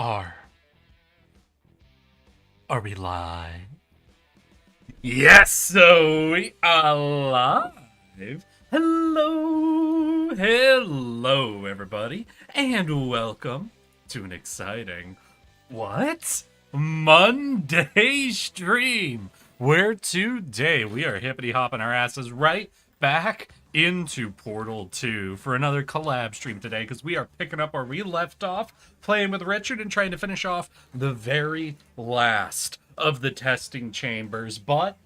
Are are we live? Yes, so we are live. Hello, everybody, and welcome to an exciting Monday stream, where today we are hippity hopping our asses right back into Portal 2 for another collab stream today, because we are picking up where we left off, playing with Richard and trying to finish off the very last of the testing chambers. But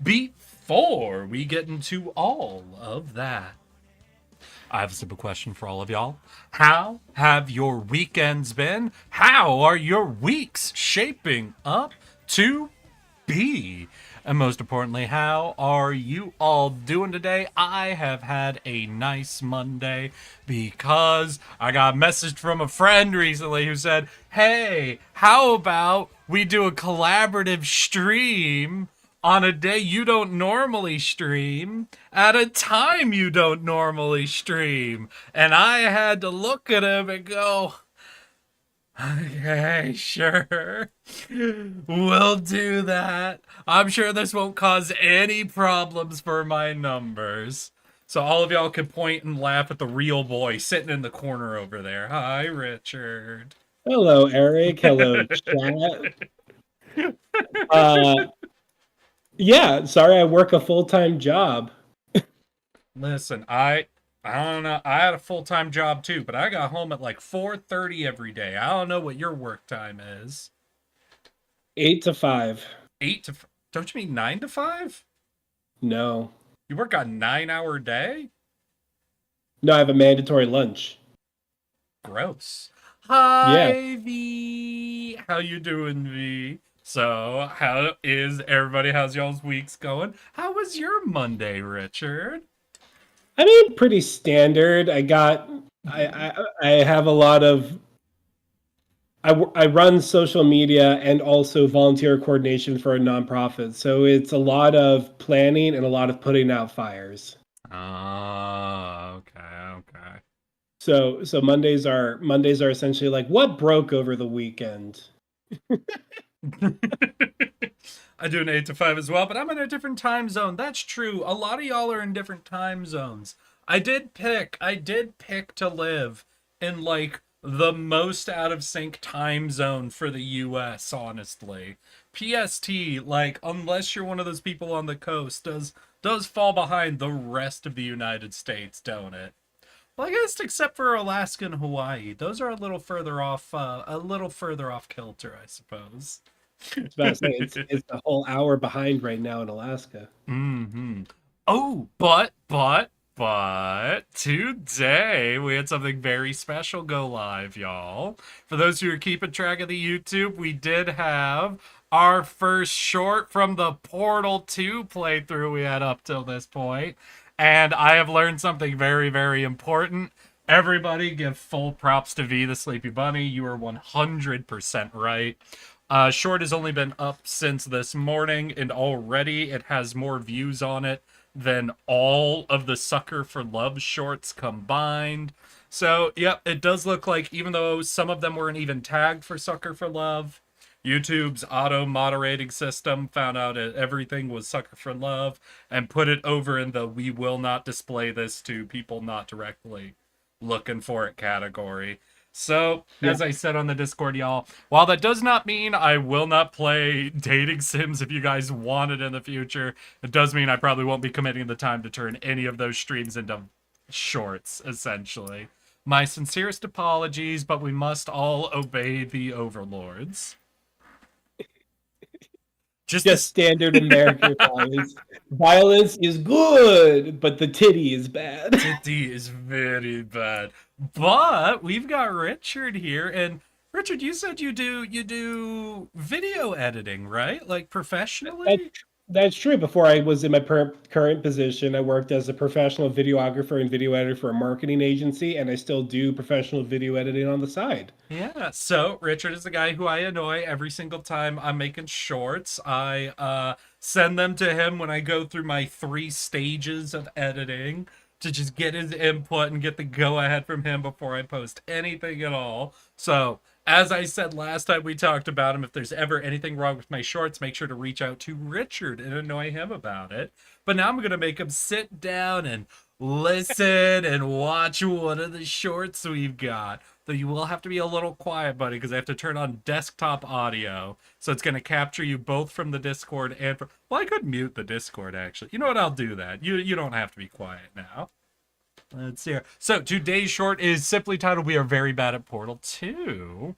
before we get into all of that, I have a simple question for all of y'all. How have your weekends been? How are your weeks shaping up to be? And most importantly, how are you all doing today? I have had a nice Monday because I got messaged from a friend recently who said, hey, how about we do a collaborative stream on a day you don't normally stream, at a time you don't normally stream? And I had to look at him and go, okay, sure. We'll do that. I'm sure this won't cause any problems for my numbers. So all of y'all can point and laugh at the real boy sitting in the corner over there. Hi, Richard. Hello, Eric. Hello, chat. Yeah, sorry I work a full-time job. Listen, I don't know. I had a full-time job too, but I got home at like 4:30 every day. I don't know what your work time is. 8 to 5. 8 to Don't you mean 9 to 5? No. You work a 9-hour day? No, I have a mandatory lunch. Gross. Hi, Yeah. V. How you doing, V? So, how is everybody? How's y'all's weeks going? How was your Monday, Richard? I mean, pretty standard. I have a lot of I run social media and also volunteer coordination for a nonprofit. So it's a lot of planning and a lot of putting out fires. Oh, okay. So Mondays are essentially like, what broke over the weekend? I do an 8 to 5 as well, but I'm in a different time zone. That's true. A lot of y'all are in different time zones. I did pick to live in like the most out of sync time zone for the US, honestly. PST, like, unless you're one of those people on the coast, does fall behind the rest of the United States, don't it? Well, I guess except for Alaska and Hawaii, those are a little further off kilter, I suppose. It's about to say it's a whole hour behind right now in Alaska. Mm-hmm. Oh, but today we had something very special go live, y'all. For those who are keeping track of the YouTube, we did have our first short from the Portal 2 playthrough we had up till this point. And I have learned something very, very important. Everybody give full props to V the Sleepy Bunny. You are 100% right. Short has only been up since this morning, and already it has more views on it than all of the Sucker for Love shorts combined. So, yep, it does look like, even though some of them weren't even tagged for Sucker for Love, YouTube's auto-moderating system found out everything was Sucker for Love and put it over in the "we will not display this to people not directly looking for it" category. So, as I said on the Discord, y'all, while that does not mean I will not play dating sims if you guys want it in the future, it does mean I probably won't be committing the time to turn any of those streams into shorts, essentially. My sincerest apologies, but we must all obey the overlords. Just standard American violence. Violence is good, but the titty is bad. Titty is very bad. But we've got Richard here, and Richard, you said you do video editing, right? Like professionally? That's true. Before I was in my current position, I worked as a professional videographer and video editor for a marketing agency, and I still do professional video editing on the side. Yeah. So Richard is the guy who I annoy every single time I'm making shorts. I send them to him when I go through my 3 stages of editing to just get his input and get the go ahead from him before I post anything at all. So As I said last time we talked about him, if there's ever anything wrong with my shorts, make sure to reach out to Richard and annoy him about it. But now I'm going to make him sit down and listen and watch one of the shorts we've got. Though you will have to be a little quiet, buddy, because I have to turn on desktop audio. So it's going to capture you both from the Discord and from... Well, I could mute the Discord, actually. You know what? I'll do that. You don't have to be quiet now. Let's see here. So today's short is simply titled "We Are Very Bad at Portal 2."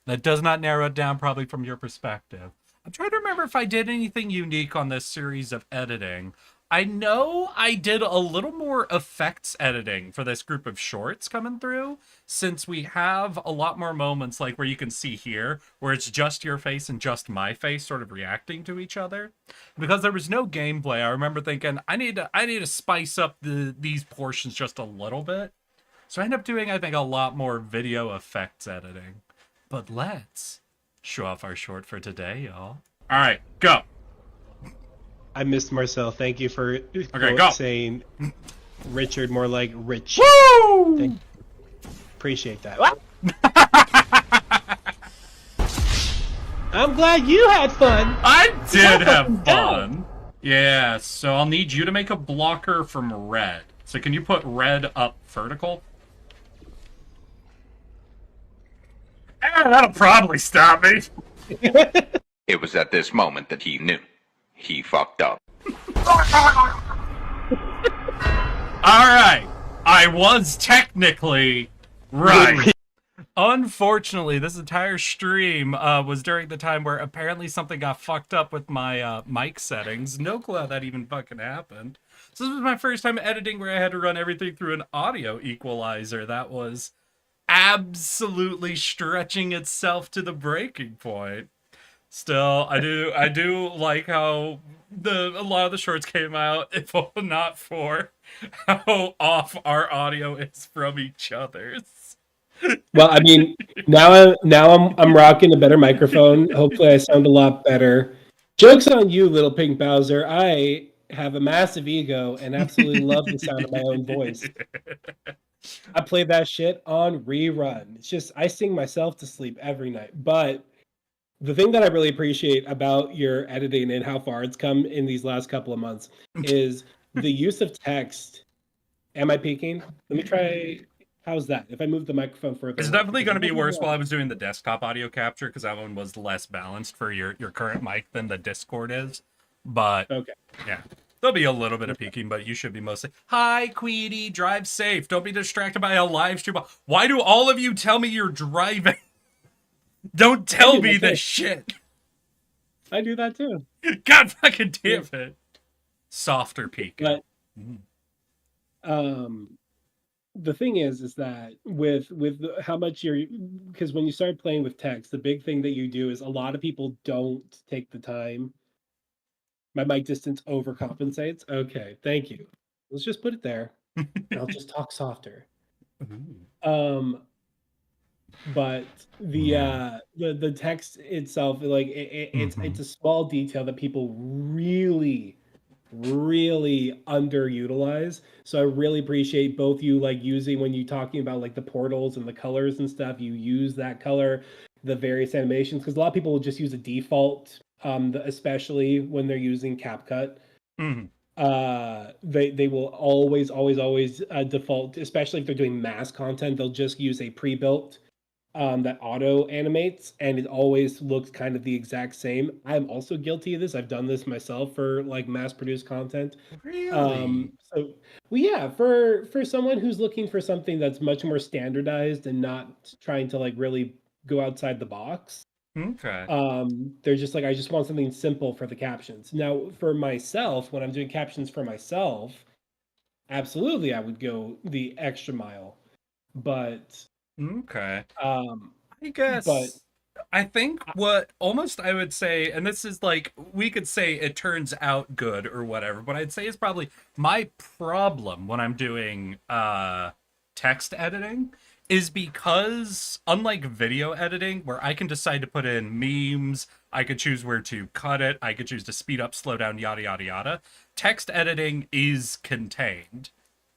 That does not narrow it down, probably from your perspective. I'm trying to remember if I did anything unique on this series of editing. I know I did a little more effects editing for this group of shorts coming through, since we have a lot more moments like where you can see here, where it's just your face and just my face sort of reacting to each other. Because there was no gameplay, I remember thinking, I need to spice up these portions just a little bit. So I ended up doing, I think, a lot more video effects editing. But let's show off our short for today, y'all. All right, go. I missed Marcel. Thank you for Go. saying Richard, more like Rich. Woo! Thank you. Appreciate that. I'm glad you had fun. I did have fun. Yeah, so I'll need you to make a blocker from red. So can you put red up vertical? That'll probably stop me. It was at this moment that he knew. He fucked up. Alright. I was technically right. Unfortunately, this entire stream was during the time where apparently something got fucked up with my mic settings. No clue how that even fucking happened. So this was my first time editing where I had to run everything through an audio equalizer. That was absolutely stretching itself to the breaking point. Still, I do like how a lot of the shorts came out, if not for how off our audio is from each other's. Well, I mean, now I'm rocking a better microphone. Hopefully, I sound a lot better. Joke's on you, little pink Bowser. I have a massive ego and absolutely love the sound of my own voice. I play that shit on rerun. It's just I sing myself to sleep every night. But the thing that I really appreciate about your editing and how far it's come in these last couple of months is the use of text. Am I peaking? Let me try. How's that? If I move the microphone further, It's definitely going to be worse while I was doing the desktop audio capture, because that one was less balanced for your current mic than the Discord is. But okay, yeah, there'll be a little bit of peaking, but you should be mostly. Hi, Queenie, drive safe. Don't be distracted by a live stream. Why do all of you tell me you're driving? Don't tell me this shit. I do that too. God fucking damn it. Softer peak. But the thing is that with how much because when you start playing with text, the big thing that you do is a lot of people don't take the time. My mic distance overcompensates. Okay, thank you. Let's just put it there. I'll just talk softer. But the text itself, like it's a small detail that people really underutilize. So I really appreciate both you like using when you talking about like the portals and the colors and stuff. You use that color, the various animations, because a lot of people will just use a default, especially when they're using CapCut. They will always default, especially if they're doing mass content. They'll just use a pre-built that auto animates, and it always looks kind of the exact same. I'm also guilty of this. I've done this myself for like mass-produced content. Really? So, well, yeah, for someone who's looking for something that's much more standardized and not trying to like really go outside the box. Okay. They're just like, I just want something simple for the captions. Now, for myself, when I'm doing captions for myself, absolutely, I would go the extra mile. But okay. I guess. But I think what almost I would say, and this is like, we could say it turns out good or whatever, but I'd say is probably my problem when I'm doing text editing is because unlike video editing, where I can decide to put in memes, I could choose where to cut it, I could choose to speed up, slow down, yada, yada, yada. Text editing is contained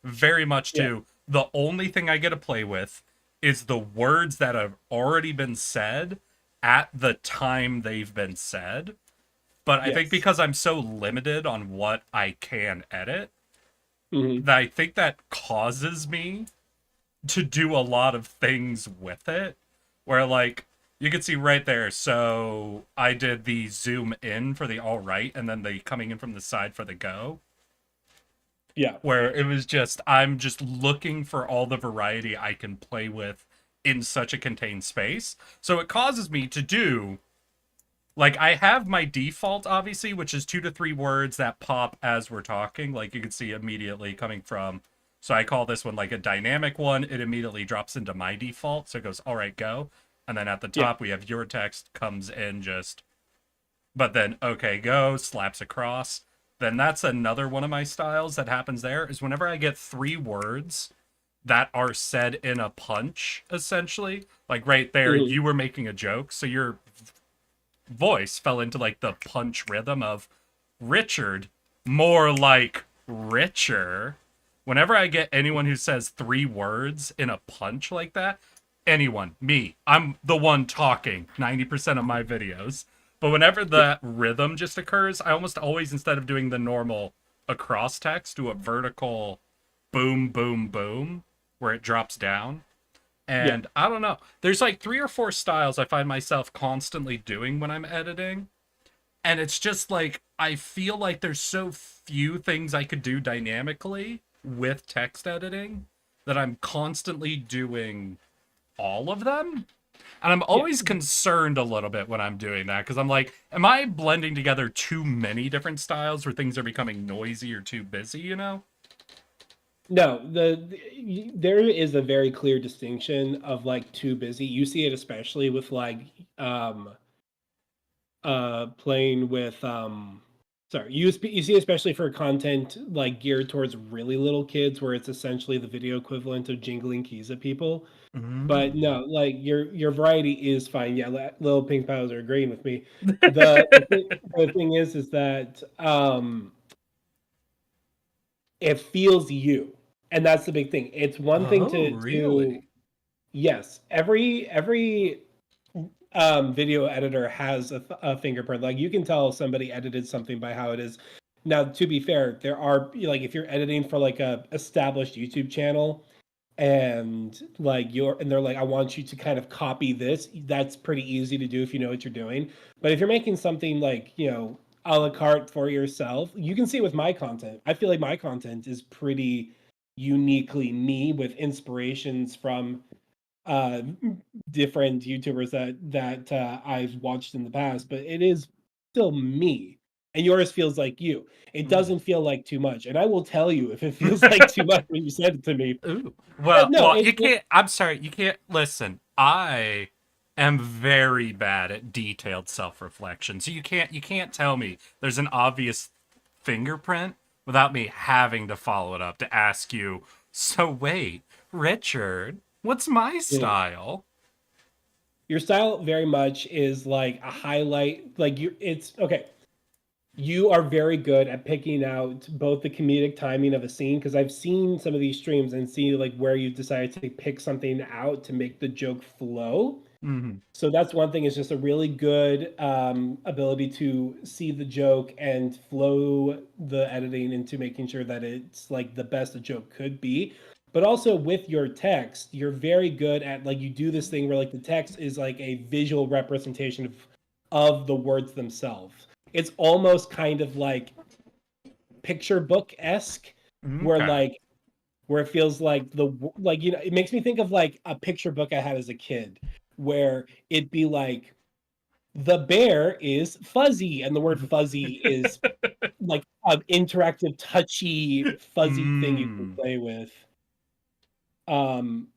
very much to the only thing I get to play with is the words that have already been said at the time they've been said. But I think Yes. because I'm so limited on what I can edit, Mhm. that I think that causes me to do a lot of things with it. Where, like, you can see right there. So I did the zoom in for the all right, and then the coming in from the side for the go. Yeah. Where it was just, I'm just looking for all the variety I can play with in such a contained space. So it causes me to do, like, I have my default, obviously, which is 2 to 3 words that pop as we're talking. Like, you can see immediately coming from, so I call this one like a dynamic one. It immediately drops into my default. So it goes, all right, go. And then at the Yeah. top, we have your text comes in just, but then, okay, go, slaps across. Then that's another one of my styles that happens there is whenever I get 3 words that are said in a punch, essentially, like right there, Mhm. you were making a joke. So your voice fell into like the punch rhythm of Richard, more like richer. Whenever I get anyone who says 3 words in a punch like that, anyone, me, I'm the one talking 90% of my videos. But whenever that rhythm just occurs, I almost always, instead of doing the normal across text, do a vertical boom, boom, boom, where it drops down. Yeah. And I don't know. There's like 3 or 4 styles I find myself constantly doing when I'm editing. And it's just like, I feel like there's so few things I could do dynamically with text editing that I'm constantly doing all of them. And I'm Yeah. always concerned a little bit when I'm doing that because I'm like, am I blending together too many different styles where things are becoming noisy or too busy, you know? No, there is a very clear distinction of like too busy. You see it especially with like um playing with sorry, you see especially for content like geared towards really little kids where it's essentially the video equivalent of jingling keys at people. But Mm. no, like your variety is fine. Yeah, little pink piles are agreeing with me. The thing is that it feels you. And that's the big thing. It's one thing Oh, to really? yes, every video editor has a fingerprint. Like you can tell somebody edited something by how it is. Now, to be fair, there are like if you're editing for like a established YouTube channel and like they're like, I want you to kind of copy this, that's pretty easy to do if you know what you're doing. But if you're making something like, a la carte for yourself, you can see with my content. I feel like my content is pretty uniquely me with inspirations from uh different YouTubers that I've watched in the past, but it is still me. And yours feels like you. It Mm. doesn't feel like too much. And I will tell you if it feels like too much when you said it to me. Ooh. No, Well, you can't. I'm sorry, you can't listen. I am very bad at detailed self-reflection, so you can't tell me there's an obvious fingerprint without me having to follow it up to ask you. So wait, Richard, what's my yeah. style? Your style very much is like a highlight. Like it's okay. You are very good at picking out both the comedic timing of a scene because I've seen some of these streams and see like where you decided to pick something out to make the joke flow. Hmm. So that's one thing is just a really good ability to see the joke and flow the editing into making sure that it's like the best a joke could be. But also with your text, you're very good at like you do this thing where like the text is like a visual representation of the words themselves. It's almost kind of like picture book esque, where Okay. like where it feels like like it makes me think of like a picture book I had as a kid, where it'd be like the bear is fuzzy, and the word fuzzy is like an interactive, touchy, fuzzy thing you can Mm. play with. Um,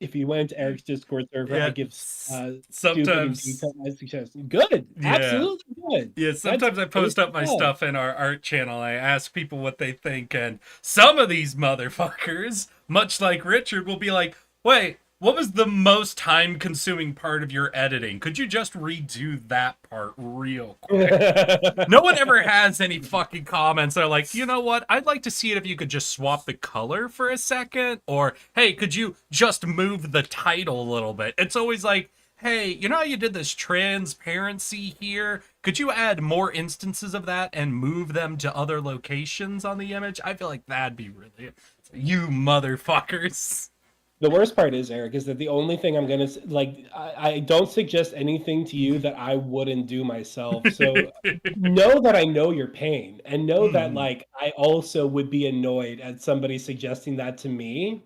if you went to Eric's Discord server, I Yeah. give stupid and Sometimes. detailed suggestions. Good, Yeah. absolutely good. Yeah, That's sometimes I great post up my stuff. stuff in our art channel. I ask people what they think, and some of these motherfuckers, much like Richard, will be like, "Wait, What was the most time-consuming part of your editing? Could you just redo that part real quick? No one ever has any fucking comments. They're like, you know what? I'd like to see it if you could just swap the color for a second. Or, hey, could you just move the title a little bit? It's always like, hey, you know how you did this transparency here? Could you add more instances of that and move them to other locations on the image? I feel like that'd be really... You motherfuckers. The worst part is, Eric, is that the only thing I'm gonna like, I don't suggest anything to you that I wouldn't do myself. So know that I know your pain, and know that like I also would be annoyed at somebody suggesting that to me.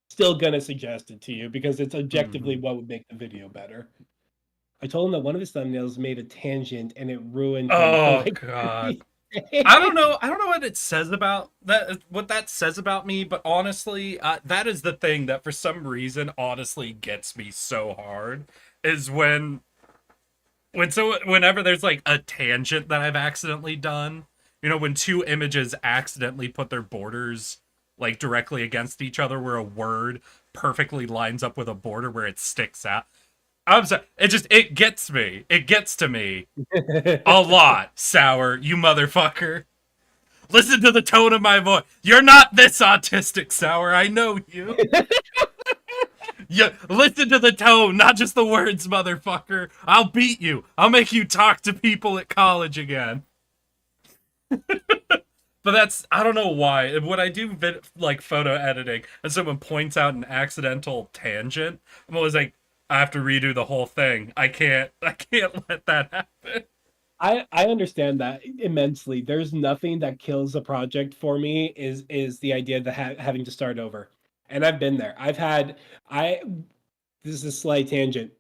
Still gonna suggest it to you because it's objectively what would make the video better. I told him that one of his thumbnails made a tangent and it ruined him for, Oh, like, God. I don't know what it says about that, what that says about me, but honestly, that is the thing that for some reason honestly gets me so hard is whenever there's like a tangent that I've accidentally done, you know, when two images accidentally put their borders like directly against each other where a word perfectly lines up with a border where it sticks out. I'm sorry. It gets me. It gets to me a lot, Sour, you motherfucker. Listen to the tone of my voice. You're not this autistic, Sour. I know you. Listen to the tone, not just the words, motherfucker. I'll beat you. I'll make you talk to people at college again. But that's, I don't know why. When I do like photo editing and someone points out an accidental tangent, I'm always like, I have to redo the whole thing. I can't let that happen. I understand that immensely. There's nothing that kills a project for me is the idea that having to start over. And I've been there. This is a slight tangent.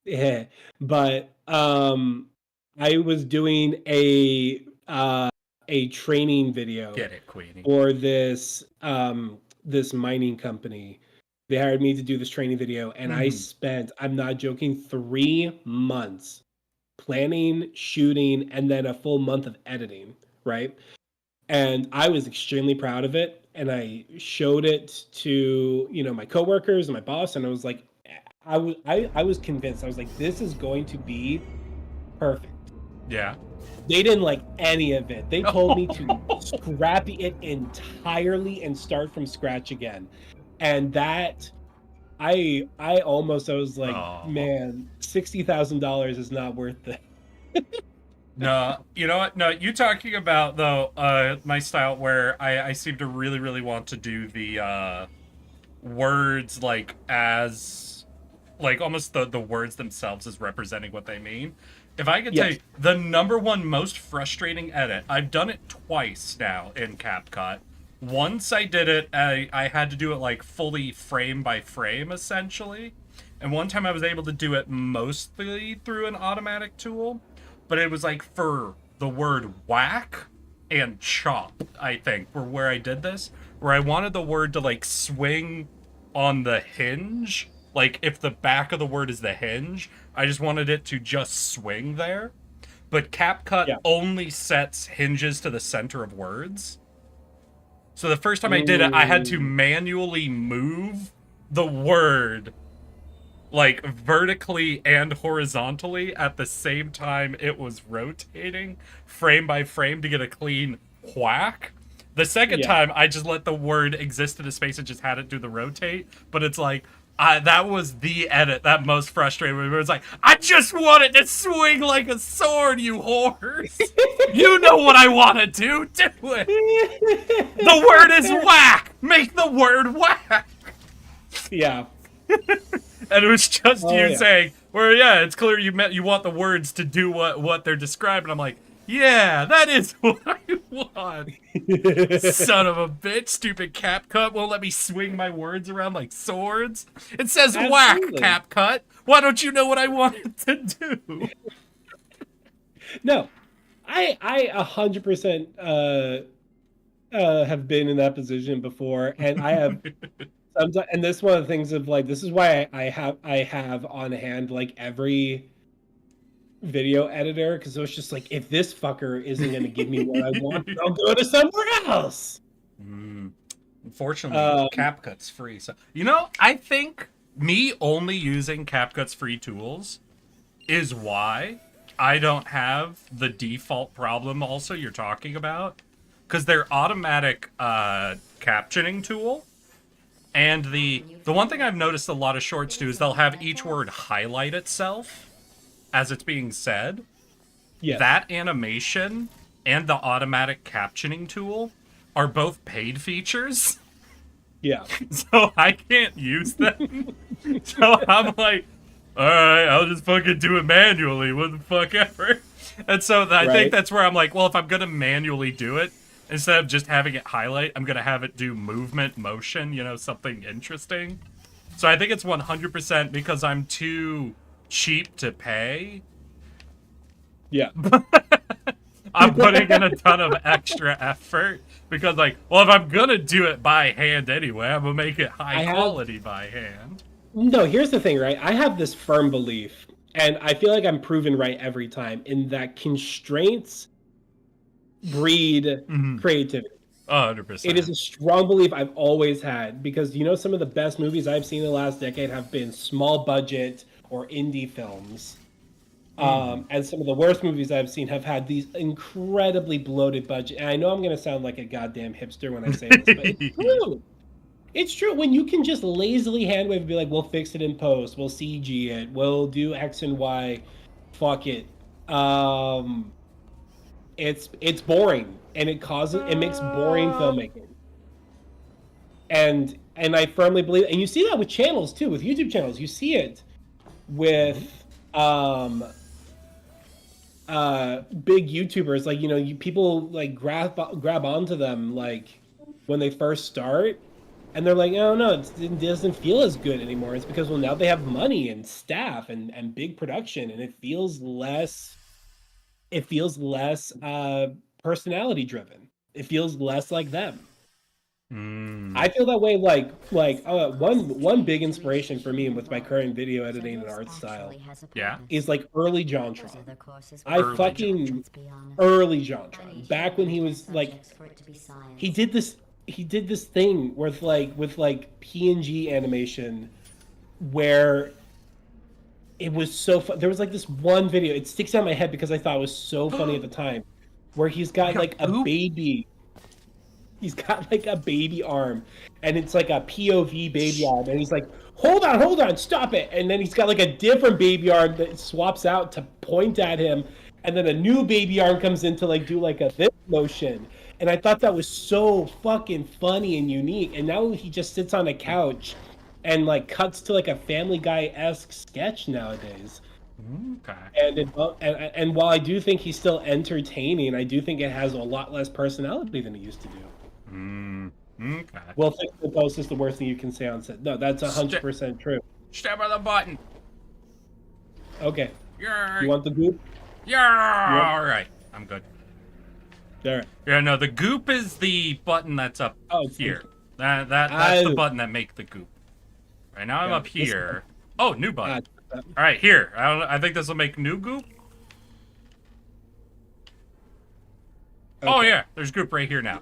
Yeah. But I was doing a training video Get it, Queenie. for this this mining company. They hired me to do this training video, and I spent, I'm not joking, 3 months planning, shooting, and then a full month of editing, right? And I was extremely proud of it. And I showed it to, you know, my coworkers and my boss, and I was like, I was convinced. I was like, this is going to be perfect. Yeah. They didn't like any of it. They told me to scrap it entirely and start from scratch again. And that I was like, man, $60,000 is not worth it. No, you know what? No, you talking about though my style where I seem to really, really want to do the words like as like almost the words themselves as representing what they mean. If I could tell you the number one most frustrating edit, I've done it twice now in CapCut. Once I did it, I had to do it like fully frame by frame, essentially. And one time I was able to do it mostly through an automatic tool. But it was like for the word whack and chop, I think, were where I did this. Where I wanted the word to like swing on the hinge. Like if the back of the word is the hinge, I just wanted it to just swing there. But CapCut only sets hinges to the center of words. So the first time I did it, I had to manually move the word like vertically and horizontally at the same time it was rotating frame by frame to get a clean whack. The second time, I just let the word exist in a space and just had it do the rotate. But it's like, that was the edit that most frustrated me. It was like, I just want it to swing like a sword, you whores. You know what I want to do. Do it. The word is whack. Make the word whack. Yeah. And it was just saying, well, yeah, it's clear you want the words to do what they're describing. I'm like, yeah, that is what I want. Son of a bitch, stupid CapCut won't let me swing my words around like swords. It says whack, CapCut. Why don't you know what I want it to do? No, I 100% have been in that position before, and I have. And this is one of the things of like, this is why I have on hand like every video editor, because it was just like, if this fucker isn't going to give me what I want, I'll go to somewhere else. Unfortunately, CapCut's free. So, you know, I think me only using CapCut's free tools is why I don't have the default problem also you're talking about. Because their automatic captioning tool, and the one thing I've noticed a lot of shorts do is they'll have each word highlight itself as it's being said. Yeah. That animation and the automatic captioning tool are both paid features. Yeah. So I can't use them. So I'm like, alright, I'll just fucking do it manually. What the fuck ever. And so I Right. think that's where I'm like, well, if I'm gonna manually do it, instead of just having it highlight, I'm gonna have it do movement, motion, you know, something interesting. So I think it's 100% because I'm too cheap to pay. Yeah. I'm putting in a ton of extra effort because, like, well, if I'm gonna do it by hand anyway, I'm gonna make it high quality by hand. No, here's the thing, right? I have this firm belief, and I feel like I'm proven right every time, in that constraints breed creativity. 100%. It is a strong belief I've always had, because you know some of the best movies I've seen in the last decade have been small budget or indie films. And some of the worst movies I've seen have had these incredibly bloated budget. And I know I'm going to sound like a goddamn hipster when I say this, but it's true. It's true. When you can just lazily handwave and be like, we'll fix it in post, we'll CG it, we'll do X and Y, fuck it. It's boring, and it makes boring filmmaking. And I firmly believe, and you see that with channels too, with YouTube channels. You see it with big YouTubers, like, you know, people like grab onto them like when they first start, and they're like, oh no, it doesn't feel as good anymore. It's because, well, now they have money and staff and big production, and it feels less personality driven. It feels less like them. I feel that way. Like one big inspiration for me with my current video editing and art style is like early JonTron. Early JonTron, back when he was like, he did this thing with like PNG animation where it was so fun. There was like this one video, it sticks out in my head because I thought it was so funny at the time, where he's got like a baby. He's got like a baby arm, and it's like a POV baby arm, and he's like, hold on, stop it. And then he's got like a different baby arm that swaps out to point at him, and then a new baby arm comes in to like do like a this motion. And I thought that was so fucking funny and unique. And now he just sits on a couch and like cuts to like a Family Guy-esque sketch nowadays. Okay. And while I do think he's still entertaining, I do think it has a lot less personality than it used to do. Okay. Well, fix the post is the worst thing you can say on set. No, that's 100% true. Step on the button. Okay. Yeah. You want the goop? Yeah. All right. I'm good. All right. Yeah. No, the goop is the button that's up here. That's the button that make the goop. Right now I'm up here. Oh, new button. All right, here. I think this will make new goop. Okay. Oh yeah, there's goop right here now.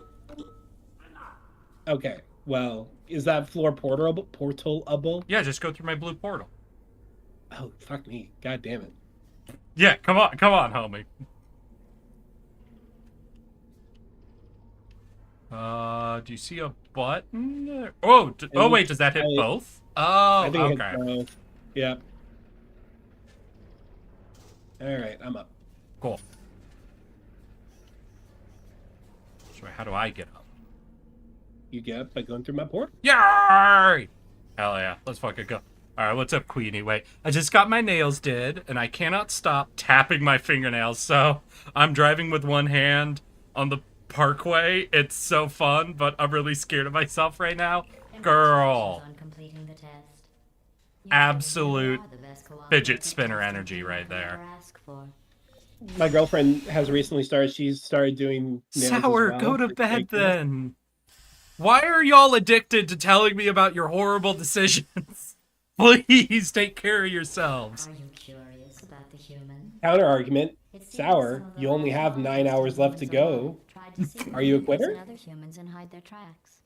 Okay. Well, is that floor portalable? Yeah, just go through my blue portal. Oh, fuck me. God damn it. Yeah, come on, homie. Do you see a button there? Oh, wait, does that hit both? Oh, I think okay. it hits both. Yep. All right, I'm up. Cool. So how do I get up? You get up by going through my port? Yay! Hell yeah, let's fucking go. All right, what's up, Queenie? Wait, I just got my nails did, and I cannot stop tapping my fingernails, so I'm driving with one hand on the parkway. It's so fun, but I'm really scared of myself right now. Girl. Absolute fidget spinner energy right there. My girlfriend has recently started, she's started doing nails Sour, as well. go to bed then. Why are y'all addicted to telling me about your horrible decisions? Please take care of yourselves. Are you curious about the human? Counter argument. Sour, you only have 9 hours left to go. Are you a quitter? Other humans and hide their tracks.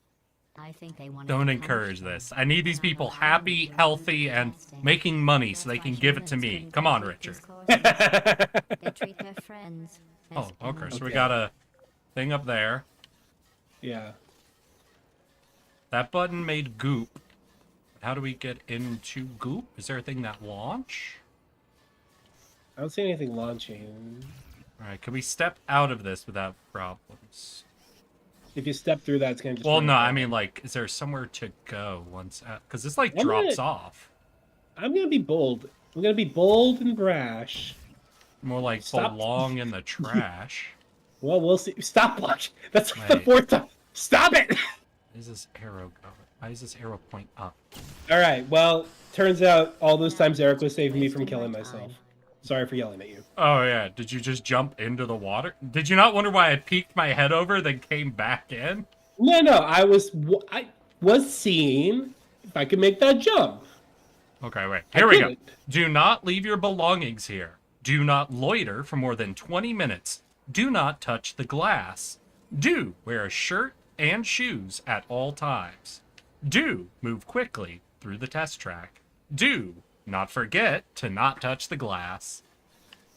I think they want Don't encourage this. I need these people happy, healthy, and making money so they can give it to me. Come on, Richard. They treat their friends. Oh, okay. So we Okay. got a thing up there. Yeah. That button made goop. How do we get into goop? Is there a thing that launch? I don't see anything launching. All right, can we step out of this without problems? If you step through that, it's gonna just. Well, run no, I away. mean, like, is there somewhere to go once? Because this like I'm drops gonna- off. I'm gonna be bold. I'm gonna be bold and brash. More like Stop. belong in the trash. Well, we'll see. Stop watch. That's like the Wait. 4th time. Stop it! Why is this arrow go? Why is this arrow point up? All right. Well, turns out all those times Eric was saving me from killing myself. Sorry for yelling at you. Oh yeah, did you just jump into the water? Did you not wonder why I peeked my head over, then came back in? No, I was seeing if I could make that jump. Okay, wait. Here we go. couldn't. Do not leave your belongings here. Do not loiter for more than 20 minutes. Do not touch the glass. Do wear a shirt and shoes at all times. Do move quickly through the test track. Do not forget to not touch the glass.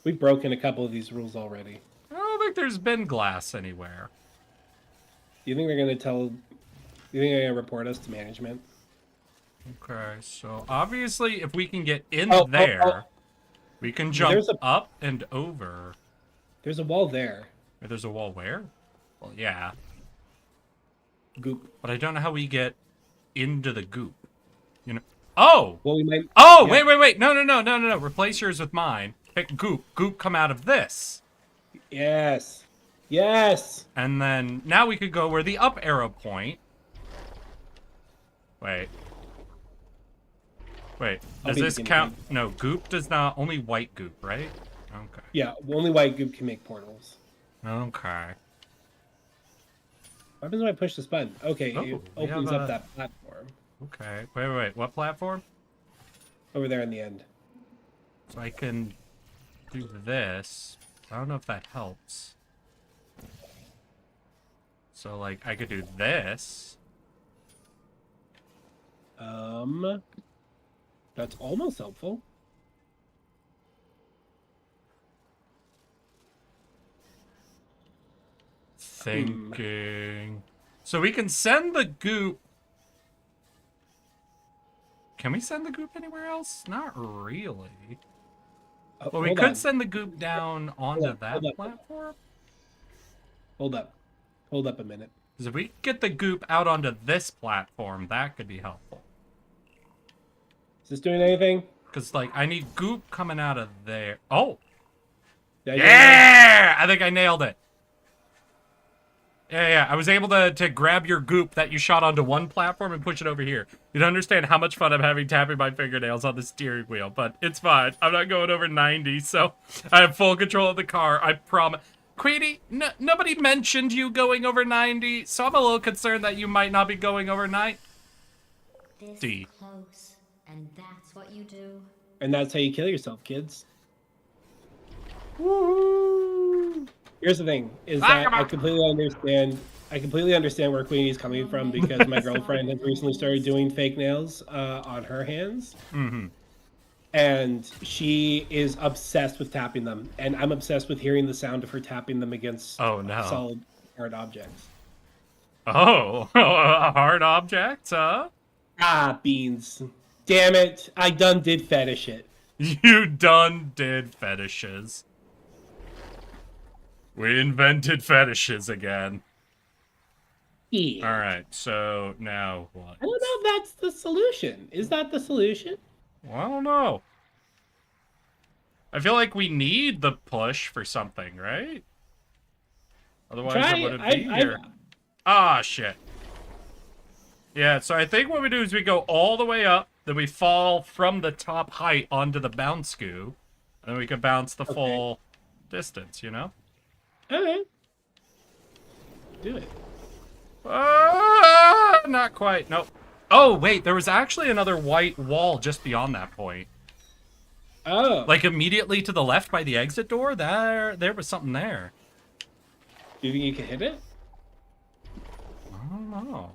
We've broken a couple of these rules already. I don't think there's been glass anywhere. Do you think they're gonna tell? Do you think they're gonna report us to management? Okay, so obviously if we can get in Oh, there, we can jump There's a- up and over. There's a wall there. Wait, there's a wall where? Well, yeah. Goop. But I don't know how we get into the goop. You know? Oh! Well, we might. Oh! Yeah. Wait! No! Replace yours with mine. Pick goop. Goop come out of this. Yes. Yes. And then now we could go where the up arrow point. Wait. I'll Does be this the guinea count? No, goop does not. Only white goop, right? Okay. Yeah. Only white goop can make portals. Okay. What happens when I push this button? Okay, Oh, it we opens have up a- that platform Okay. Wait. What platform? over there in the end. So I can do this. I don't know if that helps. So, like, I could do this. That's almost helpful. Thinking. So we can send the goop. Can we send the goop anywhere else? Not really. Oh, Well, we hold could on. send the goop down onto on, that hold on. platform. Hold up. Hold up a minute. Because if we get the goop out onto this platform, that could be helpful. Is this doing anything? Because, like, I need goop coming out of there. Oh! Did I do anything? Yeah! I think I nailed it. Yeah. I was able to grab your goop that you shot onto one platform and push it over here. You don't understand how much fun I'm having tapping my fingernails on the steering wheel, but it's fine. I'm not going over 90, so I have full control of the car. I promise. Queenie, nobody mentioned you going over 90, so I'm a little concerned that you might not be going over 90. This D. close, and that's what you do. And that's how you kill yourself, kids. Here's the thing: is that I completely understand. I completely understand where Queenie's coming from because my girlfriend has recently started doing fake nails on her hands, and she is obsessed with tapping them, and I'm obsessed with hearing the sound of her tapping them against solid hard objects. Oh, a hard object, huh? Ah, beans! Damn it! I done did fetish it. You done did fetishes. We invented fetishes again. Yeah. Alright, so now what? I don't know if that's the solution. Is that the solution? Well, I don't know. I feel like we need the push for something, right? Otherwise, it wouldn't be here. Ah, shit. Yeah, so I think what we do is we go all the way up, then we fall from the top height onto the bounce goo, and then we can bounce the full distance, you know? Okay. Do it. Not quite. Nope. Oh, wait. There was actually another white wall just beyond that point. Oh. Like immediately to the left by the exit door. There was something there. Do you think you can hit it? I don't know.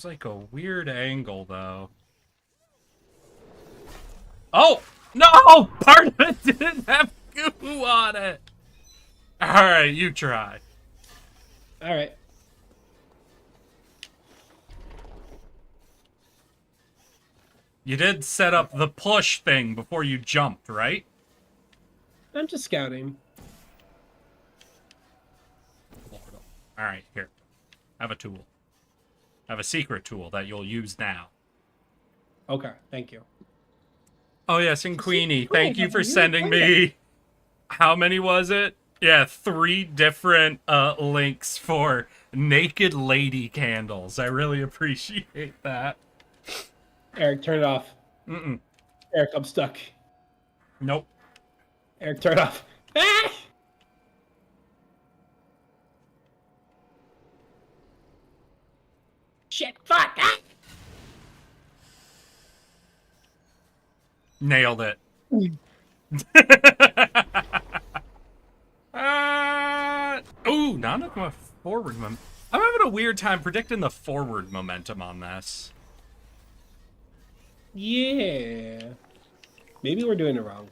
There's like a weird angle though. Oh no! Part of it didn't have goo on it. All right, you try. All right. You did set up the push thing before you jumped, right? I'm just scouting. All right, here. I have a tool. I have a secret tool that you'll use now. Okay, thank you. Oh yes, and Queenie, thank you for you sending did me. How many was it? Yeah, 3 different links for naked lady candles. I really appreciate that. Eric, turn it off. Mm-mm. Eric, I'm stuck. Nope. Eric, turn it off. Ah! Shit, fuck! Ah! Nailed it. Ooh, not enough my forward momentum. I'm having a weird time predicting the forward momentum on this. Yeah. Maybe we're doing it wrong.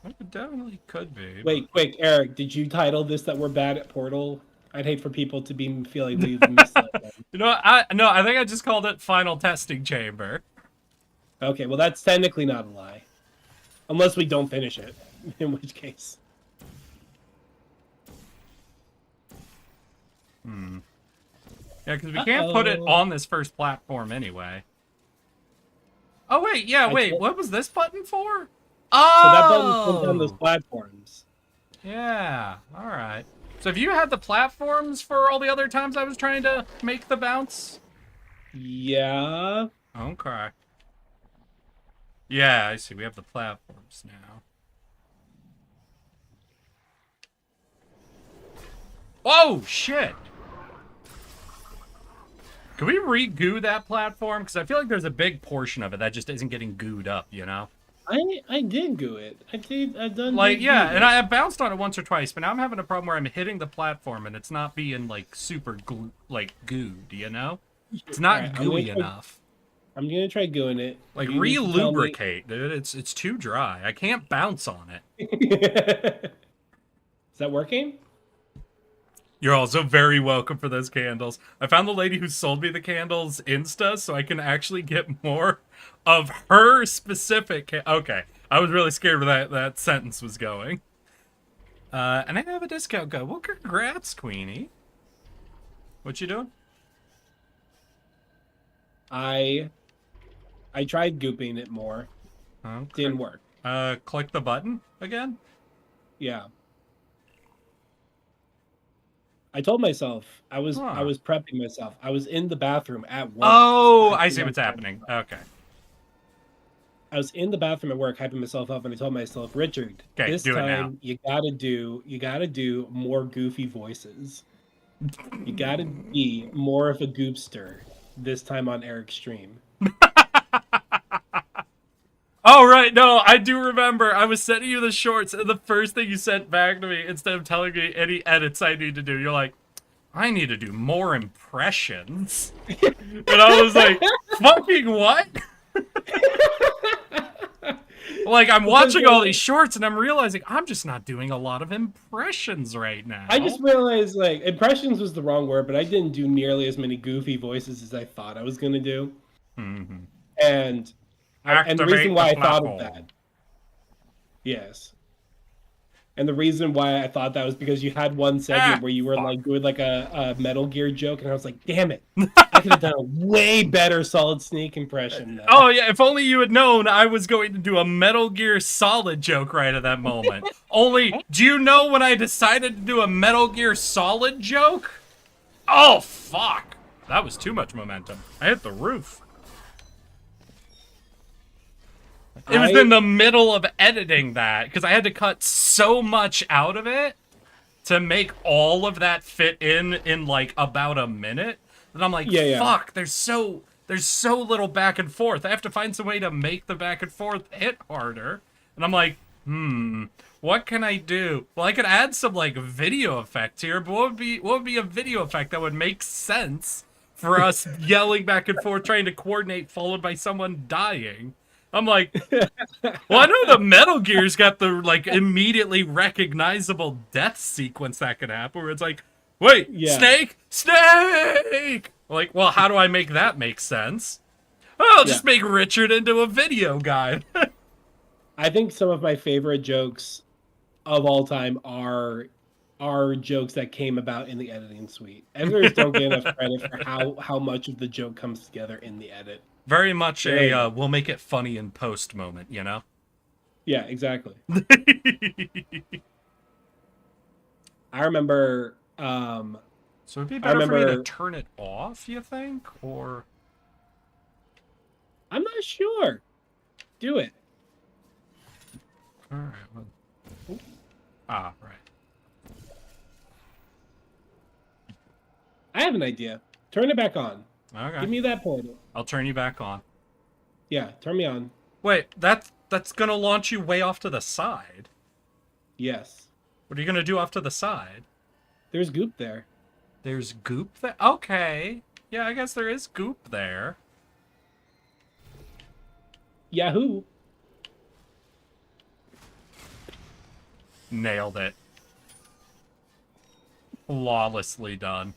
It definitely could be. Wait, quick, Eric, did you title this that we're bad at Portal? I'd hate for people to be feeling we've misled them. You know what? I think I just called it final testing chamber. Okay, well that's technically not a lie. Unless we don't finish it. In which case. Yeah, because we can't put it on this first platform anyway. Oh wait, yeah, wait, what was this button for? Oh! So that button comes on those platforms. Yeah, alright. So have you had the platforms for all the other times I was trying to make the bounce? Yeah. Okay. Yeah, I see. We have the platforms now. Oh, shit! Can we re-goo that platform? Because I feel like there's a big portion of it that just isn't getting gooed up, you know? I did goo it. I've done Like, yeah, and I bounced on it once or twice, but now I'm having a problem where I'm hitting the platform and it's not being, like, super, gooed, you know? It's not Alright, gooey enough. I'm gonna try gooing it. Like, You need to tell me- re-lubricate, dude. It's too dry. I can't bounce on it. Is that working? You're also very welcome for those candles. I found the lady who sold me the candles Insta, so I can actually get more of her specific... Okay, I was really scared where that sentence was going. And I have a discount code. Well, congrats, Queenie. What you doing? I tried gooping it more. Okay. Didn't work. Click the button again? Yeah. I told myself I was prepping myself. I was in the bathroom at work. Oh, I see what's happening. Okay. I was in the bathroom at work, hyping myself up, and I told myself, Richard, Okay, this do it now. time you gotta do more goofy voices. You gotta be more of a goopster this time on Eric's stream. Oh, right. No, I do remember. I was sending you the shorts, and the first thing you sent back to me, instead of telling me any edits I need to do, you're like, I need to do more impressions. And I was like, fucking what? Like, I'm watching all these shorts, and I'm realizing I'm just not doing a lot of impressions right now. I just realized, like, impressions was the wrong word, but I didn't do nearly as many goofy voices as I thought I was going to do. Mm-hmm. And the reason why I thought of that. Yes. And the reason why I thought that was because you had one segment where you were like doing like a Metal Gear joke, and I was like, damn it. I could have done a way better Solid Snake impression. Now. Oh, yeah, if only you had known I was going to do a Metal Gear Solid joke right at that moment. Only, do you know when I decided to do a Metal Gear Solid joke? Oh, fuck. That was too much momentum. I hit the roof. It was in the middle of editing that, because I had to cut so much out of it to make all of that fit in like about a minute. And I'm like, fuck, there's so little back and forth. I have to find some way to make the back and forth hit harder. And I'm like, What can I do? Well, I could add some like video effects here, but what would be a video effect that would make sense for us yelling back and forth trying to coordinate followed by someone dying? I'm like, well, I know the Metal Gear's got the like immediately recognizable death sequence that could happen where it's like, wait, Yeah. Snake! Like, well, how do I make that make sense? Oh, I'll just Yeah. make Richard into a video guy. I think some of my favorite jokes of all time are jokes that came about in the editing suite. Editors don't get enough credit for how much of the joke comes together in the edit. Very much Yeah. a we'll make it funny in post moment, you know? Yeah, exactly. I remember So it'd be better for me to remember- turn it off, you think? Or I'm not sure. Do it. alright, well... Ah, right. I have an idea. Turn it back on. Okay. Give me that portal. I'll turn you back on. Yeah, turn me on. Wait, that's gonna launch you way off to the side. Yes. What are you gonna do off to the side? There's goop there. There's goop there? Okay. Yeah, I guess there is goop there. Yahoo. Nailed it. Flawlessly done.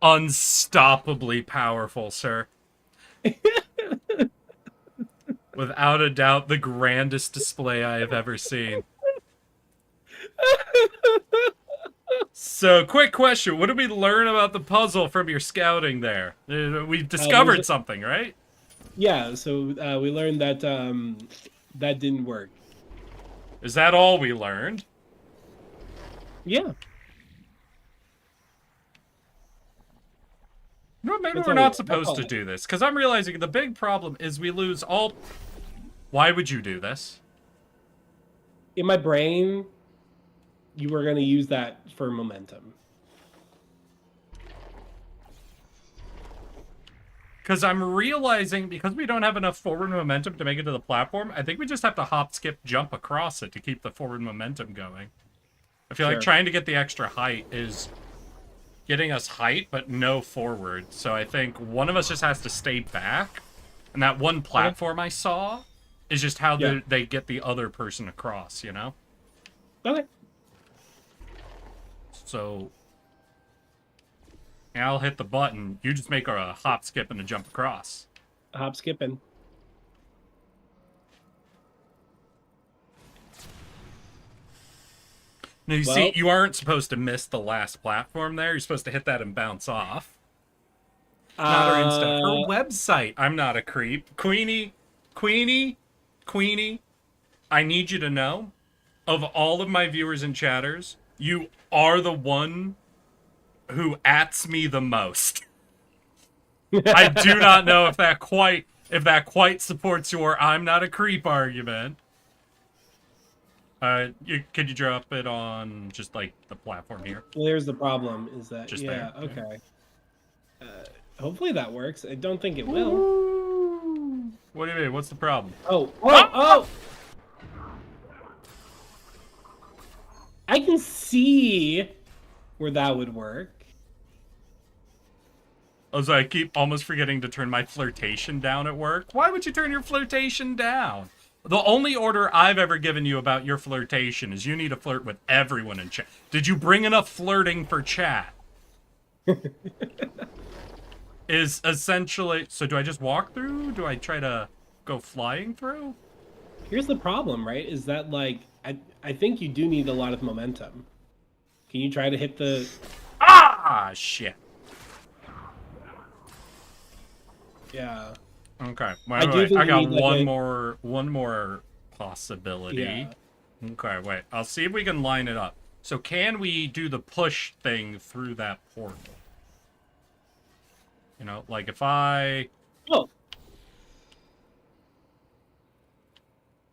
Unstoppably powerful, sir. Without a doubt, the grandest display I have ever seen. So, quick question. What did we learn about the puzzle from your scouting there? We discovered something, right? Yeah, so we learned that that didn't work. Is that all we learned? Yeah. No, maybe That's we're all not we- supposed that's to all. do this, because I'm realizing the big problem is we lose all... Why would you do this? In my brain, you were going to use that for momentum. Because I'm realizing, because we don't have enough forward momentum to make it to the platform, I think we just have to hop, skip, jump across it to keep the forward momentum going. I feel like Sure. trying to get the extra height is getting us height, but no forward. So I think one of us just has to stay back. And that one platform I saw is just how Yeah. they get the other person across, you know? Okay. So I'll hit the button. You just make a hop, skip, and a jump across. Hop skipping. Now, you Well- see, you aren't supposed to miss the last platform there. You're supposed to hit that and bounce off. Not her Insta. Her website. I'm not a creep. Queenie, I need you to know, of all of my viewers and chatters, you are the one who ats me the most. I do not know if that quite supports your "I'm not a creep" argument. Could you drop it on just like the platform here? Well, here's the problem is that, Just yeah, there, yeah. okay. Hopefully that works. I don't think it will. What do you mean? What's the problem? Oh, oh! I can see where that would work. Oh, so I keep almost forgetting to turn my flirtation down at work. Why would you turn your flirtation down? The only order I've ever given you about your flirtation is you need to flirt with everyone in chat. Did you bring enough flirting for chat? Is essentially... So do I just walk through? Do I try to go flying through? Here's the problem, right? Is that, like, I think you do need a lot of momentum. Can you try to hit the... Ah, shit. Yeah. Okay. I do Wait, think I you got need, like, one more possibility. Yeah. Okay, wait. I'll see if we can line it up. So can we do the push thing through that portal? You know, like if I... Oh.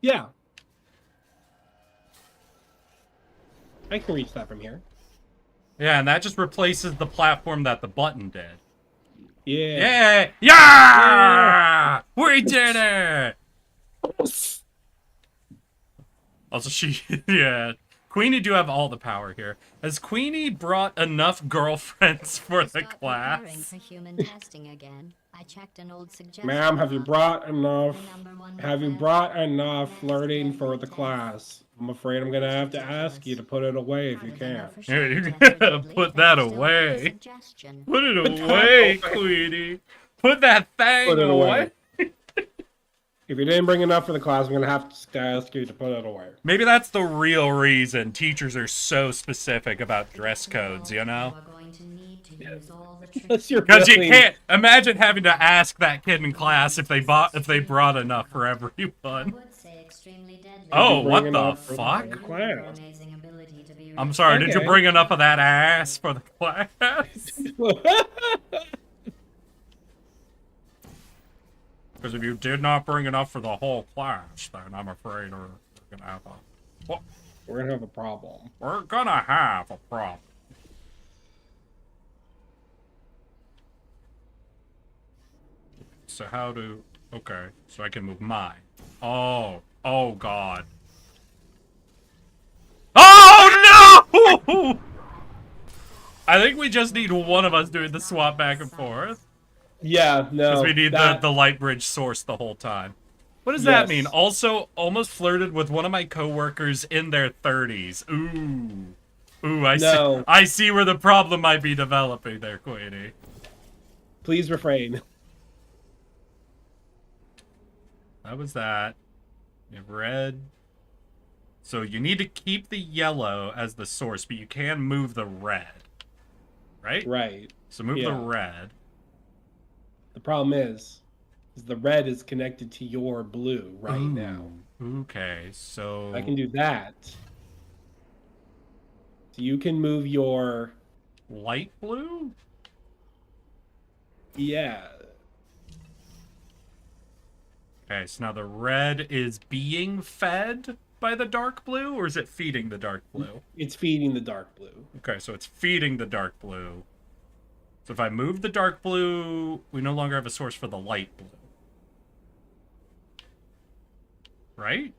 Yeah. I can reach that from here. Yeah, and that just replaces the platform that the button did. Yeah. Yeah! Yeah! We did it! Also, yeah. Queenie do have all the power here. Has Queenie brought enough girlfriends for the Start preparing class? for human testing again. I checked an old suggestion. Ma'am, have you book. brought enough? The number one Have you weapon. brought enough Next flirting for deadly the test. class? I'm afraid I'm gonna have to ask you to put it away if How you did they know can. for Yeah, sure you the tests gotta were deadly put if they that still had the away. suggestion? Put it Put that away, away. Queenie. Put that thing Put it away. away. If you didn't bring enough for the class, I'm gonna have to ask you to put it away. Maybe that's the real reason teachers are so specific about dress codes, you know? You are going to need to use all the tricks Unless you're Because you really- can't imagine having to ask that kid in class if they brought enough for I everyone. would say extremely deadly. Oh, Did you what bring the enough for the fuck? class? Your amazing ability to be I'm sorry, did you Okay. bring enough of that ass for the class? Because if you did not bring enough for the whole class, then I'm afraid we're gonna have a We're gonna have a problem. we're gonna have a problem. So how do okay, so I can move mine. Oh god. Oh no! I think we just need one of us doing the swap back and forth. Yeah, no. Because we need that- the light bridge source the whole time. What does that Yes. mean? Also, almost flirted with one of my coworkers in their 30s. Ooh. Ooh, No. I see where the problem might be developing there, Queenie. Please refrain. That was that. You have red. So you need to keep the yellow as the source, but you can move the red. Right? Right. So move the Yeah. red. The problem is the red is connected to your blue right now. Okay, so I can do that. So you can move your light blue? yeah. Okay, so now the red is being fed by the dark blue, or is it feeding the dark blue? It's feeding the dark blue. Okay, so it's feeding the dark blue. So if I move the dark blue, we no longer have a source for the light blue. Right?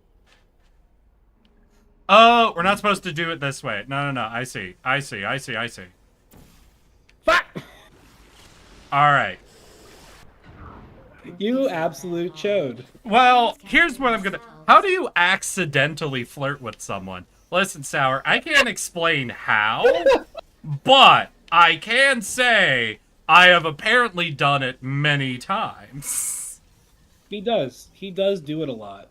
Oh, we're not supposed to do it this way. No, I see. Fuck! Alright. You absolute chode. Well, here's what I'm gonna... How do you accidentally flirt with someone? Listen, Sour, I can't explain how, but I can say I have apparently done it many times. He does. He does do it a lot.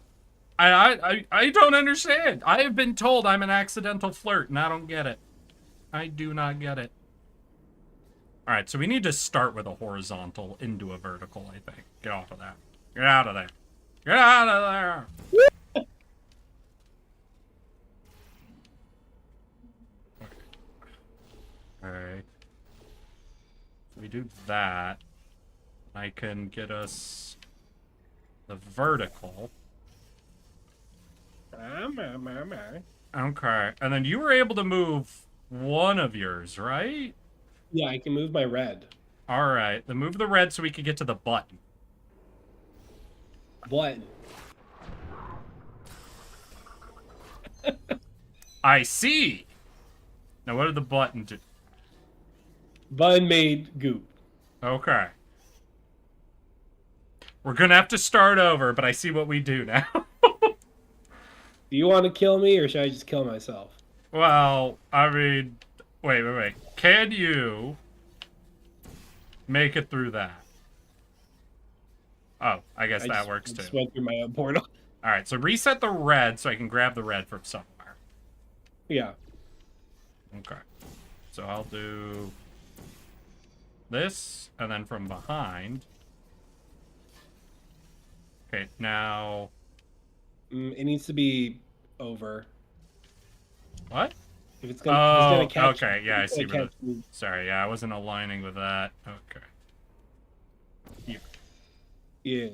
I don't understand. I have been told I'm an accidental flirt, and I don't get it. I do not get it. Alright, so we need to start with a horizontal into a vertical, I think. Get off of that. Get out of there. Get out of there! Okay. So we do that. I can get us the vertical. Okay. And then you were able to move one of yours, right? Yeah, I can move my red. Alright. Then move the red so we can get to the button. What? I see! Now what did the button do? Bun made goop. Okay. We're gonna have to start over, but I see what we do now. Do you want to kill me or should I just kill myself? Well, I mean... Wait. Can you make it through that? Oh, I guess that works I too. just went through my own portal. Alright, so reset the red so I can grab the red from somewhere. Yeah. Okay. So I'll do this, and then from behind. Okay, now... It needs to be over. What? If it's gonna, Oh, it's gonna catch. okay, yeah, I it's see gonna what catch me. Sorry, yeah, I wasn't aligning with that. Okay. Here. Yeah.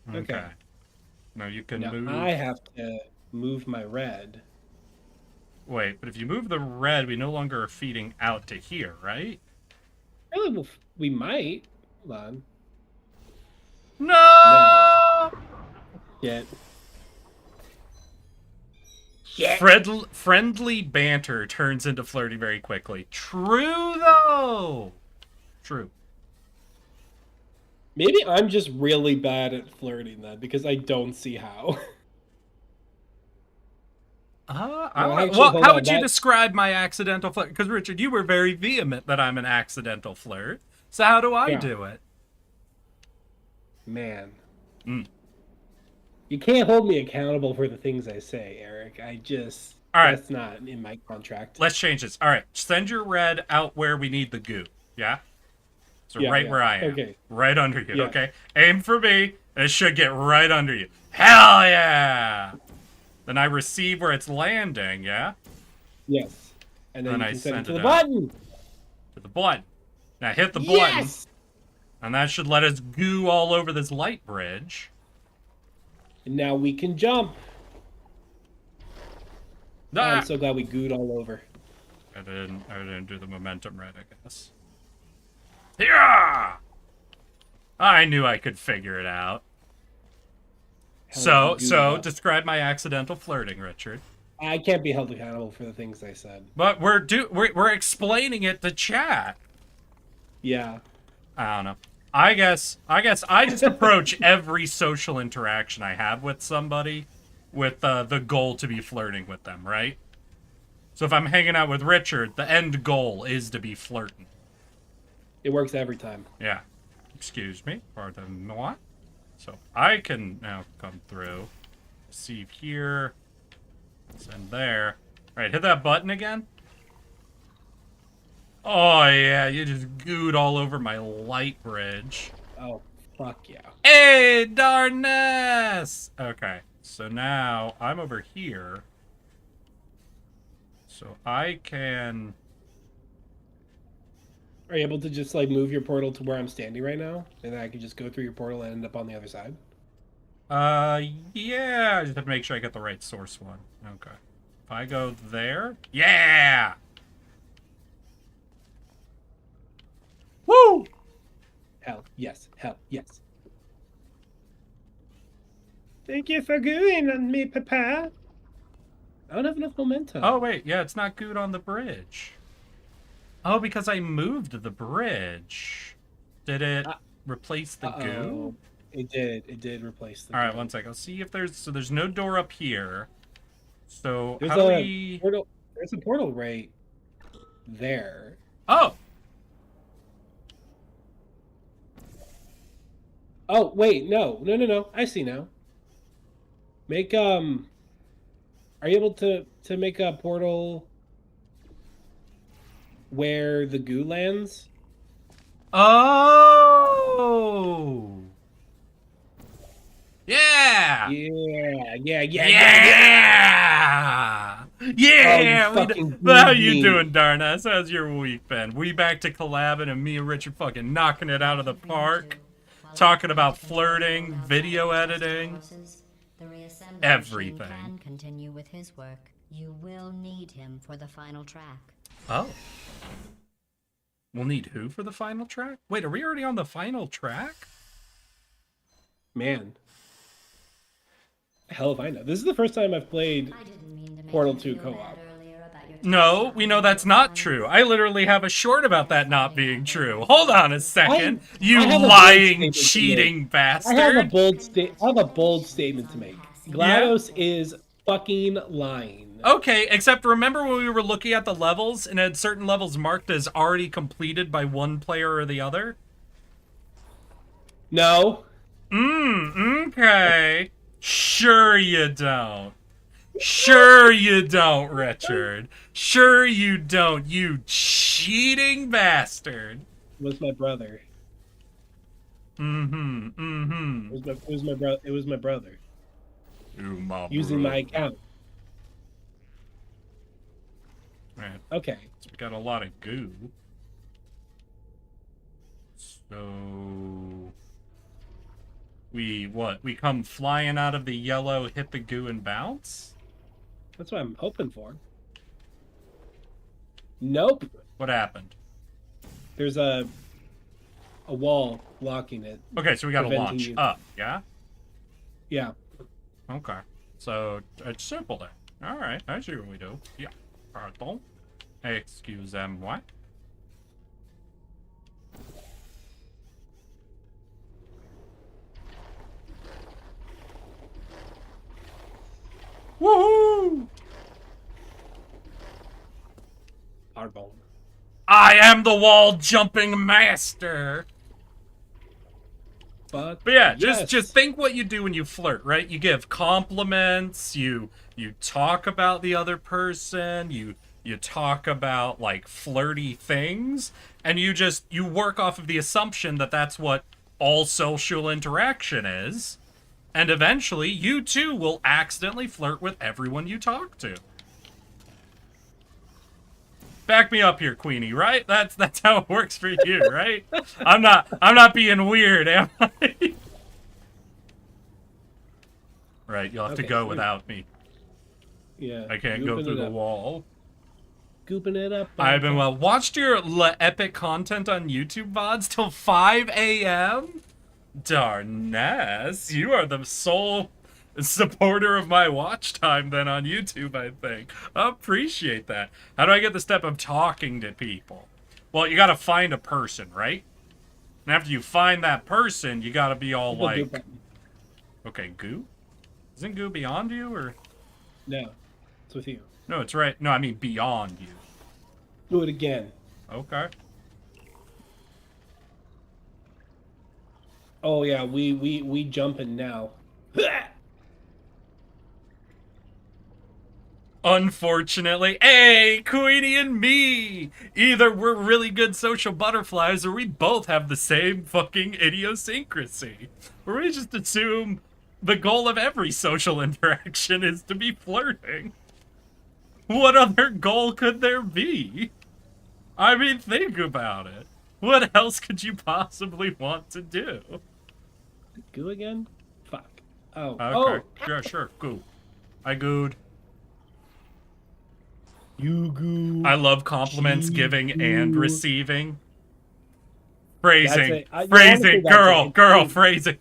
Okay. Okay. Now you can Now move... I have to move my red. Wait, but if you move the red, we no longer are feeding out to here, right? Really, we might. Hold on. No! Shit. Friendly banter turns into flirty very quickly. True, though. True. Maybe I'm just really bad at flirting then, because I don't see how. No, actually, Well, hold how on, would you that- describe my accidental flirt? Because, Richard, you were very vehement that I'm an accidental flirt. So how do I Yeah. do it? Man. Mm. You can't hold me accountable for the things I say, Eric. All right. That's not in my contract. Let's change this. All right. Send your red out where we need the goo. Yeah? So Yeah, right yeah. where I am. Okay. Right under you, Yeah. okay? Aim for me, and it should get right under you. Hell yeah! Then I receive where it's landing, yeah? Yes. And then Then you I can send it send to it the out. button. To the button. Now hit the button, Yes! and that should let us goo all over this light bridge. And now we can jump. Oh, Ah! I'm so glad we gooed all over. I didn't do the momentum right, I guess. Yeah! I knew I could figure it out. Hell, we gooed So up. describe my accidental flirting, Richard. I can't be held accountable for the things I said. But we're explaining it to chat. Yeah. I don't know. I guess I just approach every social interaction I have with somebody with the goal to be flirting with them, right? So if I'm hanging out with Richard, the end goal is to be flirting. It works every time. Yeah. Excuse me. Pardon moi. So I can now come through. Receive here. Send there. Alright, hit that button again. Oh yeah, you just gooed all over my light bridge. Oh, fuck yeah. Hey, darness! Okay, so now I'm over here. So I can... Are you able to just, like, move your portal to where I'm standing right now? And then I can just go through your portal and end up on the other side? Yeah, I just have to make sure I get the right source one. Okay. If I go there... Yeah! Woo! Hell, yes. Hell, yes. Thank you for gooing on me, Papa. I don't have enough momentum. Oh, wait, yeah, it's not good on the bridge. Oh, because I moved the bridge. Did it replace the goo? Uh-oh. It did replace the Alright, goo. one sec. I'll see if there's... So there's no door up here. So, There's how do a we... portal. There's a portal right there. Oh! Oh, wait, no. I see now. Make, are you able to make a portal where the goo lands? Oh! Yeah! Yeah. Yeah! Yeah! Oh, you fucking How you gooey. doing, Darness? How's your week been? We back to collabing and me and Richard fucking knocking it out of the park. Talking about flirting, video editing, everything. Can continue with his work. You will need him for the final track. Oh. We'll need who for the final track? Wait, are we already on the final track? Man. Hell if I know. This is the first time I've played. I didn't mean to make Portal you 2 feel co-op. bad earlier about your No, taste we on know that's not true. I literally have a short about that not being true. Hold on a second, you I have a bold lying, statement to cheating I bastard. have a bold statement to make. GLaDOS is fucking lying. Okay, except remember when we were looking at the levels and had certain levels marked as already completed by one player or the other? No. Okay. Sure you don't. Sure you don't, Richard. Sure you don't, you cheating bastard. It was my brother. It was my brother. It was my brother using my account. Right, Okay. so we got a lot of goo. So... We come flying out of the yellow, hit the goo and bounce? That's what I'm hoping for. Nope. What happened? There's a wall blocking it. Okay, so we gotta Preventing launch you. up, yeah? Yeah. Okay. So it's simple then. All right, I see what we do. Yeah. Pardon. Excusez-moi. Woohoo! Hardball. I am the wall jumping master. But yeah, yes. just think what you do when you flirt, right? You give compliments, you talk about the other person, you talk about like flirty things, and you work off of the assumption that that's what all social interaction is, and eventually you too will accidentally flirt with everyone you talk to. Back me up here, Queenie, right? That's how it works for you, right? I'm not being weird, am I? Right, you'll have to Okay, go so- without me. Yeah. I can't go gooping through it the up. wall. Gooping it up. I've been watched your epic content on YouTube VODs till 5 a.m. Darness, you are the sole supporter of my watch time then on YouTube, I think. Appreciate that. How do I get the step of talking to people? Well, you gotta find a person, right? And after you find that person, you gotta be all People do like, that. okay, Goo? Isn't Goo beyond you, or? No, it's with you. No, it's right. No, I mean beyond you. Do it again. Okay. Oh yeah, we jumping now. Unfortunately, hey, Queenie and me! Either we're really good social butterflies or we both have the same fucking idiosyncrasy. Where we just assume the goal of every social interaction is to be flirting. What other goal could there be? I mean, think about it. What else could you possibly want to do? Goo again? Fuck. Oh. Okay, Oh. yeah, sure, goo. I gooed. You goo. I love compliments giving and Goo. receiving. Phrasing. That's it. Honestly, Phrasing. that's Girl. it. Girl. Phrasing.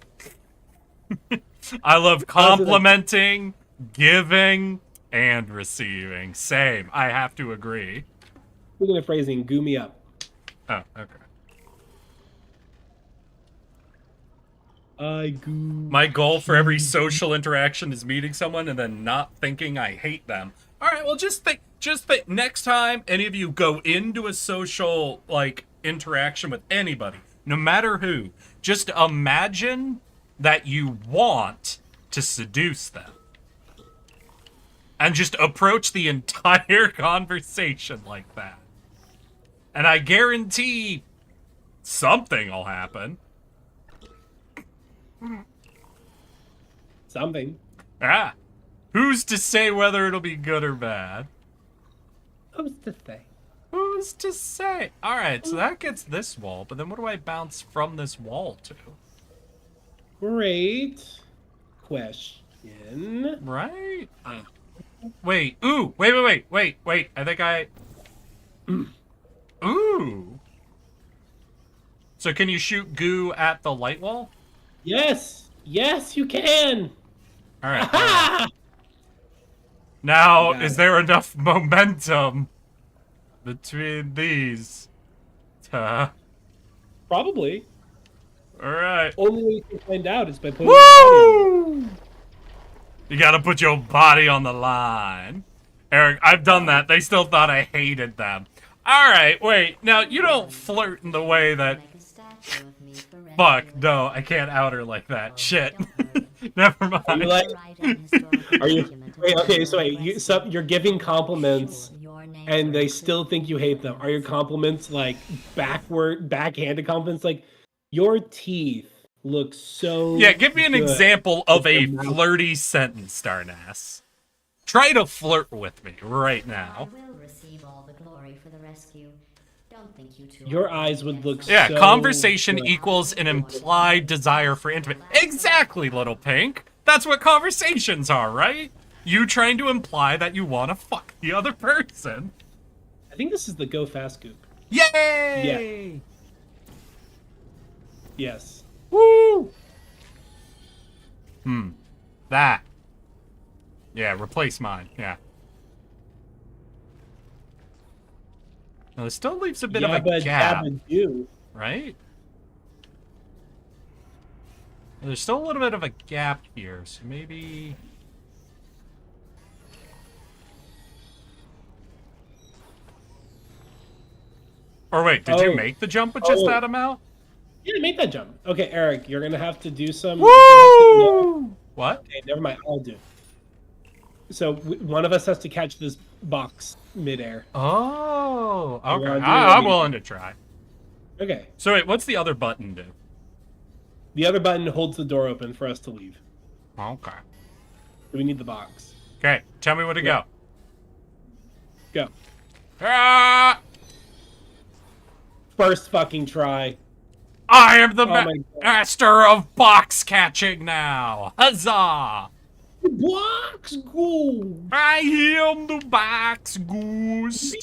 I love complimenting, giving, and receiving. Same. I have to agree. Speaking of phrasing, goo me up. Oh, okay. I goo. My goal for every social interaction is meeting someone and then not thinking I hate them. All right, well, just think next time any of you go into a social, like, interaction with anybody, no matter who, just imagine that you want to seduce them. And just approach the entire conversation like that. And I guarantee something will happen. Something. Ah, who's to say whether it'll be good or bad? Who's to say? Who's to say? All right, so that gets this wall, but then what do I bounce from this wall to? Great question. Right? Wait. Ooh. Wait. I think I. Ooh. So can you shoot goo at the light wall? Yes. Yes, you can. All right. Ha! Now, Got is it. there enough momentum between these? Probably. All right. Only way you can find out is by putting your body on it. Woo! You gotta put your body on the line. Eric, I've done that. They still thought I hated them. Alright, wait. Now, you don't flirt in the way that... Make a statue of me for Fuck, no, I can't out her like that. Shit. Never mind. You like- Are you? Wait. Okay. So wait. You're giving compliments, and they still think you hate them. Are your compliments like backhanded compliments? Like your teeth look so. Yeah, give me an good. example of a Your mouth- flirty sentence, Darnass. Try to flirt with me right I now. will receive all the glory for the rescue. Don't think you two Your are eyes would look so- Yeah, So conversation good. equals an implied desire for intimate. Exactly, little pink. That's what conversations are, right? You trying to imply that you want to fuck the other person. I think this is the Go Fast Goop. Yay! Yes. Woo! That Yeah, replace mine. Yeah. Now, this still leaves a bit of a Yabba gap, dabba do. right? There's still a little bit of a gap here, so maybe... Or wait, did you Oh. make the jump with just Oh. that amount? Yeah, make that jump. Okay, Eric, you're gonna have to do some. Woo! What? Okay, never mind. I'll do. So one of us has to catch this box midair. Oh, I okay. wanna do I'm it. willing to try. Okay. So wait, what's the other button do? The other button holds the door open for us to leave. Okay. So we need the box. Okay, tell me where to Yeah. Go. go. Ah! First fucking try. I am the Oh my God. master of box catching now. Huzzah! Box go. I am the box goose.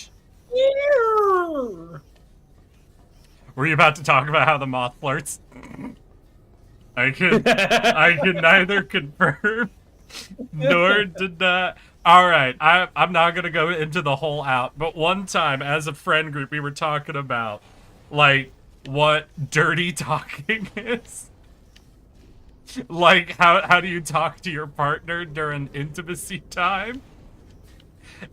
Here. Were you about to talk about how the moth flirts? I can neither confirm nor deny. All right, I'm not gonna go into the whole out, but one time as a friend group, we were talking about like what dirty talking is. Like how do you talk to your partner during intimacy time?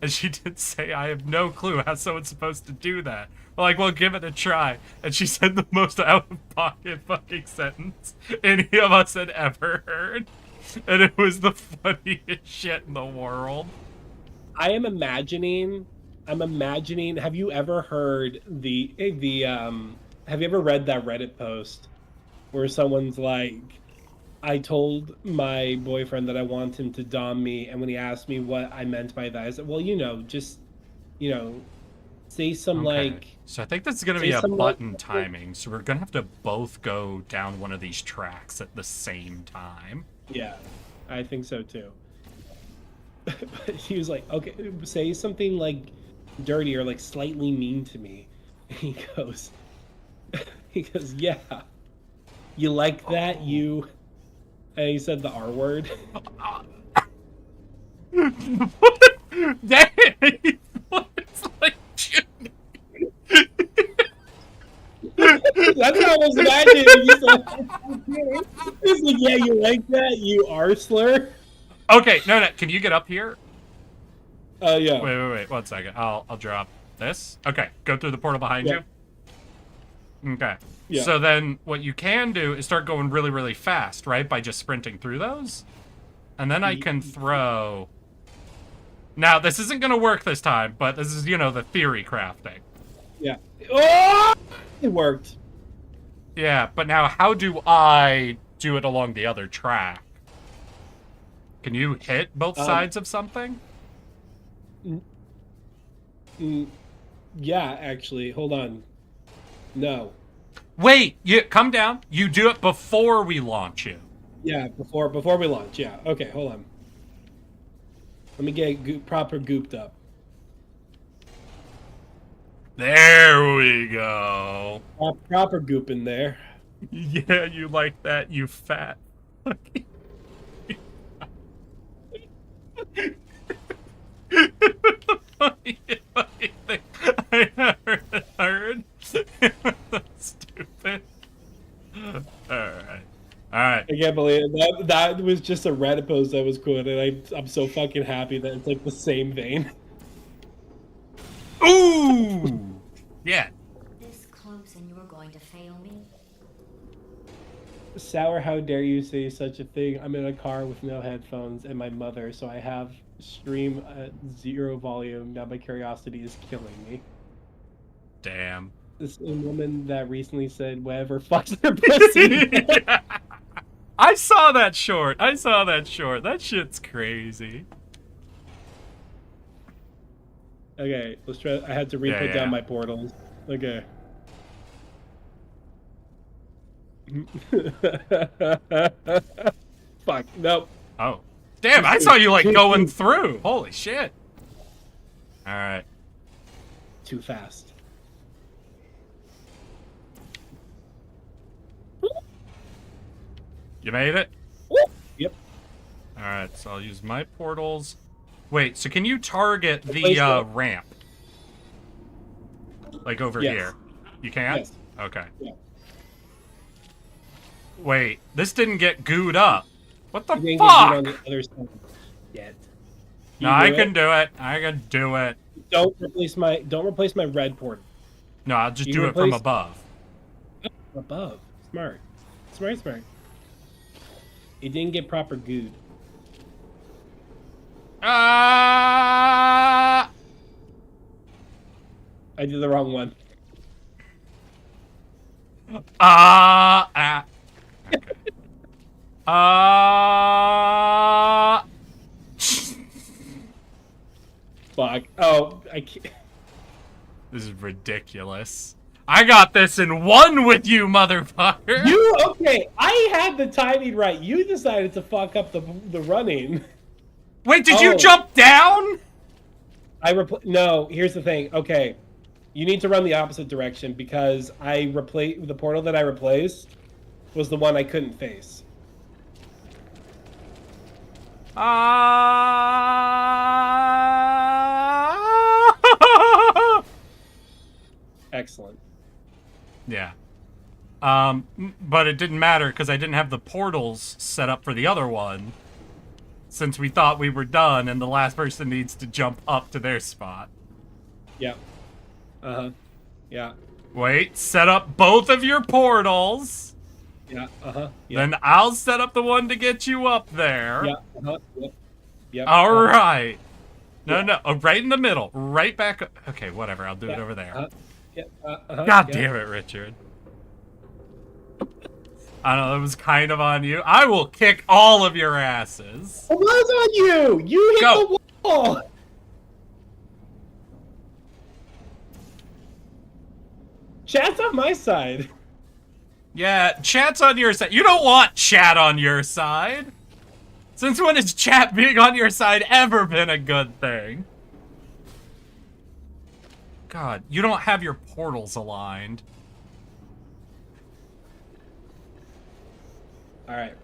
And she did say, I have no clue how someone's supposed to do that. We're like, well, give it a try. And she said the most out-of-pocket fucking sentence any of us had ever heard. And it was the funniest shit in the world. I'm imagining. Have you ever heard have you ever read that Reddit post where someone's like, I told my boyfriend that I want him to dom me, and when he asked me what I meant by that, I said, well, just, say some like. So I think this is going to say be a some, button like- timing. So we're going to have to both go down one of these tracks at the same time. Yeah, I think so too. But he was like, okay, say something like dirty or like slightly mean to me. And he goes, yeah. You like that, you? And he said the R word. Dang! It's like That's how I was imagining. He's like, yeah, you like that, you R slur? Okay, no, can you get up here? Yeah. Wait, 1 second. I'll drop this. Okay, go through the portal behind Yeah. you. Okay. Yeah. So then what you can do is start going really, really fast, right? By just sprinting through those. And then I can throw... Now, this isn't going to work this time, but this is, the theory crafting. Yeah. Oh! It worked. Yeah, but now how do I do it along the other track? Can you hit both sides of something? Yeah, actually. Hold on. No. Wait, you come down. You do it before we launch you. Yeah, before we launch. Yeah. Okay, hold on. Let me get proper gooped up. There we go. Proper goop in there. Yeah, you like that, you fat. The funniest fucking thing I ever heard. Stupid. Alright. I can't believe it. That was just a Reddit post that was quoted. I'm so fucking happy that it's like the same vein. Ooh! Yeah. This close and you're going to fail me? Sour, how dare you say such a thing? I'm in a car with no headphones and my mother, so I have stream at 0 volume. Now my curiosity is killing me. Damn. This woman that recently said whatever fucks their pussy. I saw that short. That shit's crazy. Okay, let's try. I had to re-put Yeah. down my portals. Okay. Fuck, nope. Oh. Damn, I saw you, like, going through. Holy shit. Alright. Too fast. You made it? Yep. Alright. Alright, so I'll use my portals. Wait, so can you target the Place it. ramp? Like over Yes. here? You can? Yes. Okay. Yeah. Wait, this didn't get gooed up. What the You didn't get good fuck? on the other side yet. No, You I do can it. do it. I can do it. Don't replace my red portal. No, I'll just You do it from replace- above. Above. Smart. Smart. It didn't get proper gooed. Ah! I did the wrong one. Ah! Okay. Fuck. Oh, I can't. This is ridiculous. I got this in one with you, motherfucker. You okay? I had the timing right. You decided to fuck up the running. Wait, did you Oh. jump down? No. Here's the thing. Okay, you need to run the opposite direction because the portal that I replaced was the one I couldn't face. Excellent. Yeah. But it didn't matter because I didn't have the portals set up for the other one. Since we thought we were done and the last person needs to jump up to their spot. Yeah. Yeah. Wait, set up both of your portals. Yeah. Yeah. Then I'll set up the one to get you up there. Yeah. Yep. Yep. All right. No. Oh, right in the middle. Right back. Okay, whatever. I'll do it Yeah, over there. Yeah. God yeah. damn it, Richard. I don't know. It was kind of on you. I will kick all of your asses. It was on you. You hit Go. the wall. Chat's on my side. Yeah, chat's on your side. You don't want chat on your side. Since when has chat being on your side ever been a good thing? God, you don't have your portals aligned. All right.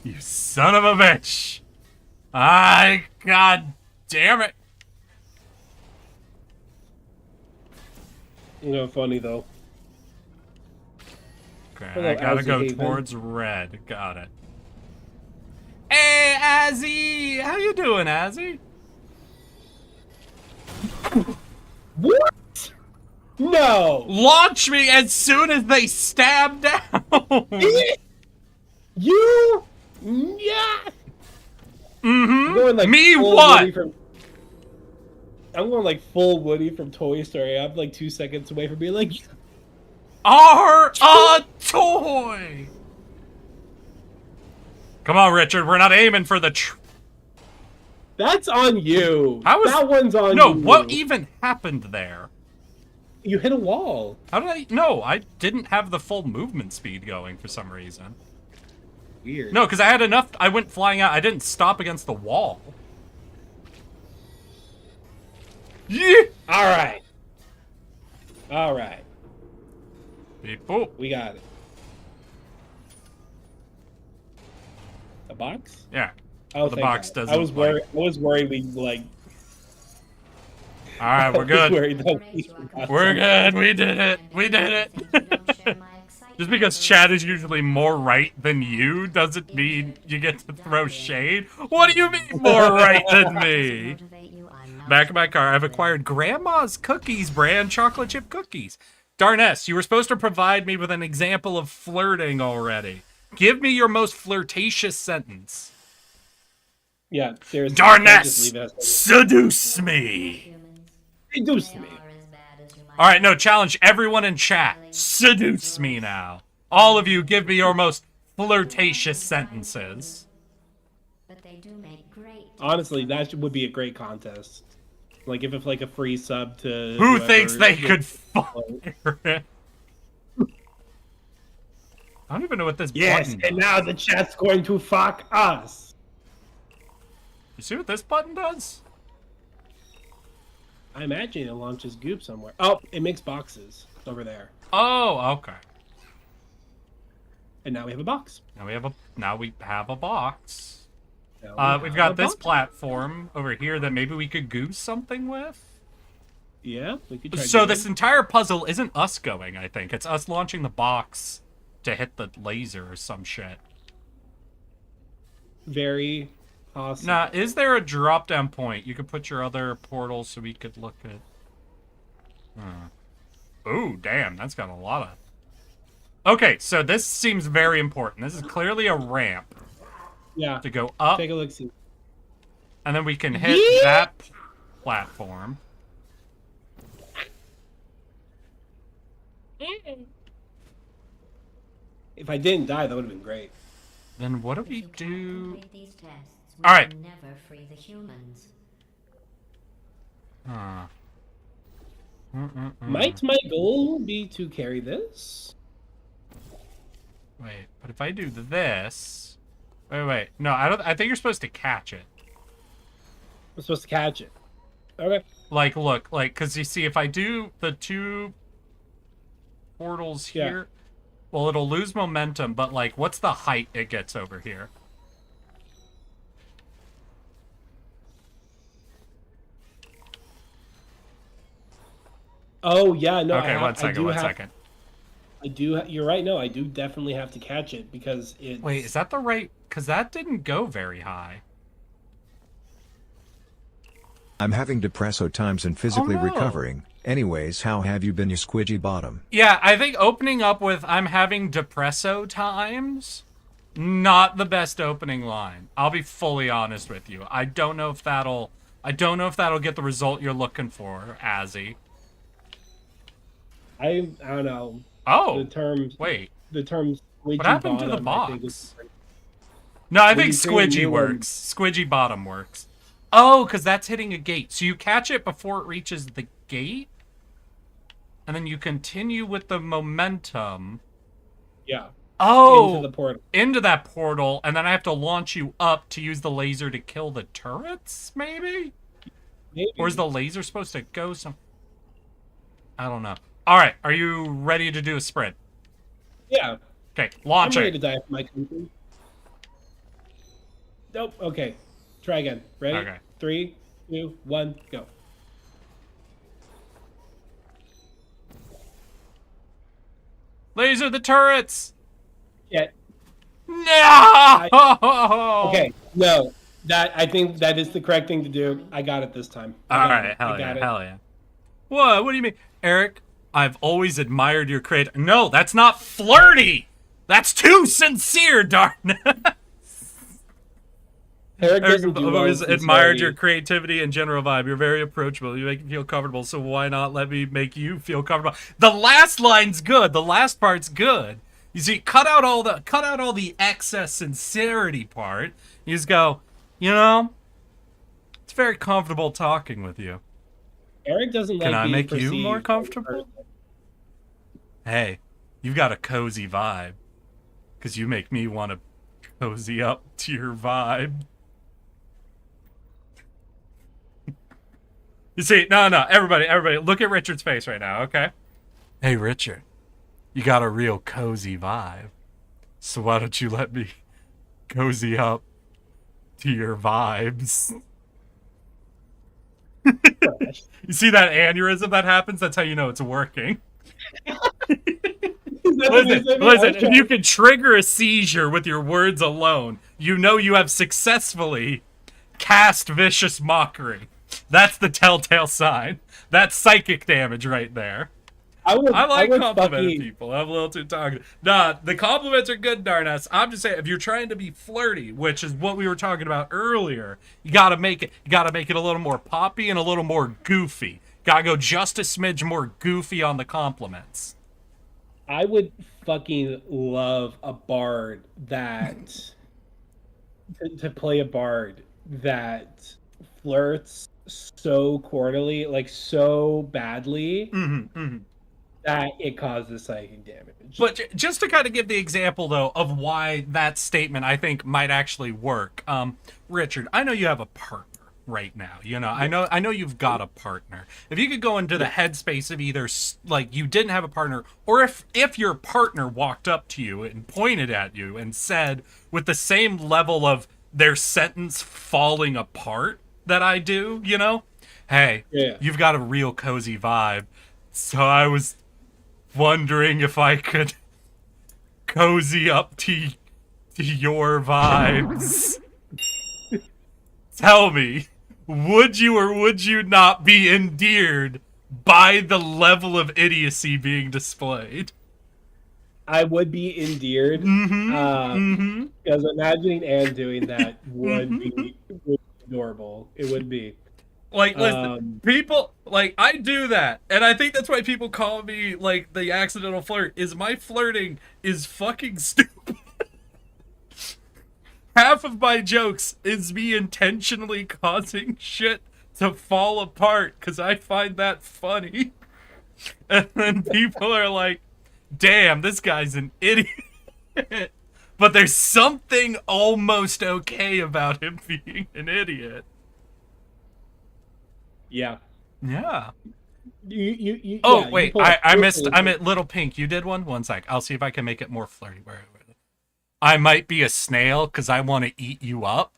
You son of a bitch. God damn it. You know, funny though. Okay, Hello, I gotta Azzy go Haven. towards red. Got it. Hey, Azzy! How you doing, Azzy? What? No. Launch me as soon as they stab down! You? Yeah. Mm-hmm. Going like Me full what? Woody from- I'm going like full Woody from Toy Story. I'm like 2 seconds away from being like, Are a toy! Come on, Richard. We're not aiming for the that's on you. How was- that one's on No, you. what even happened there? You hit a wall. How did I... No, I didn't have the full movement speed going for some reason. Weird. No, because I had enough... I went flying out. I didn't stop against the wall. Yeah! All right. All right. Beep boop. We got it. A box? Yeah. Oh, The thank box God. doesn't, I was worried. I was worried we like. All right, we're I was good. worried that We're good. We did it. We did it. Just because Chad is usually more right than you doesn't mean you get to throw shade. What do you mean more right than me? Back in my car, I've acquired Grandma's Cookies brand chocolate chip cookies. Darnest, you were supposed to provide me with an example of flirting already. Give me your most flirtatious sentence. Yeah, seriously. Can't just Darnest, leave it as- seduce me. Seduce me. All right, no, challenge everyone in chat. Seduce me now. All of you, give me your most flirtatious sentences. But they do make great. Honestly, that would be a great contest. Like if it's like a free sub to. Who whoever- thinks they could fuck her? I don't even know what this Yes, button and does. now the chat's going to fuck us. You see what this button does? I imagine it launches goop somewhere. Oh, it makes boxes over there. Oh, okay. And now we have a box. Now we have a box. Now we We've have got a this box. platform over here that maybe we could goose something with. Yeah, we could try. So to this entire puzzle isn't us going, I think. It's us launching the box to hit the laser or some shit. very possible. Now, is there a drop-down point? You could put your other portal so we could look at... Ooh, damn, that's got a lot of... Okay, so this seems very important. This is clearly a ramp Yeah. to go up, Take a look. See. and then we can hit Yeah. that platform. If I didn't die, that would have been great. Then what do If we you can't do? complete these tests, we All right. can never free the humans. Huh. Might my goal be to carry this? Wait, but if I do this... Wait. No, I think you're supposed to catch it. I'm supposed to catch it. Okay. Like, look, like, because you see, if I do the two portals Yeah. here, well, it'll lose momentum, but, like, what's the height it gets over here? Oh yeah, no. Okay, I one second. I do. You're right. No, I do definitely have to catch it because it's. Wait, is that the right... Because that didn't go very high. I'm having depresso times and physically no. recovering. Anyways, how have you been, you squidgy bottom? Yeah, I think opening up with I'm having depresso times, not the best opening line. I'll be fully honest with you. I don't know if that'll get the result you're looking for, Azzy. I don't know. Oh, The term. wait. The term. What happened to the bottom, I think, box? is- No, I When think you create Squidgy new works. Squidgy bottom works. Oh, because that's hitting a gate. So you catch it before it reaches the gate, and then you continue with the momentum. Yeah. Oh, Into the portal. into that portal, and then I have to launch you up to use the laser to kill the turrets, maybe? Maybe. Or is the laser supposed to go some... I don't know. All right, are you ready to do a sprint? Yeah. Okay, I'm launch ready it. to die for my country. Nope. Okay. Try again. Ready? Okay. 3, 2, 1, go. Laser the turrets! Yeah. No! Okay. No. I think that is the correct thing to do. I got it this time. All I got right, it. I got it. hell yeah. What? What do you mean? Eric, I've always admired your creative... No, that's not flirty! That's too sincere, darn it! Eric Eric, doesn't I've do well always with admired sincerity. your creativity and general vibe. You're very approachable. You make me feel comfortable, so why not let me make you feel comfortable? The last line's good. The last part's good. You see, cut out all the excess sincerity part. You just go, you know, it's very comfortable talking with you. Eric doesn't like Can I being make you perceived more as a comfortable? person. Hey, you've got a cozy vibe. Because you make me want to cozy up to your vibe. You see, no, everybody, look at Richard's face right now, okay? Hey, Richard, you got a real cozy vibe. So why don't you let me cozy up to your vibes? You see that aneurysm that happens? That's how you know it's working. Listen, if you can trigger a seizure with your words alone, you know you have successfully cast vicious mockery. That's the telltale sign. That's psychic damage right there. I like complimenting people. I'm a little too talkative. Nah, the compliments are good, Darness. I'm just saying, if you're trying to be flirty, which is what we were talking about earlier, you gotta make it a little more poppy and a little more goofy. Gotta go just a smidge more goofy on the compliments. I would fucking love a bard that to play a bard that flirts so cordially, like so badly that it causes psychic damage. But just to kind of give the example, though, of why that statement I think might actually work. Richard, I know you have a partner, right now. You know, I know you've got a partner. If you could go into the headspace of either like you didn't have a partner, or if your partner walked up to you and pointed at you and said with the same level of their sentence falling apart that I do, you know, hey, you've got a real cozy vibe. So I was wondering if I could cozy up to your vibes. Tell me, would you or would you not be endeared by the level of idiocy being displayed? I would be endeared. Because imagining Anne doing that would be adorable. It would be. Like, listen, people, like, I do that, and I think that's why people call me, like, the accidental flirt, is my flirting is fucking stupid. Half of my jokes is me intentionally causing shit to fall apart, because I find that funny. And then people are like, damn, this guy's an idiot. But there's something almost okay about him being an idiot. Yeah. Yeah. Yeah, wait, I missed. I'm at Little Pink. You did one? One sec. I'll see if I can make it more flirty. Where I might be a snail because I want to eat you up.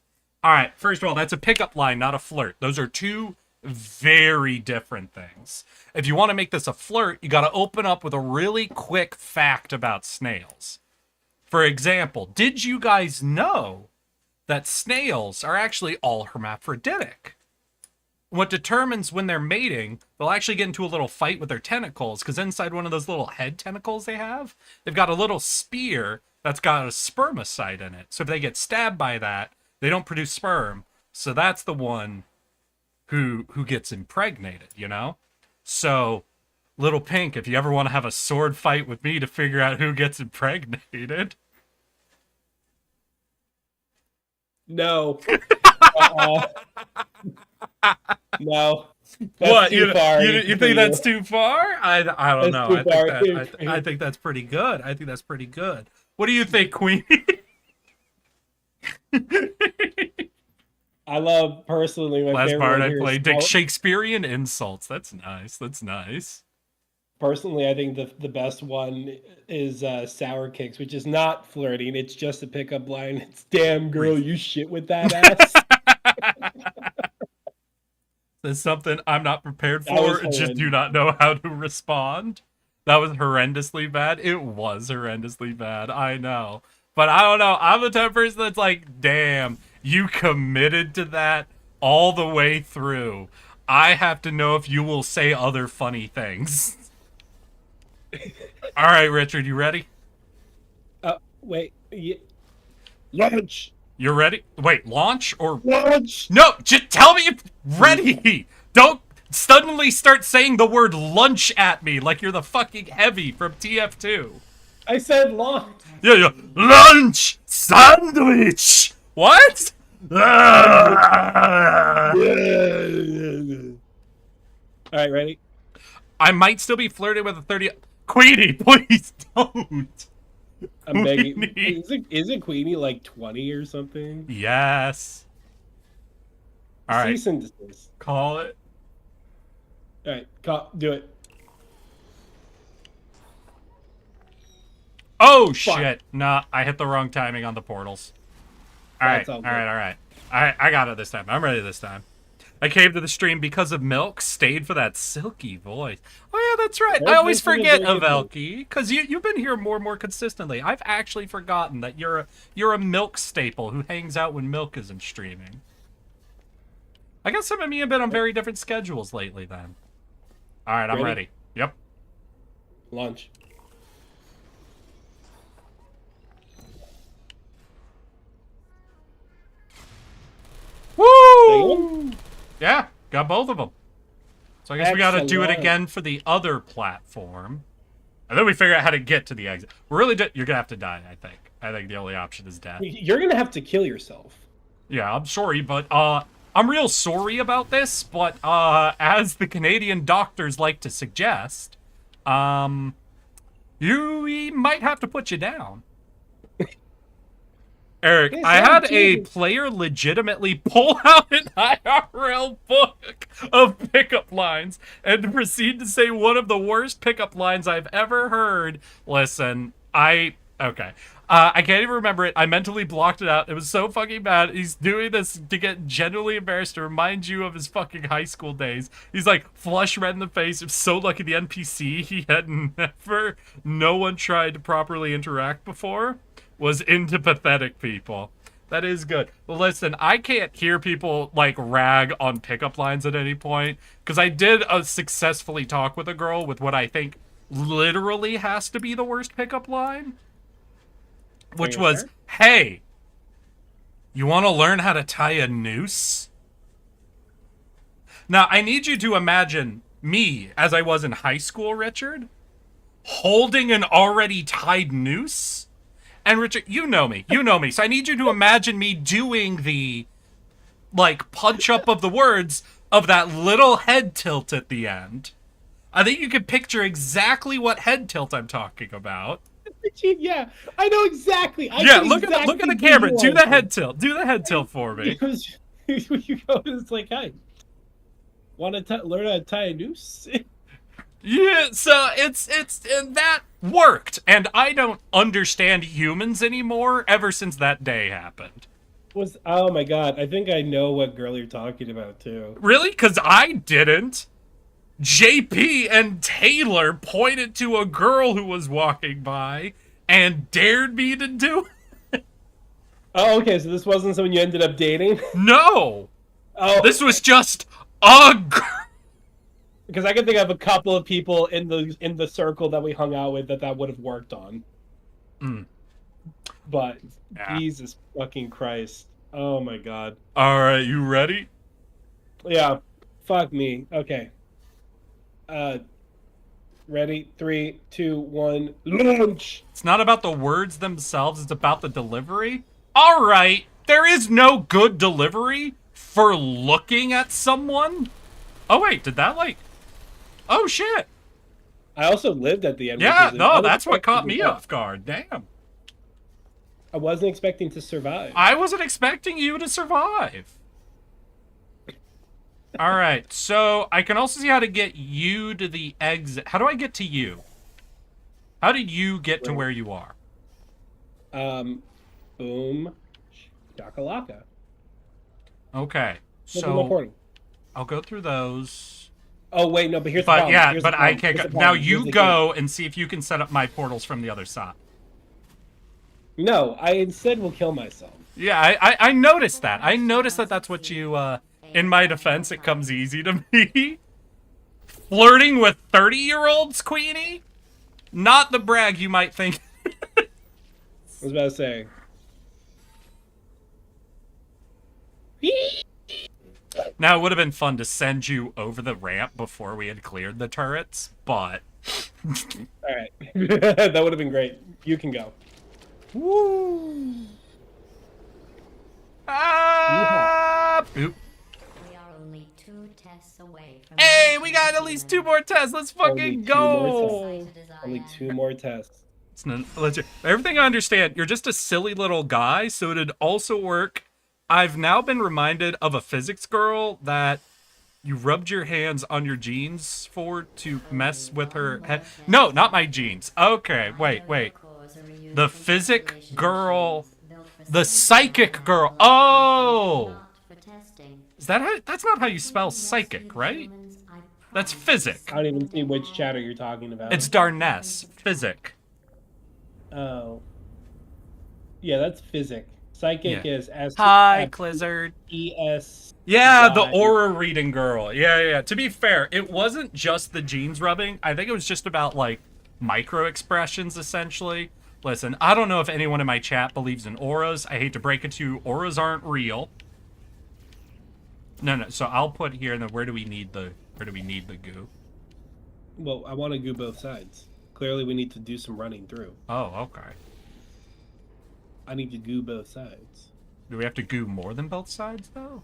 All right. First of all, that's a pickup line, not a flirt. Those are two very different things. If you want to make this a flirt, you got to open up with a really quick fact about snails. For example, did you guys know that snails are actually all hermaphroditic? What determines when they're mating, they'll actually get into a little fight with their tentacles, because inside one of those little head tentacles they have, they've got a little spear that's got a spermicide in it. So if they get stabbed by that, they don't produce sperm. So that's the one who gets impregnated, you know? So, Little Pink, if you ever want to have a sword fight with me to figure out who gets impregnated... No. No. That's what too far you think that's too far? I don't know. I think that's pretty good. I think that's pretty good. What do you think, Queenie? I love personally my Last favorite part one I here played is Shakespearean insults. That's nice. That's nice. personally, I think the best one is Sour Kicks, which is not flirting. It's just a pickup line. It's damn girl, you shit with that ass. That's something I'm not prepared That was for. Just horrendous. do not know how to respond. That was horrendously bad. It was horrendously bad. I know. But I don't know. I'm the type of person that's like, damn, you committed to that all the way through. I have to know if you will say other funny things. All right, Richard, you ready? Wait. Lunch. You're ready? Wait, launch or... Lunch. No, just tell me if ready. Don't suddenly start saying the word lunch at me like you're the fucking Heavy from TF2. I said lunch. Yeah. Lunch sandwich. What? All right, ready? I might still be flirting with a 30... Queenie, please don't. I'm begging. Queenie. Isn't Queenie like 20 or something? Yes. All right. Cease and desist. Call it. All right, do it. Oh, Fuck. shit. Nah, I hit the wrong timing on the portals. All right. That's all All good. right. I got it this time. I'm ready this time. I came to the stream because of Milk, stayed for that silky voice. Oh, yeah, that's right. I always forget of Elky, because you've been here more and more consistently. I've actually forgotten that you're a Milk staple who hangs out when Milk isn't streaming. I guess some of me have been on very different schedules lately then. All right, I'm ready. Yep. Lunch. Woo! Yeah, got both of them. So I guess we got to do it Excellent. again for the other platform. And then we figure out how to get to the exit. We're really you're going to have to die, I think. I think the only option is death. You're gonna have to kill yourself. Yeah, I'm sorry, but I'm real sorry about this, but as the Canadian doctors like to suggest, we might have to put you down. Eric, Yes, I I'm had a teasing. player legitimately pull out an IRL book of pickup lines and proceed to say one of the worst pickup lines I've ever heard. Listen, okay. I can't even remember it. I mentally blocked it out. It was so fucking bad. He's doing this to get genuinely embarrassed to remind you of his fucking high school days. He's like flush red in the face. He was so lucky the NPC he had no one tried to properly interact before was into pathetic people. That is good. But listen, I can't hear people like rag on pickup lines at any point because I did successfully talk with a girl with what I think literally has to be the worst pickup line, which was, sure? "Hey, you want to learn how to tie a noose?" Now, I need you to imagine me as I was in high school, Richard, holding an already tied noose. And Richard, you know me, so I need you to imagine me doing the, like, punch up of the words of that little head tilt at the end. I think you can picture exactly what head tilt I'm talking about. Yeah, I know exactly. Look at the camera. Do the head tilt. Do the head tilt for me. Because you go, it's like, hey, want to learn how to tie a noose? Yeah, so it's and that worked, and I don't understand humans anymore ever since that day happened. Oh my god, I think I know what girl you're talking about too. Really? Because I didn't. JP and Taylor pointed to a girl who was walking by and dared me to do it. Oh, okay, so this wasn't someone you ended up dating? No! Oh, This was just a girl. because I can think of a couple of people in the circle that we hung out with that would have worked on. But Yeah. Jesus fucking Christ. Oh my god. Alright, you ready? Yeah. Fuck me. Okay. Ready? 3, 2, 1, launch! It's not about the words themselves, it's about the delivery. Alright, there is no good delivery for looking at someone. Oh wait, did that like... Oh shit. I also lived at the end. Yeah, which is no, that's what caught unexpected me result. off guard. Damn. I wasn't expecting to survive. I wasn't expecting you to survive. Alright, so I can also see how to get you to the exit. How do I get to you? How did you get to where you are? Boom. Shakalaka. Okay, Look at my so portal. I'll go through those. Oh wait, no, but here's the But problem. yeah, Here's but the I problem. can't Here's go. the Now problem. Here's you the go and see if you can set up my portals from the other side. thing. No, I instead will kill myself. Yeah, I noticed that. I noticed that that's what you, in my defense, it comes easy to me. Flirting with 30-year-olds, Queenie? Not the brag you might think. I was about to say. Now, it would have been fun to send you over the ramp before we had cleared the turrets, but... All right, that would have been great. You can go. Woo! Ah! Boop. We are only 2 tests away from... Hey, we got at least 2 more tests. Let's Only fucking 2 more go! Only 2 more tests. It's legit. Everything I understand, you're just a silly little guy, so it'd also work. I've now been reminded of a physics girl that you rubbed your hands on your jeans for to mess with her head. No, not my jeans. Okay, wait. The physic girl, the psychic girl. Oh! Is that how, that's not how you spell psychic, right? That's physic. I don't even see which chatter you're talking about. It's Darness. Physic. Oh. Yeah, that's physic. Psychic Yeah. is S. Hi, Clizzard. E-S. Yeah, the Y. aura reading girl. Yeah. To be fair, it wasn't just the jeans rubbing. I think it was just about, like, micro expressions, essentially. Listen, I don't know if anyone in my chat believes in auras. I hate to break it to you. Auras aren't real. No. So I'll put here, and then where do we need the goo? Well, I want to go both sides. Clearly, we need to do some running through. Oh, okay. I need to goo both sides. Do we have to goo more than both sides, though?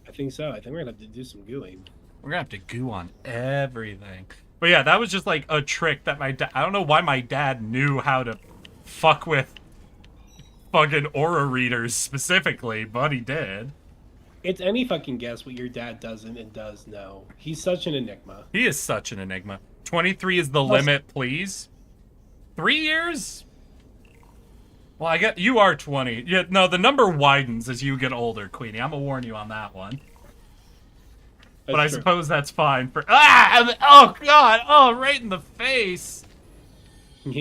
I think so. I think we're gonna have to do some gooing. We're gonna have to goo on everything. But yeah, that was just like a trick that my dad... I don't know why my dad knew how to fuck with fucking aura readers specifically, but he did. It's any fucking guess what your dad doesn't and does know. He's such an enigma. He is such an enigma. 23 is the Plus- limit, please. 3 years? Well, I get you are 20. Yeah, no, the number widens as you get older, Queenie. I'm gonna warn you on that one. But I That's true. suppose that's fine for. Ah! Oh God! Oh, right in the face. All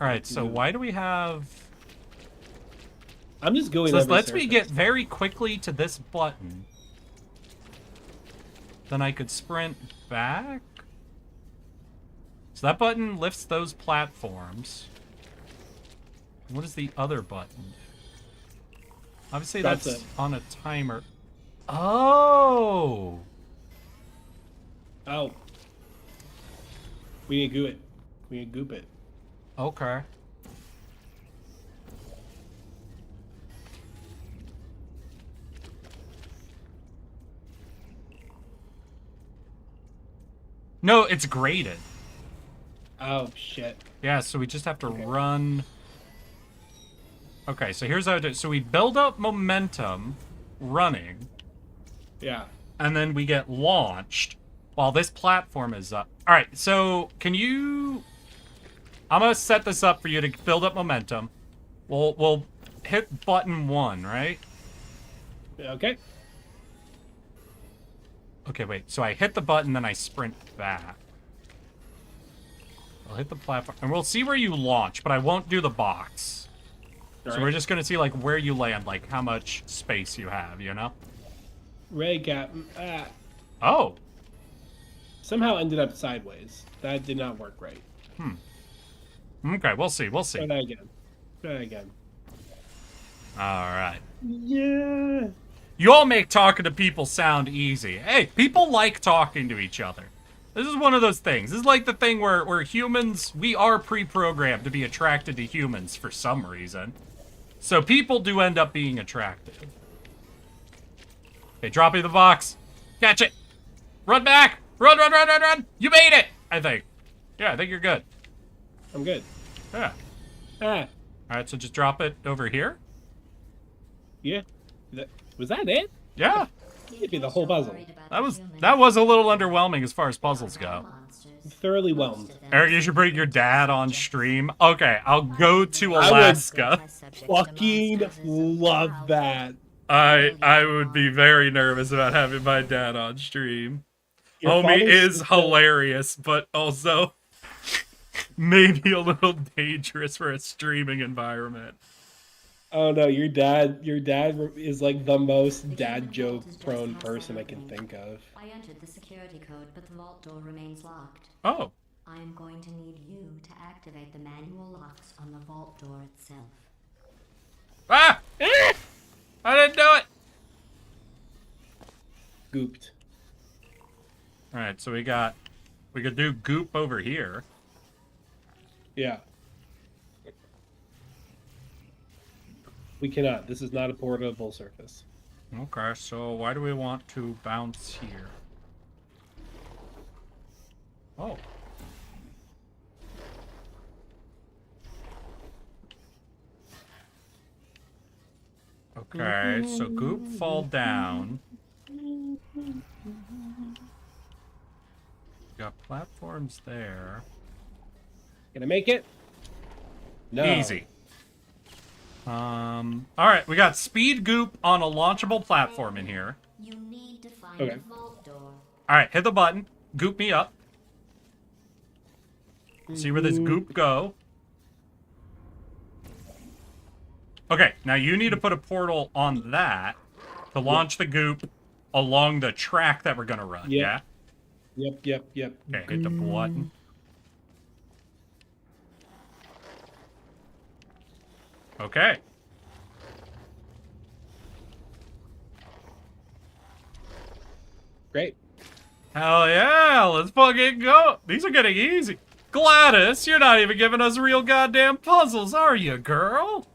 right. So why do we have? I'm just going. So every lets me surface. get very quickly to this button. Then I could sprint back. So that button lifts those platforms. What is the other button? Obviously That's that's it. on a timer. Oh! Oh. We need to goop it. We need to goop it. Okay. No, it's graded. Oh shit. Yeah, so we just have to Okay. run. Okay, so here's how to do it. So we build up momentum running, Yeah. and then we get launched while this platform is up. All right, so can you... I'm going to set this up for you to build up momentum. We'll hit button 1, right? Okay. Okay, wait. So I hit the button, then I sprint back. I'll hit the platform, and we'll see where you launch, but I won't do the box. So Alright. we're just going to see, like, where you land, like, how much space you have, you know? Ray got Oh! somehow ended up sideways. That did not work right. Okay, we'll see, we'll see. Try that again. Try that again. Alright. Yeah. You all make talking to people sound easy. Hey, people like talking to each other. This is one of those things. This is like the thing where humans, we are pre-programmed to be attracted to humans for some reason. So people do end up being attractive. Okay, drop me the box. Catch it. Run back. Run, run, run, run, run. You made it, I think. Yeah, I think you're good. I'm good. Yeah. Ah. Alright, so just drop it over here. Yeah. Was that it? Yeah. Maybe the whole puzzle. That was a little underwhelming as far as puzzles go. Thoroughly whelmed. Eric, you should bring your dad on stream. Okay, I'll go to I would- Alaska. Fucking love that. I would be very nervous about having my dad on stream. Your Homie father's is sister- hilarious, but also maybe a little dangerous for a streaming environment. Oh no, your dad is like the most dad joke prone person I can think of. I entered the security code, but the vault door remains locked. Oh, I am going to need you to activate the manual locks on the vault door itself. ah! I didn't do it. Gooped. All right, so we could do goop over here. Yeah. We cannot. This is not a portable surface. Okay, so why do we want to bounce here? Oh. Okay, so goop fall down. Got platforms there. Can I make it? No. Easy. Alright, we got speed goop on a launchable platform in here. You need to find Okay. the vault door. Alright, hit the button. Goop me up. See where this goop go. Okay, now you need to put a portal on that to launch the goop along the track that we're gonna run, Yeah. yeah? Yep. Okay, hit the button. Okay. Great. Hell yeah, let's fucking go. These are getting easy. Gladys, you're not even giving us real goddamn puzzles, are you, girl?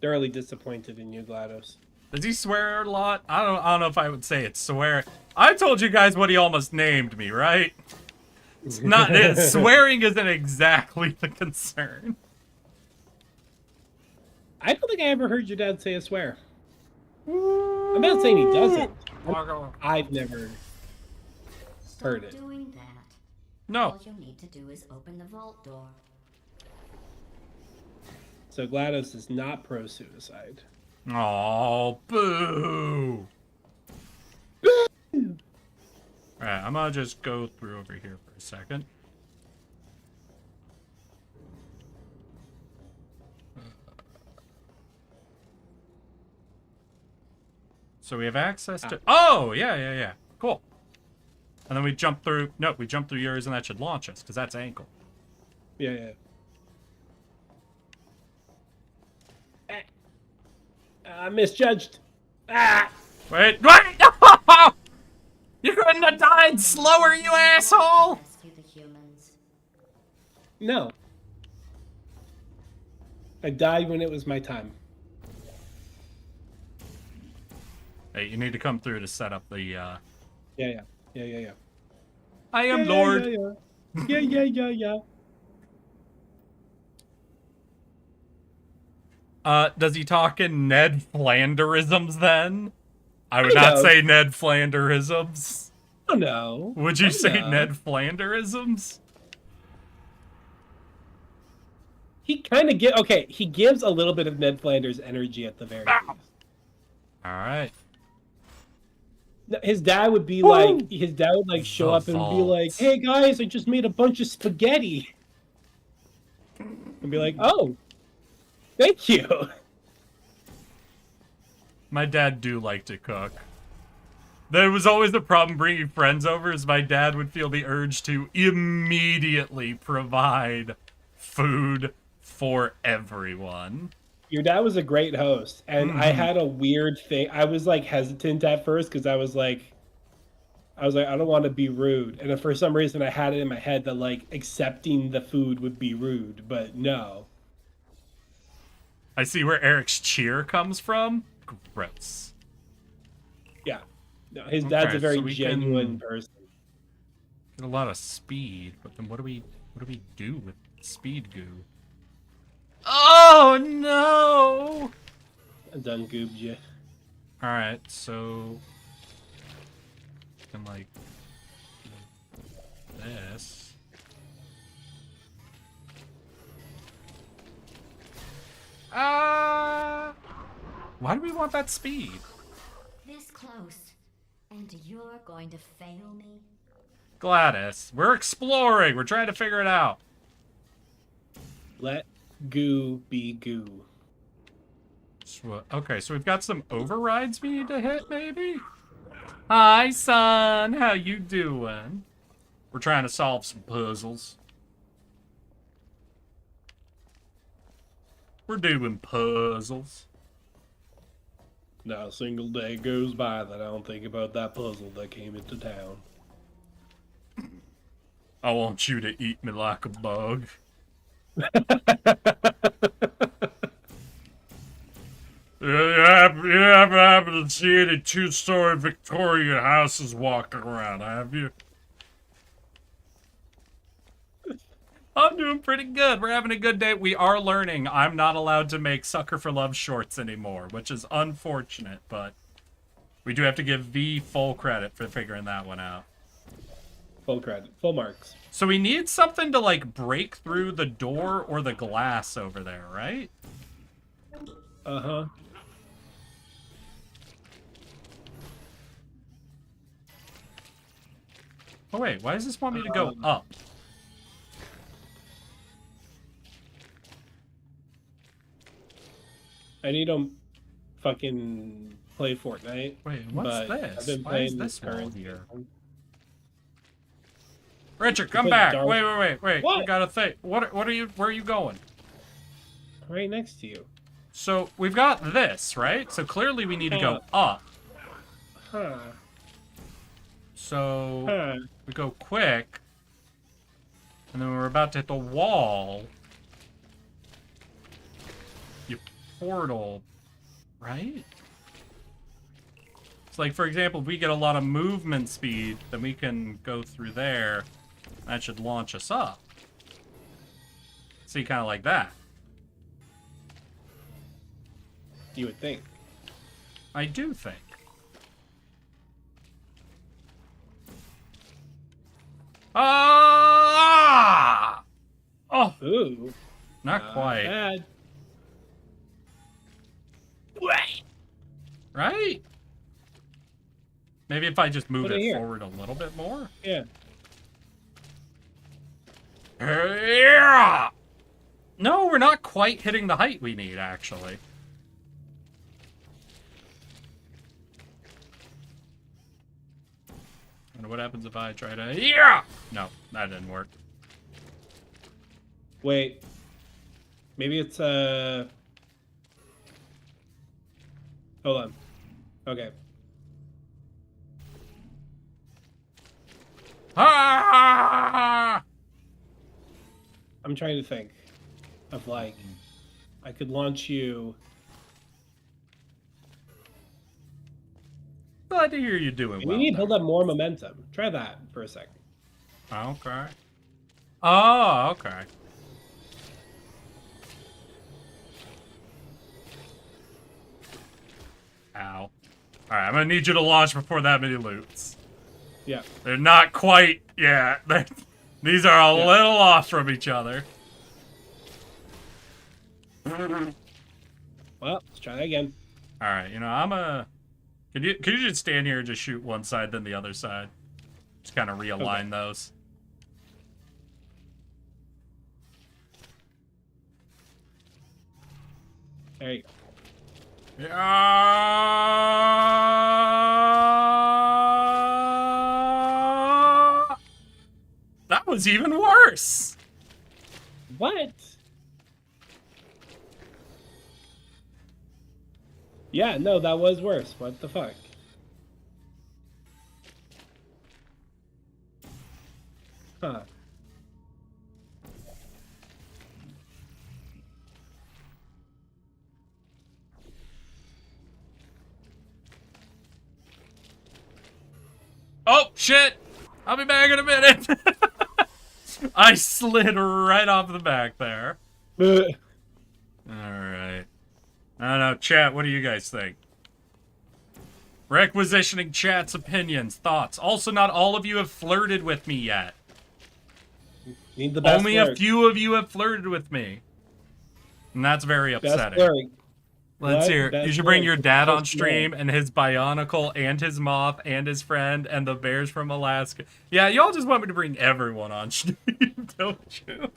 Thoroughly disappointed in you, GLaDOS. Does he swear a lot? I don't know if I would say it's swear. I told you guys what he almost named me, right? It's not swearing isn't exactly the concern. I don't think I ever heard your dad say a swear. I'm not saying he doesn't. I've never Stop heard it. doing that. No. All you need to do is open the vault door. So GLaDOS is not pro-suicide. Oh, boo! Alright, I'm gonna just go through over here for a second. So we have access to... Oh, yeah. Cool. And then we jump through... No, we jump through yours and that should launch us, because that's ankle. Yeah. I misjudged. Ah! Wait! You couldn't have died slower, you asshole! Rescue the humans. No. I died when it was my time. Hey, you need to come through to set up the, Yeah. I am Lord. Yeah. Does he talk in Ned Flanderisms then? I would Kind not of. say Ned Flanderisms. Oh no. Would you Oh, say no. Ned Flanderisms? He kind of he gives a little bit of Ned Flanders energy at the very least. Alright. No, his dad would be show up and be like, vault. "Hey guys, I just made a bunch of spaghetti." And be like, "Oh, thank you." My dad do like to cook. There was always the problem bringing friends over, is my dad would feel the urge to immediately provide food for everyone. Your dad was a great host, and I Mhm. had a weird thing. I was like hesitant at first because I was like, I don't want to be rude, and then for some reason I had it in my head that like accepting the food would be rude, but no. I see where Eric's cheer comes from. Gross. Yeah, no, his dad's Okay, a very so we genuine can- person. Get a lot of speed, but then what do we do with speed goo? Oh no! I done goobed you. Alright, so can like this. Why do we want that speed? This close, and you're going to fail me? GLaDOS, we're exploring. We're trying to figure it out. Let goo be goo. Okay, so we've got some overrides we need to hit, maybe? Hi, son. How you doing? We're trying to solve some puzzles. We're doing puzzles. Not a single day goes by that I don't think about that puzzle that came into town. I want you to eat me like a bug. You haven't happened to see any two-story Victorian houses walking around, have you? I'm doing pretty good. We're having a good day. We are learning. I'm not allowed to make Sucker for Love shorts anymore, which is unfortunate, but we do have to give V full credit for figuring that one out. Full credit, full marks. So we need something to, like, break through the door or the glass over there, right? Uh-huh. Oh, wait. Why does this want me to go up? I need to fucking play Fortnite. Wait, what's but this? I've been Why playing is this wall current here? season. Richard, come put back! dark- Wait. We What? got a thing. What are you? Where are you going? Right next to you. So we've got this, right? So clearly we need to go up. Huh. So Huh. we go quick, and then we're about to hit the wall. You portal, right? So, like, for example, if we get a lot of movement speed, then we can go through there. That should launch us up. See, kind of like that. You would think. I do think. Ah! Oh, Ooh, not quite. bad. Right? Maybe if I just move Put it it here. forward a little bit more. Yeah. Yeah! No, we're not quite hitting the height we need, actually. I wonder what happens if I try to... Yeah! No, that didn't work. Wait. Maybe it's Hold on. Okay. Ah! I'm trying to think of like I could launch you. Glad to hear you're doing We well. need to there. build up more momentum. Try that for a second. Okay. Oh, okay. Ow. Alright, I'm gonna need you to launch before that many loots. Yeah. They're not quite... Yeah, these are a Yeah. little off from each other. Well, let's try that again. Alright, you know, I'm a... Can you just stand here and just shoot one side, then the other side? Just kind of realign those. There you go. Yeah. That was even worse. What? Yeah, no, that was worse. What the fuck? Huh. Oh, shit. I'll be back in a minute. I slid right off the back there. All right. I don't know, chat, what do you guys think? Requisitioning chat's opinions, thoughts. Also, not all of you have flirted with me yet. Need the best Only a word. few of you have flirted with me. And that's very Best upsetting. word. Let's What? hear it. You Best should bring word. your dad on Best stream word. and his Bionicle and his Moth and his friend and the bears from Alaska. Yeah, y'all just want me to bring everyone on stream, don't you?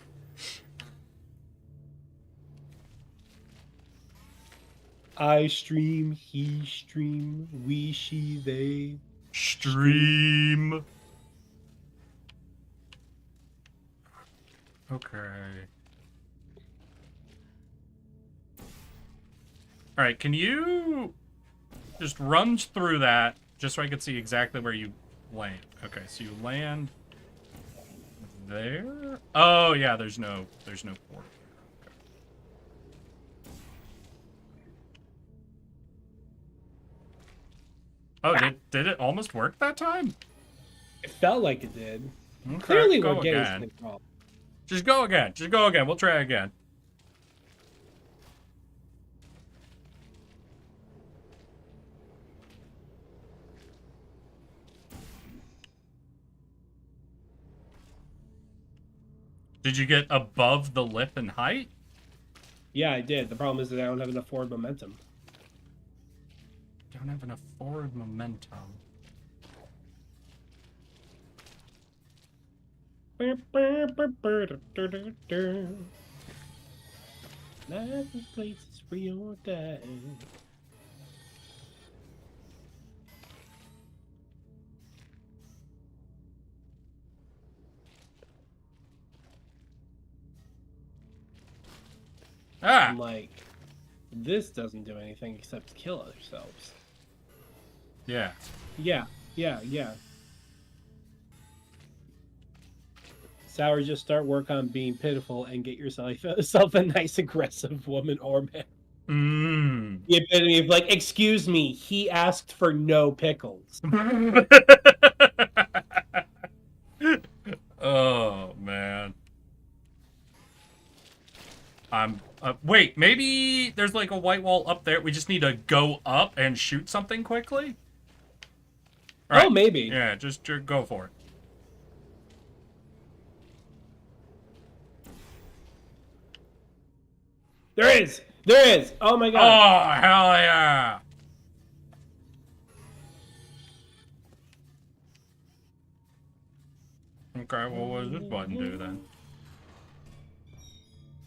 I stream, he stream, we, she, they. Stream. Okay. Alright, can you just run through that just so I can see exactly where you land? Okay, so you land there? Oh yeah, there's no port. Oh, did it almost work that time? It felt like it did. Okay, Clearly, go we're getting again. something wrong. Just go again. Just go again. We'll try again. Did you get above the lip in height? Yeah, I did. The problem is that I don't have enough forward momentum. Don't have enough forward momentum. Nothing places for your day. Ah! I'm like, this doesn't do anything except kill ourselves. Yeah. Yeah. Sour, just start work on being pitiful and get yourself a nice aggressive woman or man. Mmm. The epitome of like, excuse me, he asked for no pickles. Oh man. Wait, maybe there's like a white wall up there. We just need to go up and shoot something quickly? All Oh, maybe. Yeah, just go for it. There is. There is. Oh my god. Oh, hell yeah! Okay, well, what does this button do then?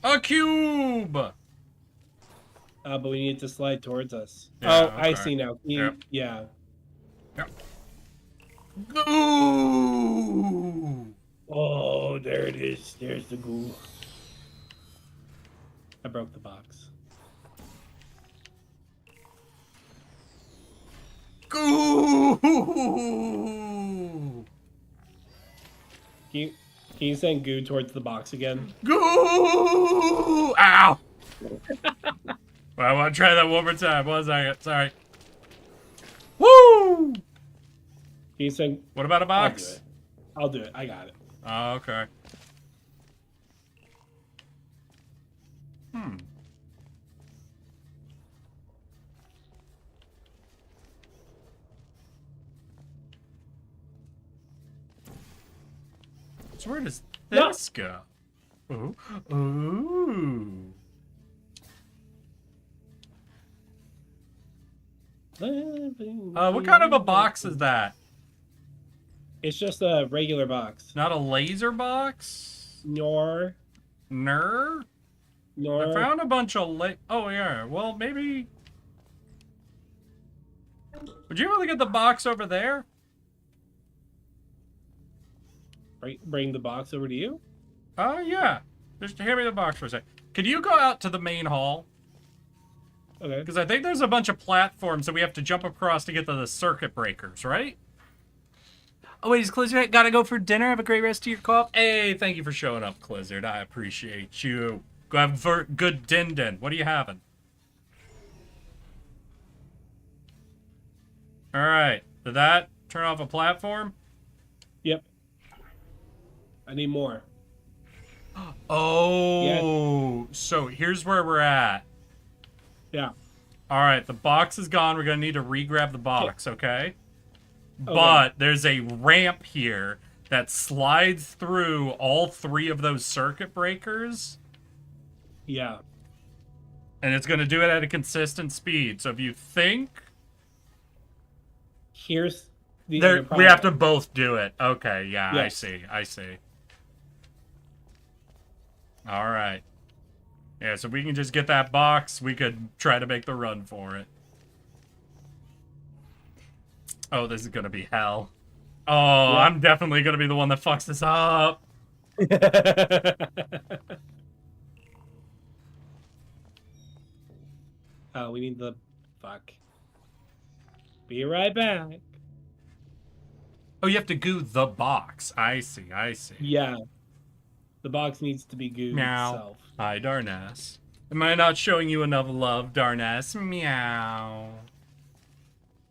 A cube! But we need to slide towards us. Yeah, oh, I okay. see now. Yep. Yeah. Goo! Oh, there it is. There's the goo. I broke the box. Goo! Can you send goo towards the box again? Goo! Ow! Well, I want to try that one more time. 1 second. Sorry. Woo! Can you send... What about a I'll do box? it. I'll do it. I got it. Oh, okay. So where does No. this go? Ooh. Ooh. What kind of a box is that? It's just a regular box. Not a laser box? Nor. I found a bunch of oh yeah, well maybe... Would you be able to get the box over there? Bring the box over to you? Oh yeah. Just hand me the box for a sec. Could you go out to the main hall? Okay. Because I think there's a bunch of platforms that we have to jump across to get to the circuit breakers, right? Oh wait, is Clizzard gotta go for dinner? Have a great rest of your co-op. Hey, thank you for showing up, Clizzard. I appreciate you. Go have a good din. What are you having? Alright. Did that turn off a platform? Yep. I need more. Oh, so here's where we're at. Yeah. Alright, the box is gone. We're gonna need to re-grab the box, okay? But there's a ramp here that slides through all 3 of those circuit breakers. Yeah. And it's going to do it at a consistent speed. So if you think... Here's the other we have to problem. both do it. Okay, yeah, Yes. I see. Alright. Yeah, so we can just get that box. We could try to make the run for it. Oh, this is going to be hell. Oh, Yeah. I'm definitely going to be the one that fucks this up. Oh, we need the... Fuck. Be right back. Oh, you have to goo the box. I see. Yeah. The box needs to be gooed Meow. itself. Hi, Darness. Am I not showing you enough love, Darness? Meow.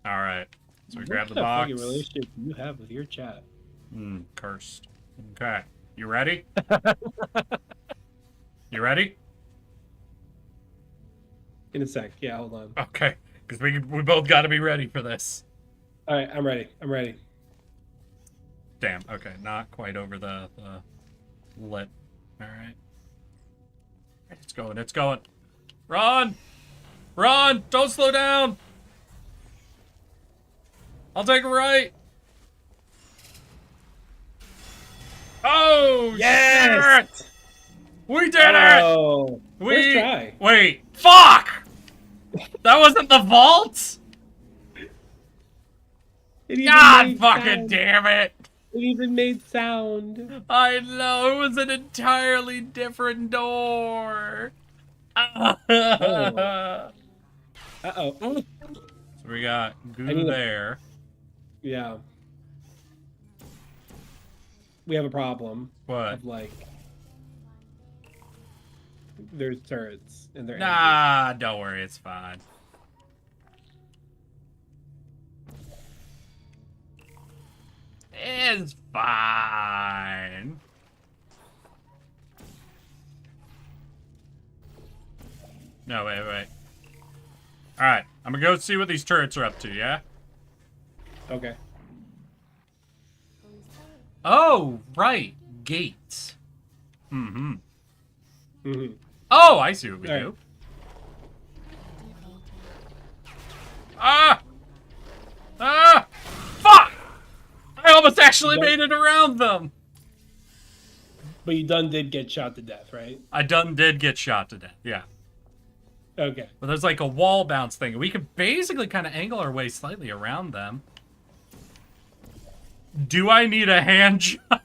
Alright. So we grab the What box. kind of fucking relationship do you have with your chat? Cursed. Okay. You ready? You ready? In a sec. Yeah, hold on. Okay. Because we both got to be ready for this. All right, I'm ready. I'm ready. Damn. Okay. Not quite over the lip. Alright. It's going. It's going. Run! Run! Don't slow down! I'll take a right. Oh, Yes! shit! We did it! Oh, first try. Wait, fuck! That wasn't the vault? It even God made fucking sound. damn it! It even made sound. I know, it was an entirely different door. Uh-oh. So we got I need goo a- there. Yeah. We have a problem What? of like there's turrets and they're Nah, don't worry, it's fine. It's fine. No, wait, wait. Alright, I'm gonna go see what these turrets are up to, yeah? Okay. Oh, right. Gates. Mm-hmm. Mm-hmm. Oh, I see what we All do. Ah! Ah! Fuck! I almost actually Nope. made it around them! But you did get shot to death, right? I did get shot to death, yeah. Okay. But there's like a wall bounce thing. We could basically kind of angle our way slightly around them. Do I need a hand job?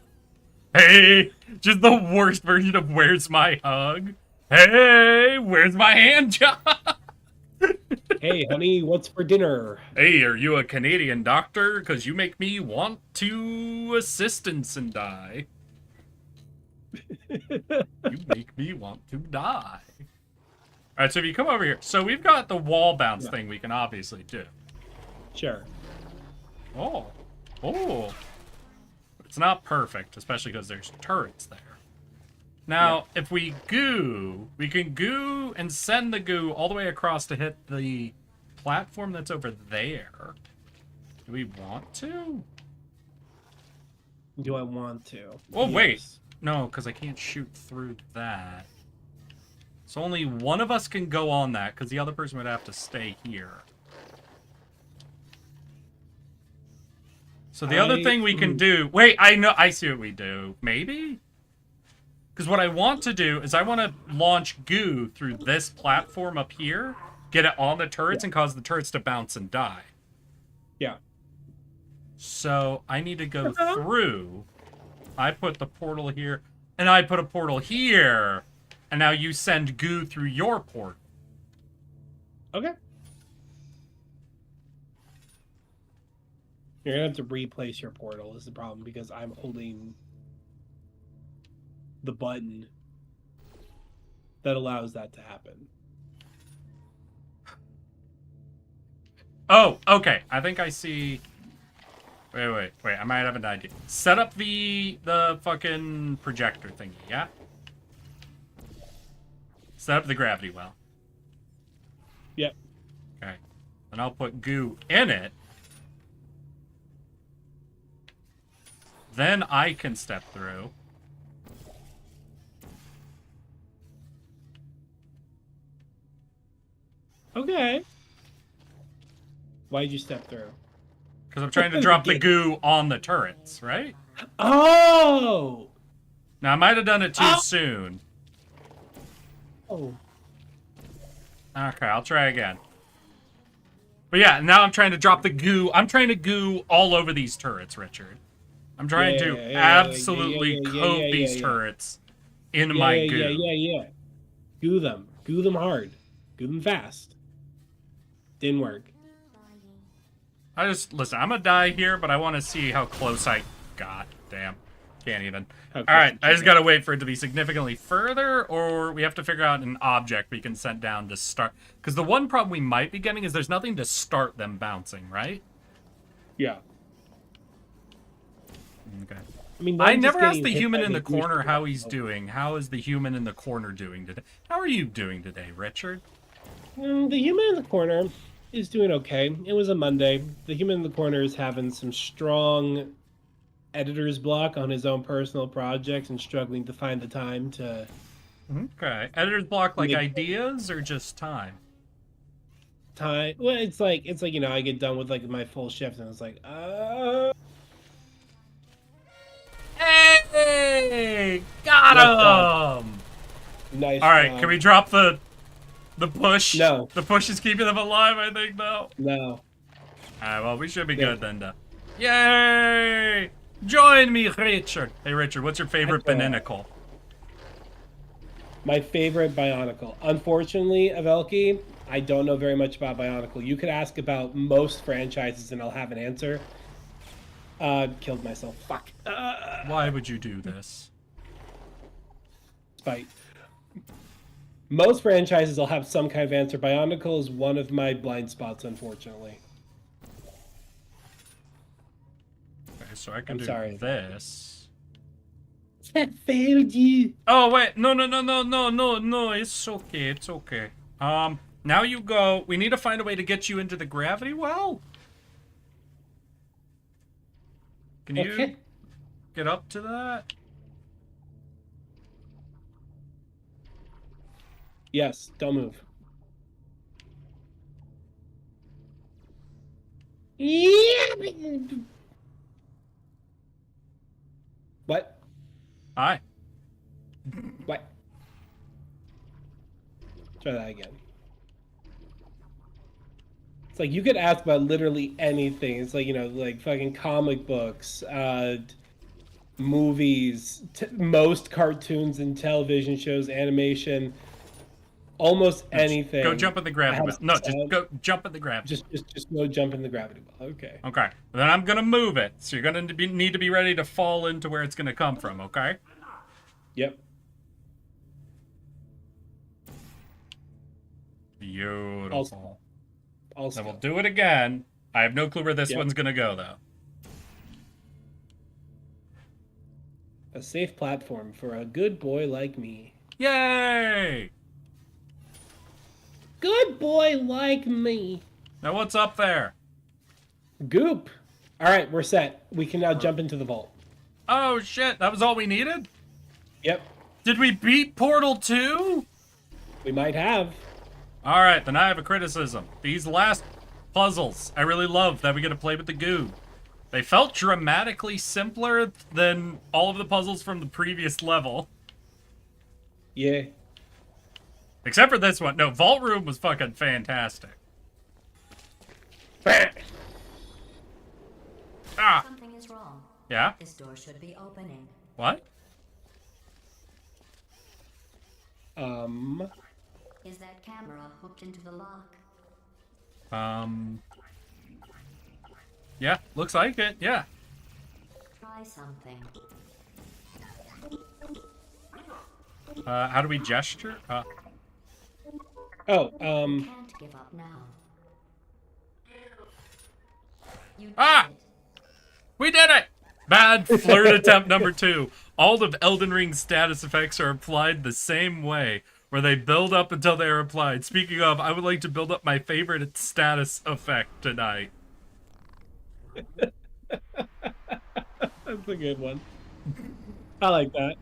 Hey, just the worst version of where's my hug? Hey, where's my hand job? Hey, honey, what's for dinner? Hey, are you a Canadian doctor? Because you make me want to assistance and die. You make me want to die. Alright, so if you come over here. So we've got the wall bounce thing we can obviously do. Sure. Oh. Oh. But it's not perfect, especially because there's turrets there. Now, if we goo, we can goo and send the goo all the way across to hit the platform that's over there. Do we want to? Do I want to? Oh, wait. Yes. No, because I can't shoot through that. So only one of us can go on that, because the other person would have to stay here. So the other thing we can do... Wait, I see what we do. Maybe? Because what I want to do is I want to launch goo through this platform up here, get it on the turrets, and cause the turrets to bounce and die. Yeah. So I need to go through. I put the portal here, and I put a portal here, and now you send goo through your port. Okay. You're gonna have to replace your portal is the problem because I'm holding the button that allows that to happen. Oh, okay. I think I see... Wait. I might have an idea. Set up the fucking projector thingy, yeah? Set up the gravity well. Yep. Okay. And I'll put goo in it. Then I can step through. Okay. Why'd you step through? Because I'm trying to drop the goo on the turrets, right? Oh! Now, I might have done it too soon. Oh. Okay, I'll try again. But yeah, now I'm trying to drop the goo. I'm trying to goo all over these turrets, Richard. I'm trying to absolutely coat these turrets in my goo. Yeah. Goo them. Goo them hard. Goo them fast. Didn't work. Listen, I'm gonna die here, but I want to see how close I got. Damn. Can't even. How close Alright, you I just got. gotta wait for it to be significantly further, or we have to figure out an object we can send down to start. Because the one problem we might be getting is there's nothing to start them bouncing, right? Yeah. Okay. I mean, I them never just asked getting the hit human by in the goose corner is how he's awful. doing. How is the human in the corner doing today? How are you doing today, Richard? The human in the corner is doing okay. It was a Monday. The human in the corner is having some strong editor's block on his own personal projects and struggling to find the time to... Okay. Editor's block, like Yeah. ideas or just time? Well, it's like you know, I get done with like my full shift and it's like Hey! Got him! nice. Alright, job. can we drop the push? No. The push is keeping them alive, I think, though. No. Alright, well, we should be Yeah. good then, though. Yay! Join me, Richard. Hey, Richard, what's your favorite Baninical? My favorite Bionicle. Unfortunately, Avelki, I don't know very much about Bionicle. You could ask about most franchises and I'll have an answer. Killed myself. Fuck. Why would you do this? Spite. Most franchises will have some kind of answer. Bionicle is one of my blind spots, unfortunately. Okay, so I can I'm do sorry. this. That failed you. Oh, wait. No. It's okay. Now you go. We need to find a way to get you into the gravity well. Can you Okay. get up to that? Yes, don't move. What? Hi. What? Try that again. It's like you could ask about literally anything. It's like, like fucking comic books, movies, most cartoons and television shows, animation, almost anything. Go jump in the gravity well. has No, sound. just go jump in the gravity. Just go jump in the gravity well. Okay. Okay. Then I'm gonna move it. So you're gonna need to be ready to fall into where it's gonna come from. Okay. Yep. Beautiful. Also, Then we'll do it again. I have no clue where this Yep. one's gonna go though. a safe platform for a good boy like me. Yay! Good boy like me. Now what's up there? Goop. All right, we're set. We can now jump into the vault. Oh shit! That was all we needed? Yep. Did we beat Portal 2? We might have. Alright, then I have a criticism. These last puzzles, I really love that we get to play with the goo. They felt dramatically simpler than all of the puzzles from the previous level. Yeah. Except for this one. No, Vault Room was fucking fantastic. Ah! Something is wrong. Yeah? This door should be opening. What? Is that camera hooked into the lock? Yeah, looks like it, yeah. Try something. How do we gesture? Oh, Can't give up now. You did Ah! it. We did it! Bad flirt attempt number 2. All of Elden Ring's status effects are applied the same way, where they build up until they are applied. Speaking of, I would like to build up my favorite status effect tonight. that's a good one. I like that.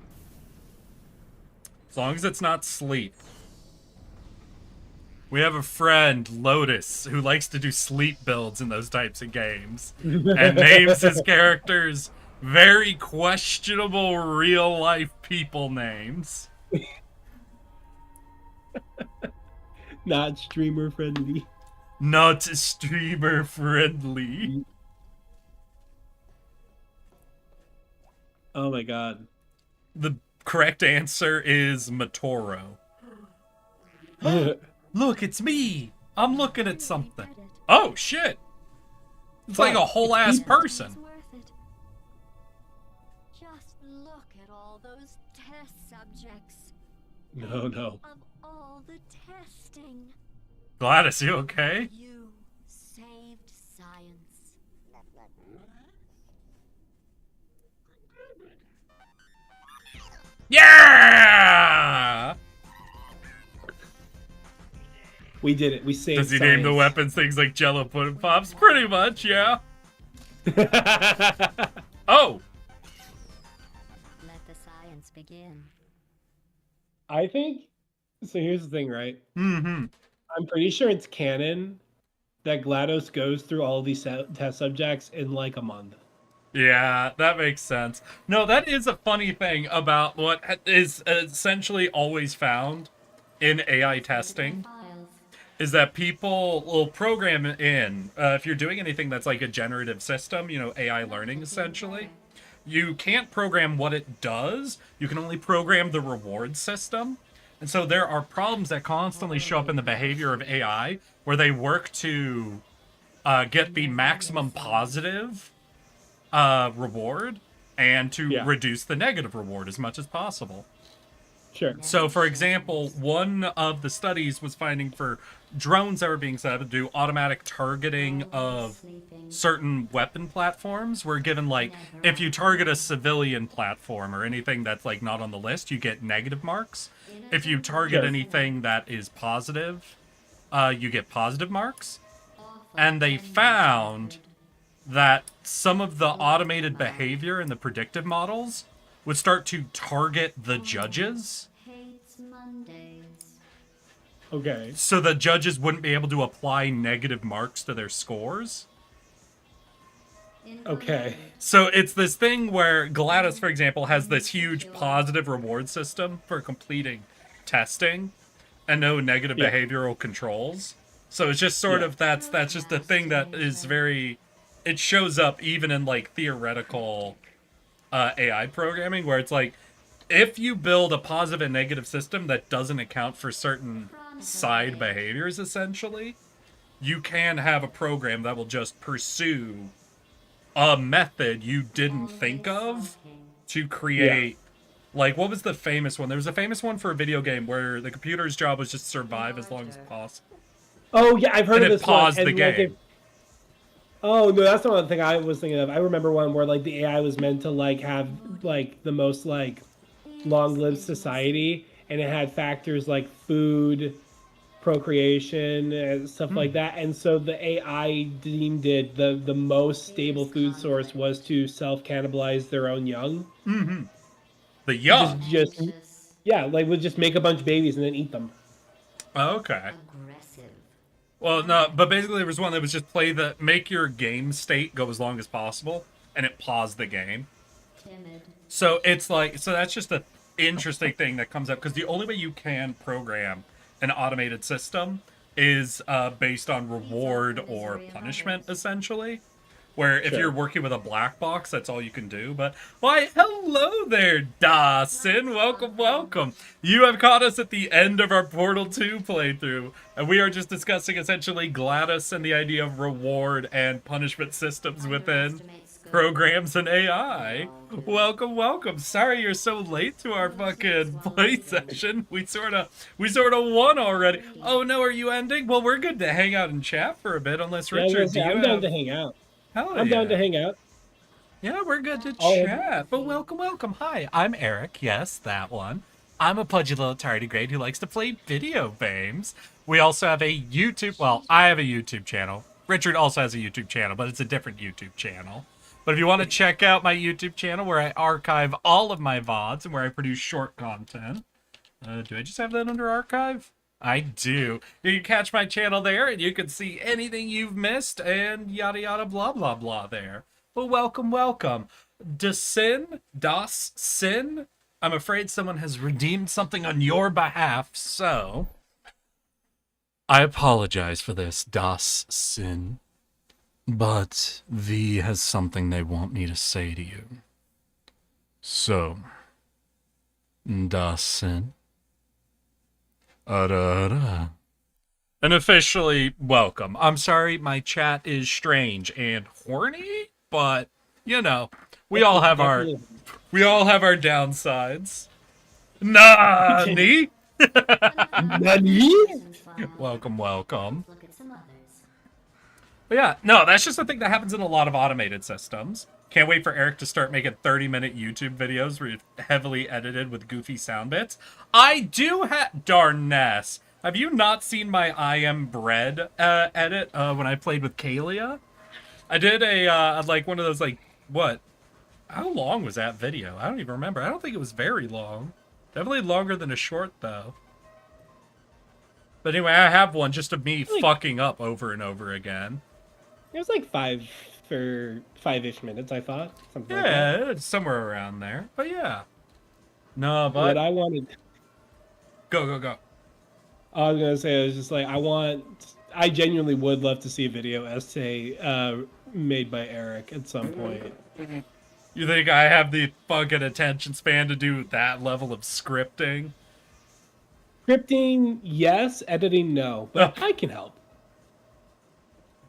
As long as it's not sleep. We have a friend, Lotus, who likes to do sleep builds in those types of games. And names his characters very questionable real-life people names. Not streamer friendly. Not streamer friendly. Oh my god. The correct answer is Matoro. Look, it's me! I'm looking at something. Did it. Oh, shit! It's like a whole ass It's person. worth it. Just look at all those test subjects. No, no. Of all the testing, Gladys, you okay? you saved science. Yeah! We did it. We saved Does he name the science. weapons things like Jello Pudding Pops? Pretty much, yeah. Oh! Let the science begin. I think so. Here's the thing, right? Mm-hmm. I'm pretty sure it's canon that GLaDOS goes through all these test subjects in like a month. Yeah, that makes sense. No, that is a funny thing about what is essentially always found in AI testing. Files. Is that people will program in, if you're doing anything that's like a generative system, AI learning essentially, you can't program what it does, you can only program the reward system. And so there are problems that constantly show up in the behavior of AI where they work to get the maximum positive reward and to Yeah. reduce the negative reward as much as possible. Sure. So, for example, one of the studies was finding for drones that were being set up to do automatic targeting of certain weapon platforms. Were given, like, if you target a civilian platform or anything that's, like, not on the list, you get negative marks. If you target Sure. anything that is positive, you get positive marks. And they found that some of the automated behavior in the predictive models would start to target the judges, Hates Mondays. Okay. so the judges wouldn't be able to apply negative marks to their scores. Okay. So it's this thing where GLaDOS, for example, has this huge positive reward system for completing testing and no negative Yeah. behavioral controls. So it's just sort Yeah. of that's just the thing that is very, it shows up even in like theoretical AI programming, where it's like, if you build a positive and negative system that doesn't account for certain side behaviors, essentially, you can have a program that will just pursue a method you didn't think of to create. Like, what was the famous one? There was a famous one for a video game where the computer's job was just survive as long as possible. Oh yeah, I've heard And of it this one. paused the like, game. oh no, that's not the thing I was thinking of. I remember one where like the AI was meant to like have like the most like long-lived society, and it had factors like food, procreation, and stuff like that. And so the AI deemed it the most stable food source was to self-cannibalize their own young. The young. Just yeah, like would just make a bunch of babies and then eat them. Okay. Aggressive. Well, no, but basically there was one that was just make your game state go as long as possible, and it paused the game. Timid. So it's like, so that's just a interesting thing that comes up, because the only way you can program an automated system is based on reward or punishment, essentially. Where if Sure. you're working with a black box, that's all you can do. But why, hello there, Dawson. Welcome, welcome. You have caught us at the end of our Portal 2 playthrough, and we are just discussing essentially GLaDOS and the idea of reward and punishment systems within programs and AI. Welcome, welcome. Sorry you're so late to our fucking play session. We sort of won already. Oh no, are you ending? Well, we're good to hang out and chat for a bit, unless Yeah, I was Richard, gonna do say, you I'm have... down to hang out. Hell I'm down to yeah. hang out. Yeah, we're good to Oh. chat. But welcome, welcome. Hi, I'm Eric. Yes, that one. I'm a pudgy little tardigrade who likes to play video games. We also have a YouTube... Well, I have a YouTube channel. Richard also has a YouTube channel, but it's a different YouTube channel. But if you want to check out my YouTube channel, where I archive all of my VODs and where I produce short content... do I just have that under archive? I do. You can catch my channel there, and you can see anything you've missed, and yada yada blah blah blah there. Well, welcome, welcome. Das Sin. I'm afraid someone has redeemed something on your behalf, so I apologize for this, Das Sin. But V has something they want me to say to you. So, Das Sin. And officially welcome. I'm sorry my chat is strange and horny, but you know, we all have our downsides. Nani? Nani? Welcome, welcome. Look at some others. But yeah, no, that's just a thing that happens in a lot of automated systems. Can't wait for Eric to start making 30-minute YouTube videos heavily edited with goofy sound bits. I do have... Darness. Have you not seen my I Am Bread edit when I played with Kalia? I did a, like, one of those, like, what? How long was that video? I don't even remember. I don't think it was very long. Definitely longer than a short, though. But anyway, I have one just of me fucking up over and over again. It was like 5-ish minutes, I thought. Something like that. Yeah, it's somewhere around there. But yeah. No, What but... I wanted, Go. I was gonna say, I was just like, I genuinely would love to see a video essay made by Eric at some point. You think I have the fucking attention span to do that level of scripting? Scripting, yes. Editing, no. But I can help.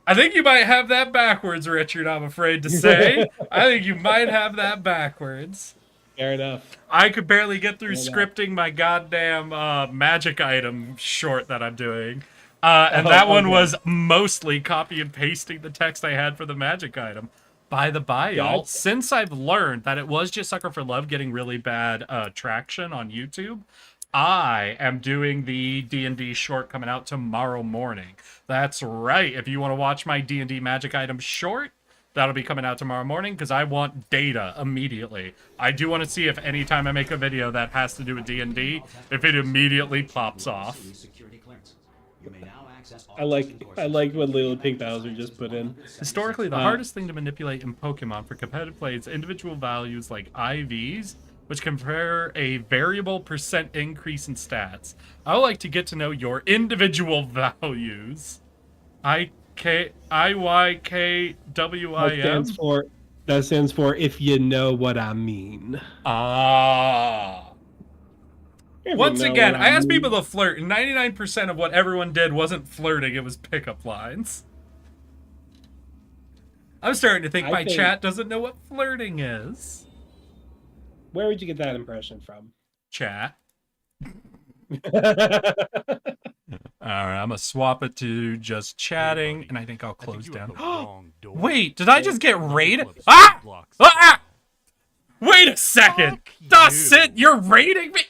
I think you might have that backwards, Richard, I'm afraid to say. I think you might have that backwards. Fair enough. I could barely get through Fair enough. scripting my goddamn magic item short that I'm doing. And Oh, that one okay. was mostly copy and pasting the text I had for the magic item. By the by, y'all, Gotcha. since I've learned that it was just Sucker for Love getting really bad traction on YouTube, I am doing the D&D short coming out tomorrow morning. That's right. If you want to watch my D&D magic item short, that'll be coming out tomorrow morning because I want data immediately. I do want to see if anytime I make a video that has to do with D&D, if it immediately pops off. I like what Little Pink Bowser just put in. Historically, the hardest thing to manipulate in Pokemon for competitive play is individual values like IVs, which compare a variable % increase in stats. I would like to get to know your individual values. IYKWIM. That stands for if you know what I mean. Ah. If you Once know again, what I asked mean. people to flirt, and 99% of what everyone did wasn't flirting, it was pickup lines. I'm starting to think I my think- chat doesn't know what flirting is. Where would you get that impression from? Chat. Alright, I'm gonna swap it to just chatting, and I think I'll close down. Wait, did I just get raided? Ah! Ah! Wait a second! Dustin, you're raiding me?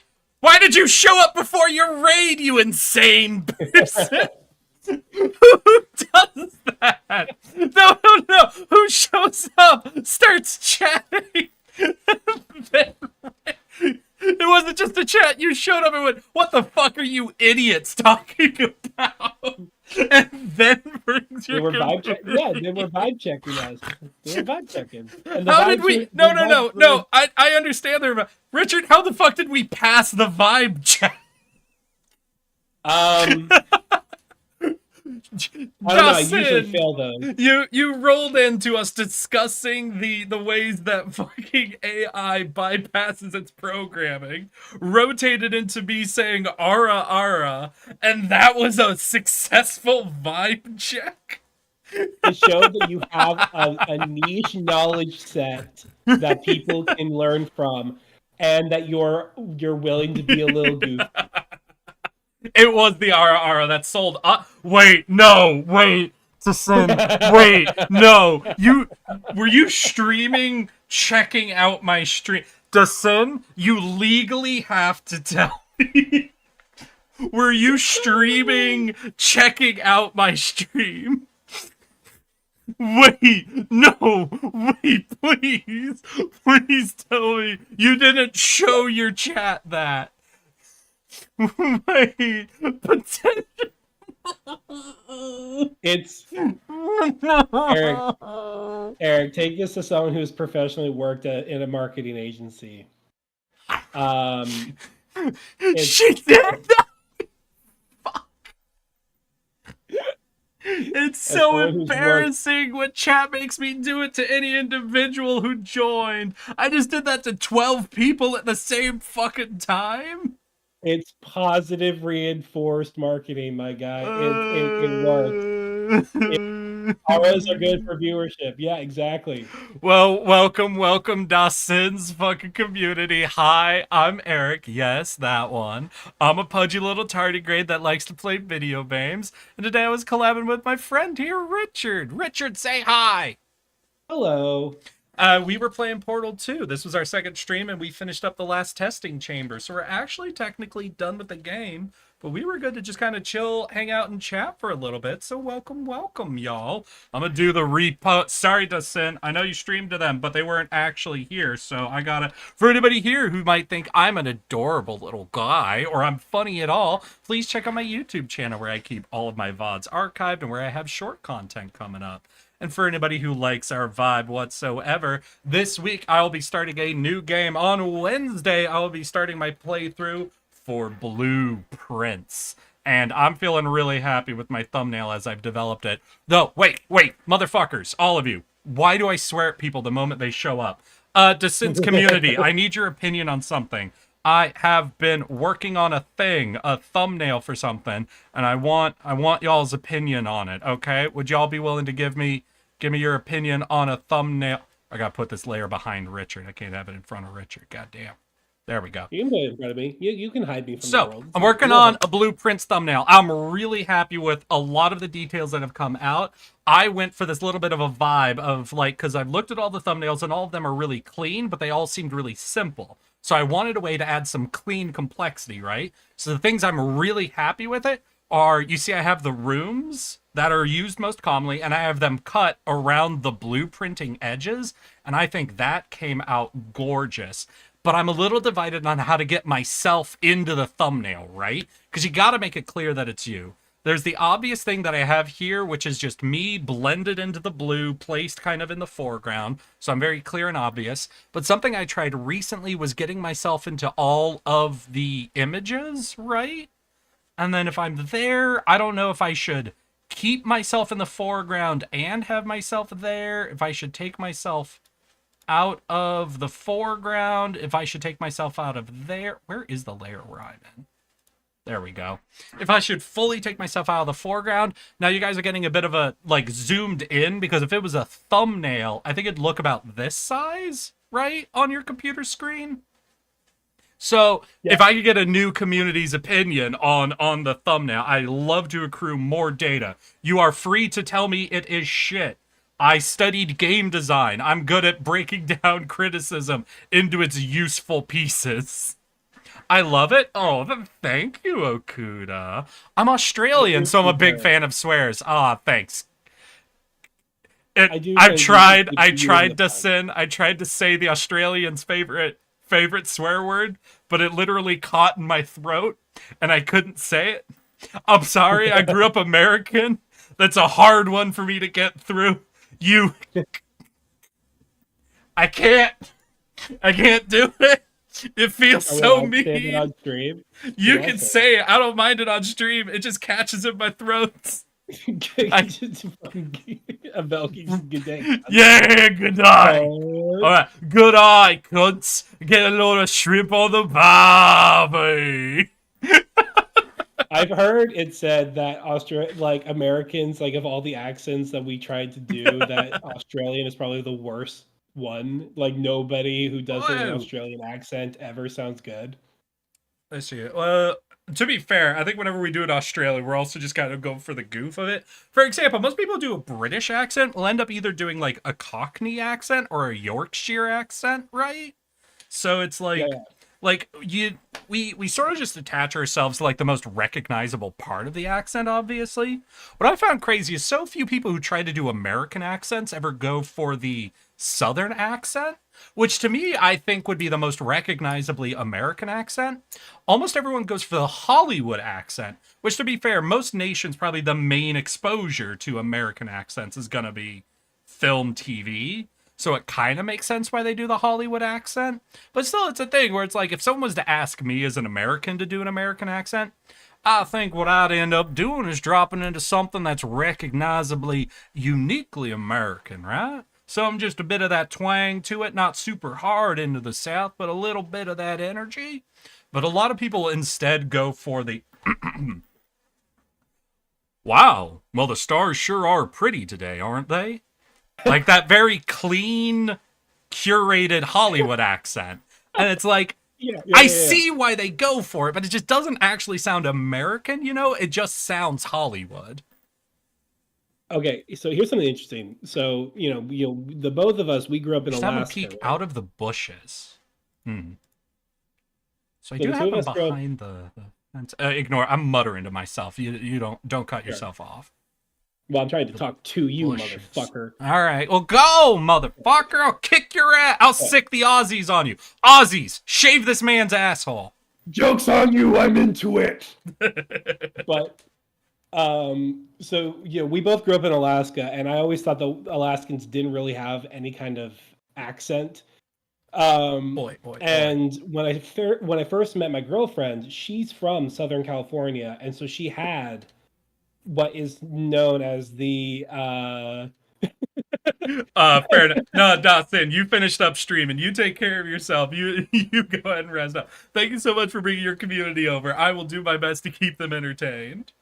Why did you show up before your raid, you insane person? Who does that? No. Who shows up, starts chatting, then it wasn't just a chat. You showed up and went, "What the fuck are you idiots talking about?" And then brings your They were vibe check. community. Yeah, they were vibe checking us. They were vibe checking. And the How vibe did we? check- No. the vibes were- No. I understand there. Richard, how the fuck did we pass the vibe check? I don't know. I usually fail those. You rolled into us discussing the ways that fucking AI bypasses its programming, rotated into me saying ara, and that was a successful vibe check. It showed that you have a niche knowledge set that people can learn from, and that you're willing to be a little goofy. It was the ara that sold. Wait, no, wait. Wait, no. Were you streaming, checking out my stream? Dasin, you legally have to tell me. Were you streaming, checking out my stream? Wait, no, wait, please tell me you didn't show your chat that. Wait, potential. It's Eric. Take this to someone who's professionally worked in a marketing agency. She did that. Fuck. It's so someone who's embarrassing when chat makes me do it to any individual who joined. I just did that to 12 people at the same fucking time. It's positive reinforced marketing, my guy. It works. Auras are good for viewership. Yeah, exactly. Well, welcome, Dawson's fucking community. Hi, I'm Eric. Yes, that one. I'm a pudgy little tardigrade that likes to play video games. And today I was collabing with my friend here, Richard. Richard, say hi. Hello. We were playing Portal 2. This was our second stream, and we finished up the last testing chamber. So we're actually technically done with the game, but we were good to just kind of chill, hang out, and chat for a little bit. So welcome, y'all. I'm going to do the repo. Sorry, Dustin. I know you streamed to them, but they weren't actually here. So I got to... For anybody here who might think I'm an adorable little guy or I'm funny at all, please check out my YouTube channel where I keep all of my VODs archived and where I have short content coming up. And for anybody who likes our vibe whatsoever, this week I'll be starting a new game. On Wednesday, I'll be starting my playthrough for Blueprints. And I'm feeling really happy with my thumbnail as I've developed it. Though, wait, motherfuckers, all of you. Why do I swear at people the moment they show up? Descent's community, I need your opinion on something. I have been working on a thumbnail for something, and I want y'all's opinion on it, okay? Would y'all be willing to give me your opinion on a thumbnail? I gotta put this layer behind Richard. I can't have it in front of Richard. God damn. There we go. You can put it in front of me. You can hide me from the So, world. I'm working on a blueprints thumbnail. I'm really happy with a lot of the details that have come out. I went for this little bit of a vibe of like, because I've looked at all the thumbnails and all of them are really clean, but they all seemed really simple. So I wanted a way to add some clean complexity, right? So the things I'm really happy with it are, you see I have the rooms that are used most commonly, and I have them cut around the blueprinting edges, and I think that came out gorgeous. But I'm a little divided on how to get myself into the thumbnail, right? Because you got to make it clear that it's you. There's the obvious thing that I have here, which is just me blended into the blue, placed kind of in the foreground. So I'm very clear and obvious. But something I tried recently was getting myself into all of the images, right? And then if I'm there, I don't know if I should keep myself in the foreground and have myself there, if I should take myself out of the foreground, if I should take myself out of there. Where is the layer where I'm in? There we go. If I should fully take myself out of the foreground. Now you guys are getting a bit of a, like, zoomed in, because if it was a thumbnail, I think it'd look about this size, right? On your computer screen. So if I could get a new community's opinion on the thumbnail, I love to accrue more data. You are free to tell me it is shit. I studied game design. I'm good at breaking down criticism into its useful pieces. I love it. Oh, thank you, Okuda. I'm Australian, so I'm a big fan of swears. Ah, thanks. I tried to say the Australians' favorite swear word, but it literally caught in my throat, and I couldn't say it. I'm sorry, I grew up American. That's a hard one for me to get through. I can't do it. It feels so mean. On stream? You can say it. I don't mind it on stream. It just catches in my throat. Good day. Yeah, good eye. All right, good eye, cunts. Get a load of shrimp on the barbie. I've heard it said that Americans, like, of all the accents that we tried to do, that Australian is probably the worst one. Like, nobody who does an Australian accent ever sounds good. I see it. To be fair, I think whenever we do it in Australia, we're also just kind of going for the goof of it. For example, most people do a British accent will end up either doing like a Cockney accent or a Yorkshire accent, right? So it's like, we sort of just attach ourselves to like the most recognizable part of the accent, obviously. What I found crazy is so few people who try to do American accents ever go for the Southern accent, which to me, I think would be the most recognizably American accent. Almost everyone goes for the Hollywood accent, which to be fair, most nations, probably the main exposure to American accents is going to be film, TV. So it kind of makes sense why they do the Hollywood accent. But still, it's a thing where it's like, if someone was to ask me as an American to do an American accent, I think what I'd end up doing is dropping into something that's recognizably, uniquely American, right? Some just a bit of that twang to it, not super hard into the South, but a little bit of that energy. But a lot of people instead go for the, wow, well, the stars sure are pretty today, aren't they? Like that very clean, curated Hollywood accent. And it's like, I see why they go for it, but it just doesn't actually sound American, you know? It just sounds Hollywood. Okay, so here's something interesting. So, the both of us, we grew up in Alaska. Have them peek out of the bushes. So I do have them behind the fence. Ignore. I'm muttering to myself. You don't cut yourself off. Well, I'm trying to talk to you, motherfucker. All right. Well, go, motherfucker. I'll kick your ass. I'll sick the Aussies on you. Aussies, shave this man's asshole. Joke's on you. I'm into it. But, so, we both grew up in Alaska, and I always thought the Alaskans didn't really have any kind of accent. And when I first met my girlfriend, she's from Southern California, and so she had what is known as the fair enough. No, Dawson, you finished up streaming. You take care of yourself. You go ahead and rest up. Thank you so much for bringing your community over. I will do my best to keep them entertained.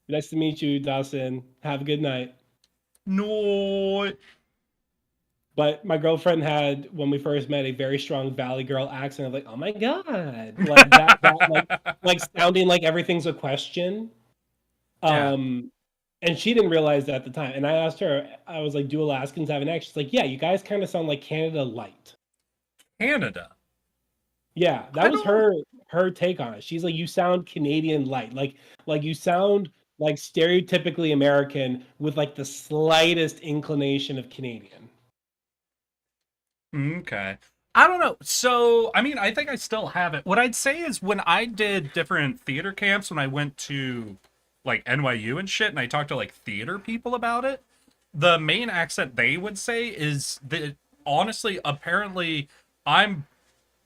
Nice to meet you, Dawson. Have a good night. No. But my girlfriend had, when we first met, a very strong Valley Girl accent. I'm like, oh my god, like like sounding like everything's a question. Yeah. And she didn't realize that at the time. And I asked her, I was like, do Alaskans have an accent? She's like, yeah, you guys kind of sound like Canada light. Canada. Yeah, I that was don't. her take on it. She's like, you sound Canadian light, like you sound like stereotypically American with like the slightest inclination of Canadian. Okay. I don't know. So, I mean, I think I still have it. What I'd say is when I did different theater camps, when I went to like NYU and shit, and I talked to like theater people about it, the main accent they would say is that honestly, apparently, I'm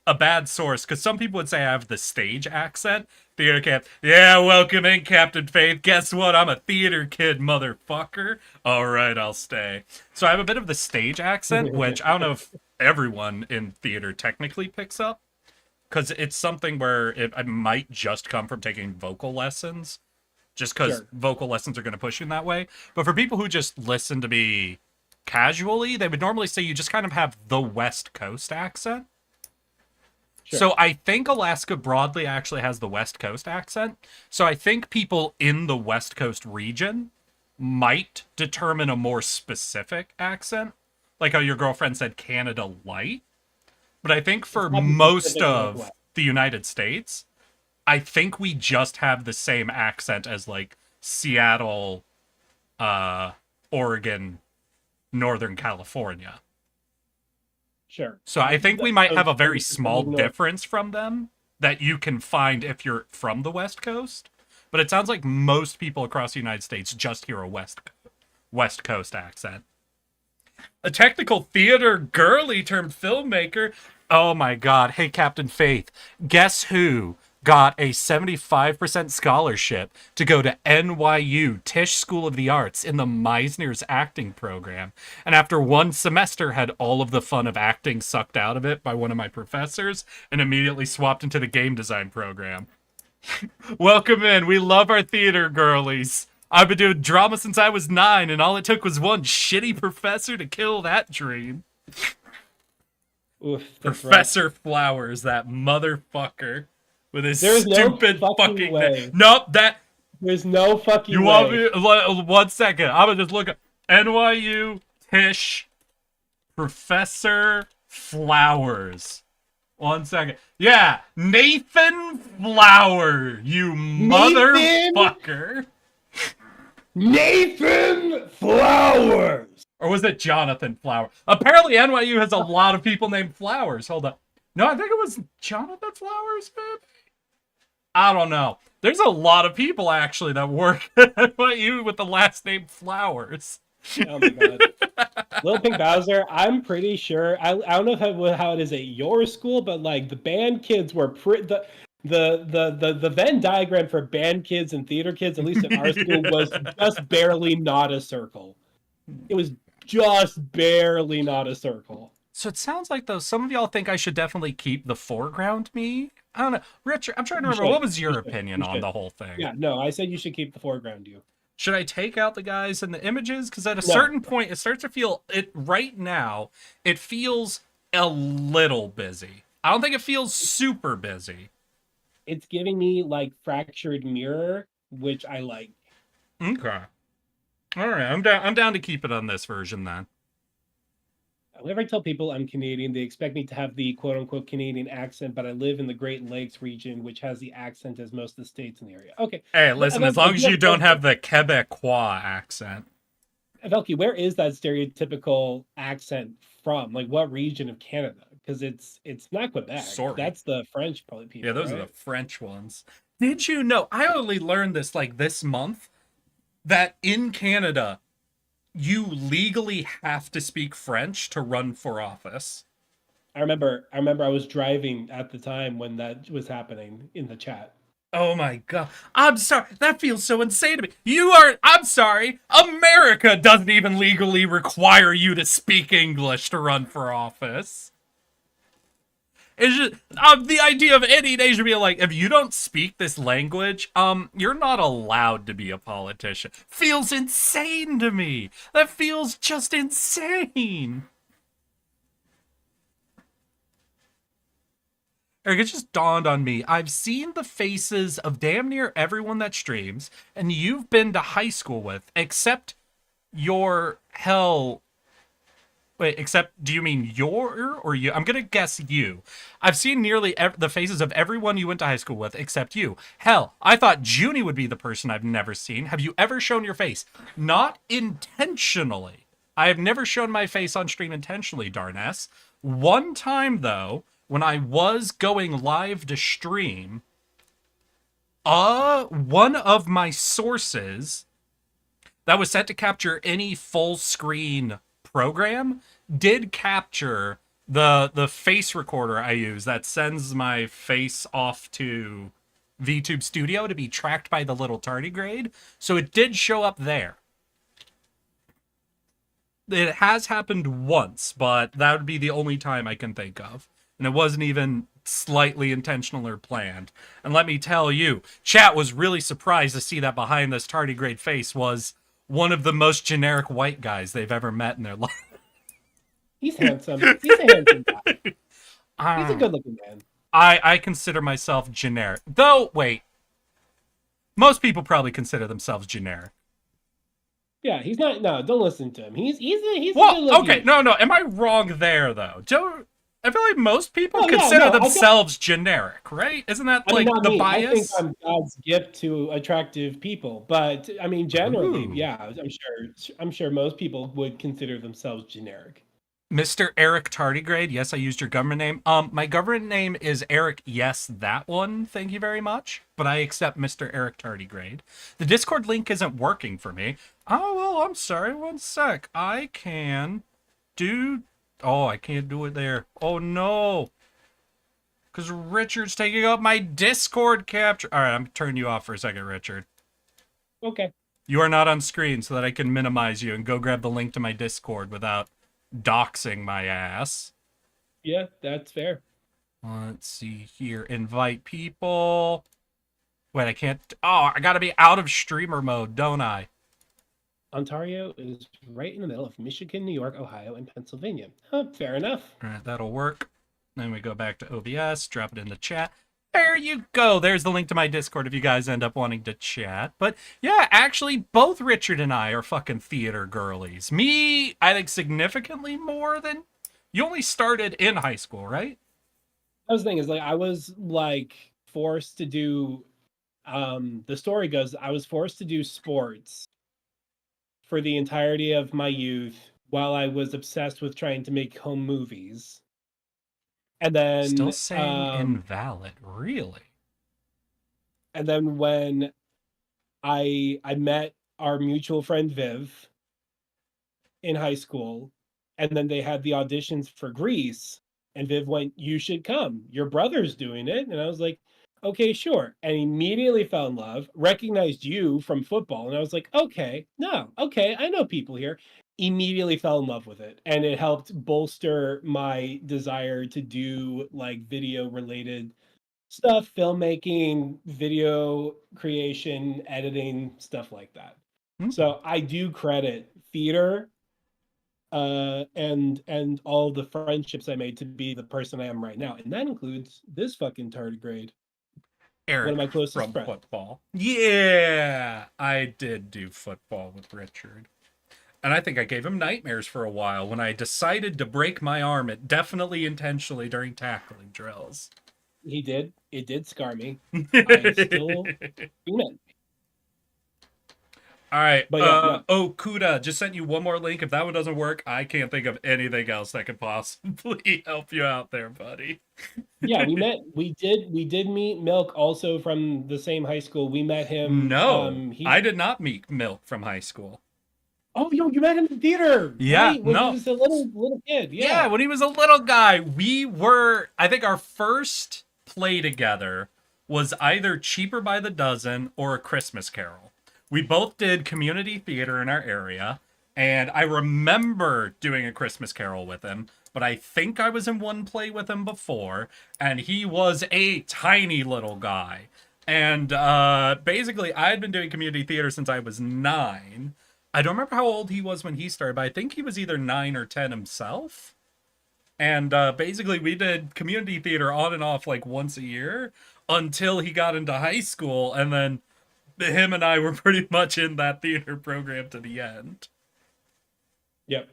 a bad source because some people would say I have the stage accent. Theater camp. Yeah, welcome in, Captain Faith. Guess what? I'm a theater kid, motherfucker. All right, I'll stay. So I have a bit of the stage accent, which I don't know if everyone in theater technically picks up because it's something where I might just come from taking vocal lessons, just because Sure. vocal lessons are going to push you in that way. But for people who just listen to me casually, they would normally say you just kind of have the West Coast accent. Sure. So I think Alaska broadly actually has the West Coast accent. So I think people in the West Coast region might determine a more specific accent, like how your girlfriend said Canada light. But I think for not the most Pacific of Northwest. the United States, I think we just have the same accent as like Seattle, Oregon, Northern California. Sure. So I think we might Those- have a very those small North- difference from them that you can find if you're from the West Coast. But it sounds like most people across the United States just hear a West Coast accent. A technical theater girly turned filmmaker. Oh my god. Hey, Captain Faith. Guess who got a 75% scholarship to go to NYU Tisch School of the Arts in the Meisner's acting program? And after one semester had all of the fun of acting sucked out of it by one of my professors and immediately swapped into the game design program. Welcome in. We love our theater girlies. I've been doing drama since I was 9, and all it took was one shitty professor to kill that dream. Oof, that's rough. Professor Flowers, that motherfucker, with his There's no stupid fucking fucking way. Nope, that There's no fucking you way. want me? 1 second. I'm gonna just look at NYU Tisch Professor Flowers. 1 second. Yeah, Nathan Flower, you motherfucker. Nathan Flowers. Or was it Jonathan Flower? Apparently NYU has a lot of people named Flowers. Hold up. No, I think it was Jonathan Flowers, maybe? I don't know. There's a lot of people actually that work at NYU with the last name Flowers. Oh my god. Little Pink Bowser, I'm pretty sure. I don't know how it is at your school, but like the band kids were the Venn diagram for band kids and theater kids, at least at our school, was just barely not a circle. It was just barely not a circle. So it sounds like though some of y'all think I should definitely keep the foreground me. I don't know. Richard, I'm trying to You remember should. what was your You should. opinion You on should. the whole thing? Yeah, no, I said you should keep the foreground you. Should I take out the guys in the images? Because at a No. certain point, it starts to feel it right now. It feels a little busy. I don't think it feels super busy. It's giving me like fractured mirror, which I like. Okay. All right, I'm down. I'm down to keep it on this version then. Whenever I tell people I'm Canadian, they expect me to have the quote unquote Canadian accent, but I live in the Great Lakes region, which has the accent as most of the states in the area. Okay. Hey, listen. As long as you don't have the Quebecois accent. Velky, where is that stereotypical accent from? Like what region of Canada? Because it's not Quebec. Sorry. That's the French probably people. Yeah, those are right? the French ones. Did you know? I only learned this like this month that in Canada, you legally have to speak French to run for office. I remember I was driving at the time when that was happening in the chat. Oh my god. I'm sorry. That feels so insane to me. I'm sorry. America doesn't even legally require you to speak English to run for office. It's just the idea of any nation being like, if you don't speak this language, you're not allowed to be a politician. Feels insane to me. That feels just insane. Eric, it just dawned on me. I've seen the faces of damn near everyone that streams, and you've been to high school with, except your hell. Wait, except, do you mean your or you? I'm gonna guess you. I've seen nearly the faces of everyone you went to high school with, except you. Hell, I thought Junie would be the person I've never seen. Have you ever shown your face? Not intentionally. I have never shown my face on stream intentionally, Darness. One time, though, when I was going live to stream, one of my sources that was set to capture any full screen program did capture the face recorder I use that sends my face off to VTube Studio to be tracked by the little tardigrade. So it did show up there. It has happened once, but that would be the only time I can think of. And it wasn't even slightly intentional or planned. And let me tell you, chat was really surprised to see that behind this tardigrade face was one of the most generic white guys they've ever met in their life. He's handsome. He's a handsome guy. He's a good-looking man. I consider myself generic. Though, wait. Most people probably consider themselves generic. Yeah, he's not. No, don't listen to him. He's a Well, good-looking. okay, no. Am I wrong there, though? I feel like most people Oh, yeah, consider no, themselves generic, right? Isn't that I mean, like not the me. bias? I think I'm God's gift to attractive people, but I mean, generally, Ooh. yeah, I'm sure most people would consider themselves generic. Mr. Eric Tardigrade, yes, I used your government name. My government name is Eric, yes, that one, thank you very much. But I accept Mr. Eric Tardigrade. The Discord link isn't working for me. Oh, well, I'm sorry, one sec. I can do... Oh, I can't do it there. Oh, no. Because Richard's taking up my Discord capture. All right, I'm turning you off for a second, Richard. Okay. You are not on screen so that I can minimize you and go grab the link to my Discord without doxing my ass. Yeah, that's fair. Let's see here. Invite people. Wait, I can't. Oh, I gotta be out of streamer mode, don't I? Ontario is right in the middle of Michigan, New York, Ohio, and Pennsylvania. Fair enough. All right, that'll work. Then we go back to OBS, drop it in the chat. There you go. There's the link to my Discord if you guys end up wanting to chat. But yeah, actually, both Richard and I are fucking theater girlies. Me, I think significantly more than... You only started in high school, right? That was the thing is like I was like forced to do. The story goes I was forced to do sports for the entirety of my youth while I was obsessed with trying to make home movies. And then Still saying invalid, really? And then when I met our mutual friend Viv in high school, and then they had the auditions for Grease, and Viv went, "You should come. Your brother's doing it." And I was like, "Okay, sure." And immediately fell in love, recognized you from football, and I was like, "Okay, no, okay, I know people here." Immediately fell in love with it, and it helped bolster my desire to do like video related stuff, filmmaking, video creation, editing, stuff like that. So I do credit theater and all the friendships I made to be the person I am right now, and that includes this fucking tardigrade, Eric one of my closest from friends. football. Yeah, I did do football with Richard. And I think I gave him nightmares for a while when I decided to break my arm, it definitely intentionally during tackling drills. He did. It did scar me. I still feel it. All right. But yeah, Oh, Kuda, just sent you one more link. If that one doesn't work, I can't think of anything else that could possibly help you out there, buddy. Yeah, we met. We did meet Milk also from the same high school. We met him. No, I did not meet Milk from high school. Oh, yo, you met him in the theater. Yeah, right? When no. he was a little kid. Yeah, when he was a little guy, we were, I think our first play together was either Cheaper by the Dozen or A Christmas Carol. We both did community theater in our area, and I remember doing A Christmas Carol with him, but I think I was in one play with him before, and he was a tiny little guy. And basically, I had been doing community theater since I was 9. I don't remember how old he was when he started, but I think he was either 9 or 10 himself. And basically, we did community theater on and off like once a year until he got into high school. And then him and I were pretty much in that theater program to the end. Yep.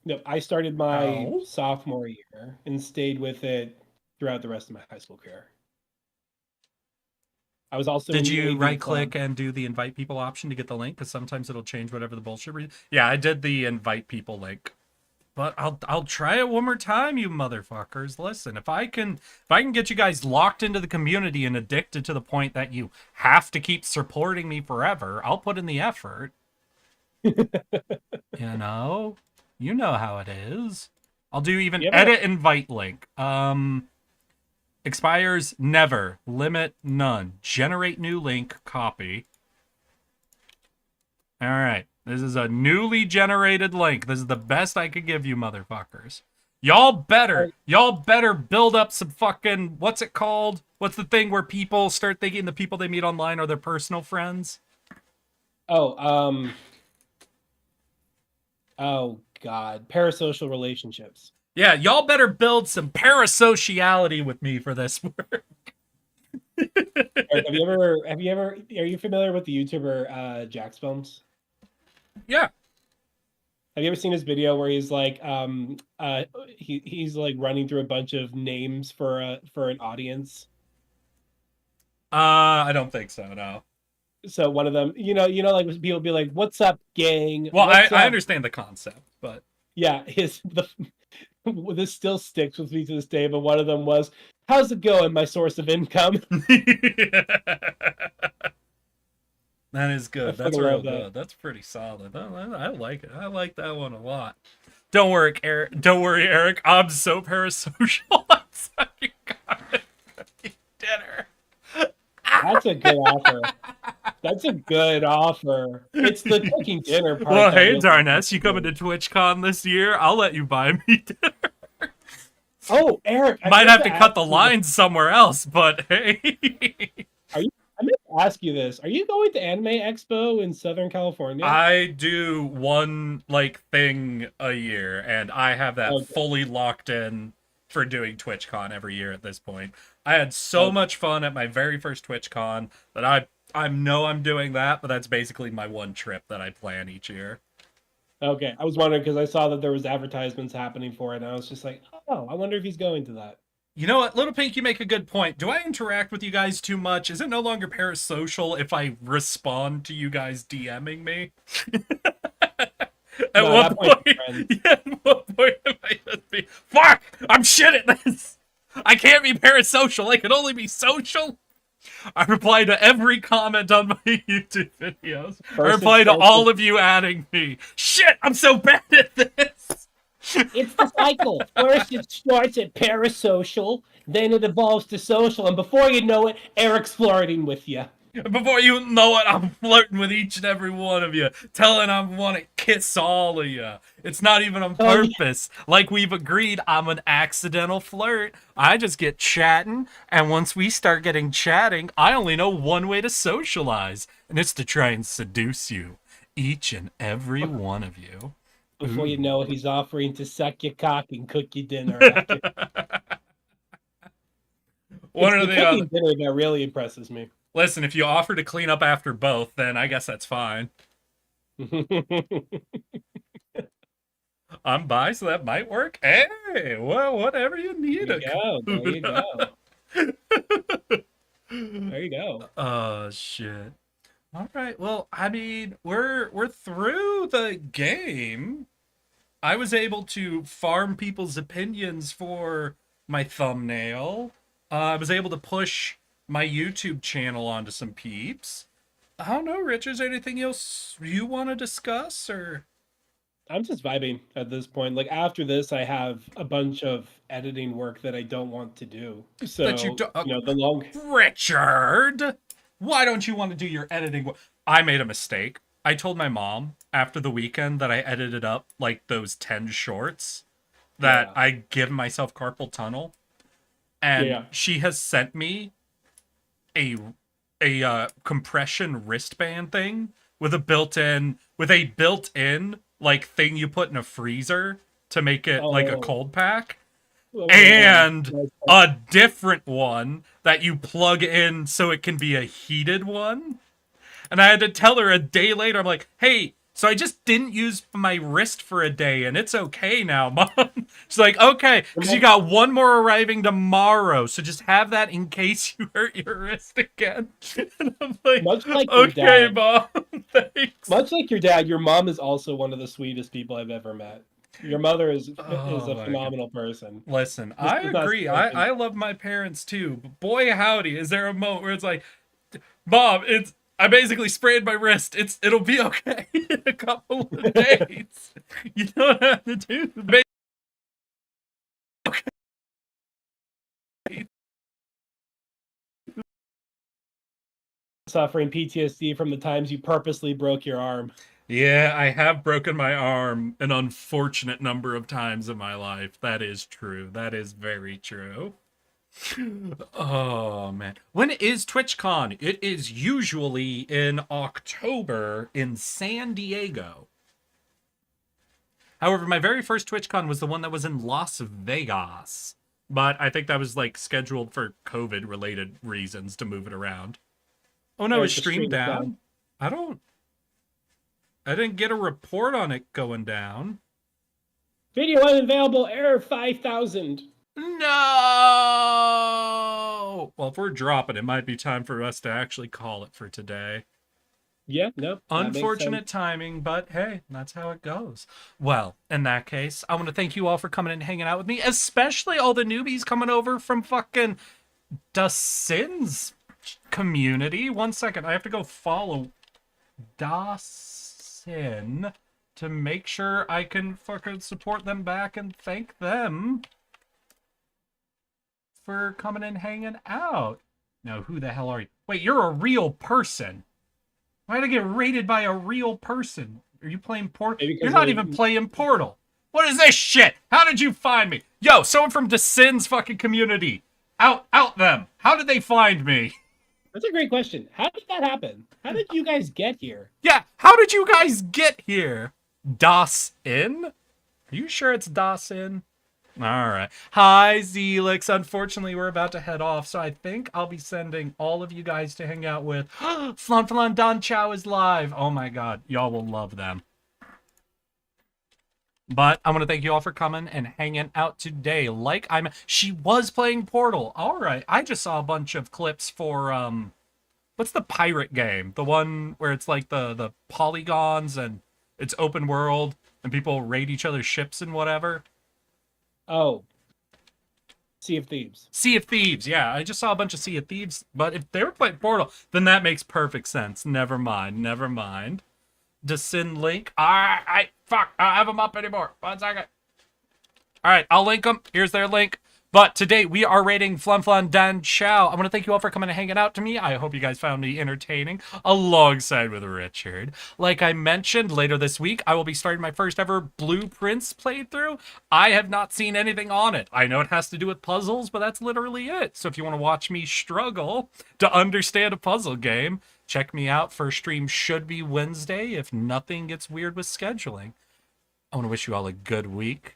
Yep. I started my Oh. sophomore year and stayed with it throughout the rest of my high school career. I was also Did in the you AV right club. click and do the invite people option to get the link? Because sometimes it'll change whatever the bullshit. Yeah, I did the invite people link. But I'll try it one more time, you motherfuckers. Listen, if I can get you guys locked into the community and addicted to the point that you have to keep supporting me forever, I'll put in the effort. You know how it is. I'll do even Yeah. edit invite link. Expires never. Limit none. Generate new link. Copy. All right. This is a newly generated link. This is the best I could give you, motherfuckers. Y'all better build up some fucking, what's it called? What's the thing where people start thinking the people they meet online are their personal friends? Oh God, parasocial relationships. Yeah, y'all better build some parasociality with me for this work. Eric, are you familiar with the YouTuber Jax Films? Yeah. Have you ever seen his video where he's like he's like running through a bunch of names for an audience? I don't think so, no. So one of them, like people be like, "What's up, gang?" Well, What's I up?" understand the concept, but Yeah, this still sticks with me to this day. But one of them was, "How's it going, my source of income?" That is good. I That's fucking real love that. good. That's pretty solid. I like it. I like that one a lot. Don't worry, Eric. Don't worry, Eric. I'm so parasocial. I'm sucking on dinner. That's a good offer. That's a good offer. It's the cooking dinner part. Well, that hey, really- Darness, you coming to TwitchCon this year? I'll let you buy me dinner. Oh, Eric, I Might meant have to cut the ask you- lines somewhere else, but hey. I meant to ask you this. Are you going to Anime Expo in Southern California? I do one thing a year, and I have that Okay. fully locked in for doing TwitchCon every year at this point. I had so much fun at my very first TwitchCon that I know I'm doing that, but that's basically my one trip that I plan each year. Okay, I was wondering because I saw that there was advertisements happening for it, and I was just like, oh, I wonder if he's going to that. You know what, Little Pink, you make a good point. Do I interact with you guys too much? Is it no longer parasocial if I respond to you guys DMing me? At No, what that point, point? friends. Yeah, at what point am I just be? Fuck! I'm shit at this. I can't be parasocial. I can only be social. I reply to every comment on my YouTube videos. I First reply it's to social- all of you adding me. Shit! I'm so bad at this. It's the cycle. First it starts at parasocial, then it evolves to social, and before you know it, Eric's flirting with you. Before you know it, I'm flirting with each and every one of you, telling I want to kiss all of you. It's not even on Oh, yeah. purpose. Like we've agreed, I'm an accidental flirt. I just get chatting, and once we start getting chatting, I only know one way to socialize, and it's to try and seduce you. Each and every one of you. Before you know it, he's offering to suck your cock and cook you dinner. One It's or the the other. cooking dinner that really impresses me. Listen, if you offer to clean up after both, then I guess that's fine. I'm bi, so that might work. Hey, well, whatever you need. There you go. There you go. There you go. Oh shit. All right. Well, I mean, we're through the game. I was able to farm people's opinions for my thumbnail. I was able to push my YouTube channel onto some peeps. I don't know, Rich. Is there anything else you want to discuss, or? I'm just vibing at this point. Like after this, I have a bunch of editing work that I don't want to do. So That you don't- the long. Richard, why don't you want to do your editing? I made a mistake. I told my mom after the weekend that I edited up like those 10 shorts that Yeah. I give myself carpal tunnel. And Yeah. she has sent me a compression wristband thing with a built-in like thing you put in a freezer to make it like a Oh. cold pack, Oh, and yeah. a different one that you plug in so it can be a heated one. And I had to tell her a day later, I'm like, hey, so I just didn't use my wrist for a day and it's okay now, Mom. She's like, okay, because you got one more arriving tomorrow, so just have that in case you hurt your wrist again. And I'm like, Much like your okay, dad. Mom, thanks. Much like your dad, your mom is also one of the sweetest people I've ever met. Your mother is Oh a my phenomenal person. Listen, This I is not agree. spoken. I love my parents too, but boy howdy, is there a moment where it's like, Mom, I basically sprayed my wrist. It'll be okay in a couple of days. You don't have to do the Suffering PTSD from the times you purposely broke your arm. Yeah, I have broken my arm an unfortunate number of times in my life. That is true. That is very true. Oh man. When is TwitchCon? It is usually in October in San Diego. However, my very first TwitchCon was the one that was in Las Vegas. But I think that was like scheduled for COVID related reasons to move it around. Oh no, Yeah, it's the streamed stream is down. I didn't get a report on it going down. Video unavailable, error 5000. No! Well, if we're dropping, it might be time for us to actually call it for today. Yeah, no. that makes Unfortunate sense. timing, but hey, that's how it goes. Well, in that case, I want to thank you all for coming and hanging out with me, especially all the newbies coming over from fucking Dasin's community. 1 second, I have to go follow Dasin to make sure I can fucking support them back and thank them for coming and hanging out. Now, who the hell are you? Wait, you're a real person. Why did I get raided by a real person? Are you playing Portal? Maybe 'cause You're not of- even playing Portal. What is this shit? How did you find me? Yo, someone from Dasin's fucking community. Out them. How did they find me? That's a great question. How did that happen? How did you guys get here? Yeah, how did you guys get here? Dasin? Are you sure it's Dasin? All right. Hi, Zelix. Unfortunately, we're about to head off, so I think I'll be sending all of you guys to hang out with. Flan Don Chow is live. Oh my god, y'all will love them. But I want to thank you all for coming and hanging out today. She was playing Portal. All right. I just saw a bunch of clips for what's the pirate game? The one where it's like the polygons and it's open world and people raid each other's ships and whatever. Oh. Sea of Thieves. Sea of Thieves, yeah. I just saw a bunch of Sea of Thieves, but if they were playing Portal, then that makes perfect sense. Never mind. Dasin link. Fuck, I don't have them up anymore. 1 second. All right, I'll link them. Here's their link. But today we are rating Flan Dan Chow. I want to thank you all for coming and hanging out to me. I hope you guys found me entertaining alongside with Richard. Like I mentioned, later this week, I will be starting my first ever Blueprints playthrough. I have not seen anything on it. I know it has to do with puzzles, but that's literally it. So if you want to watch me struggle to understand a puzzle game, check me out. First stream should be Wednesday if nothing gets weird with scheduling. I want to wish you all a good week,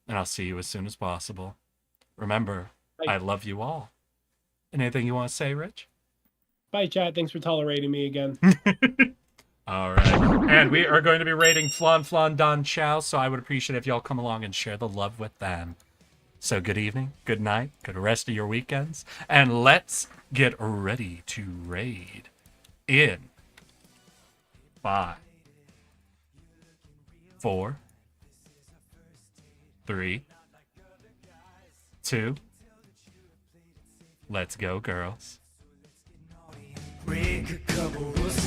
and I'll see you as soon as possible. Remember, I love you all. Anything you want to say, Rich? Bye, chat. Thanks for tolerating me again. All right. And we are going to be rating Flan Don Chow, so I would appreciate if y'all come along and share the love with them. So good evening, good night, good rest of your weekends, and let's get ready to raid in 5, 4, 3, 2. Let's go, girls. Break a couple rules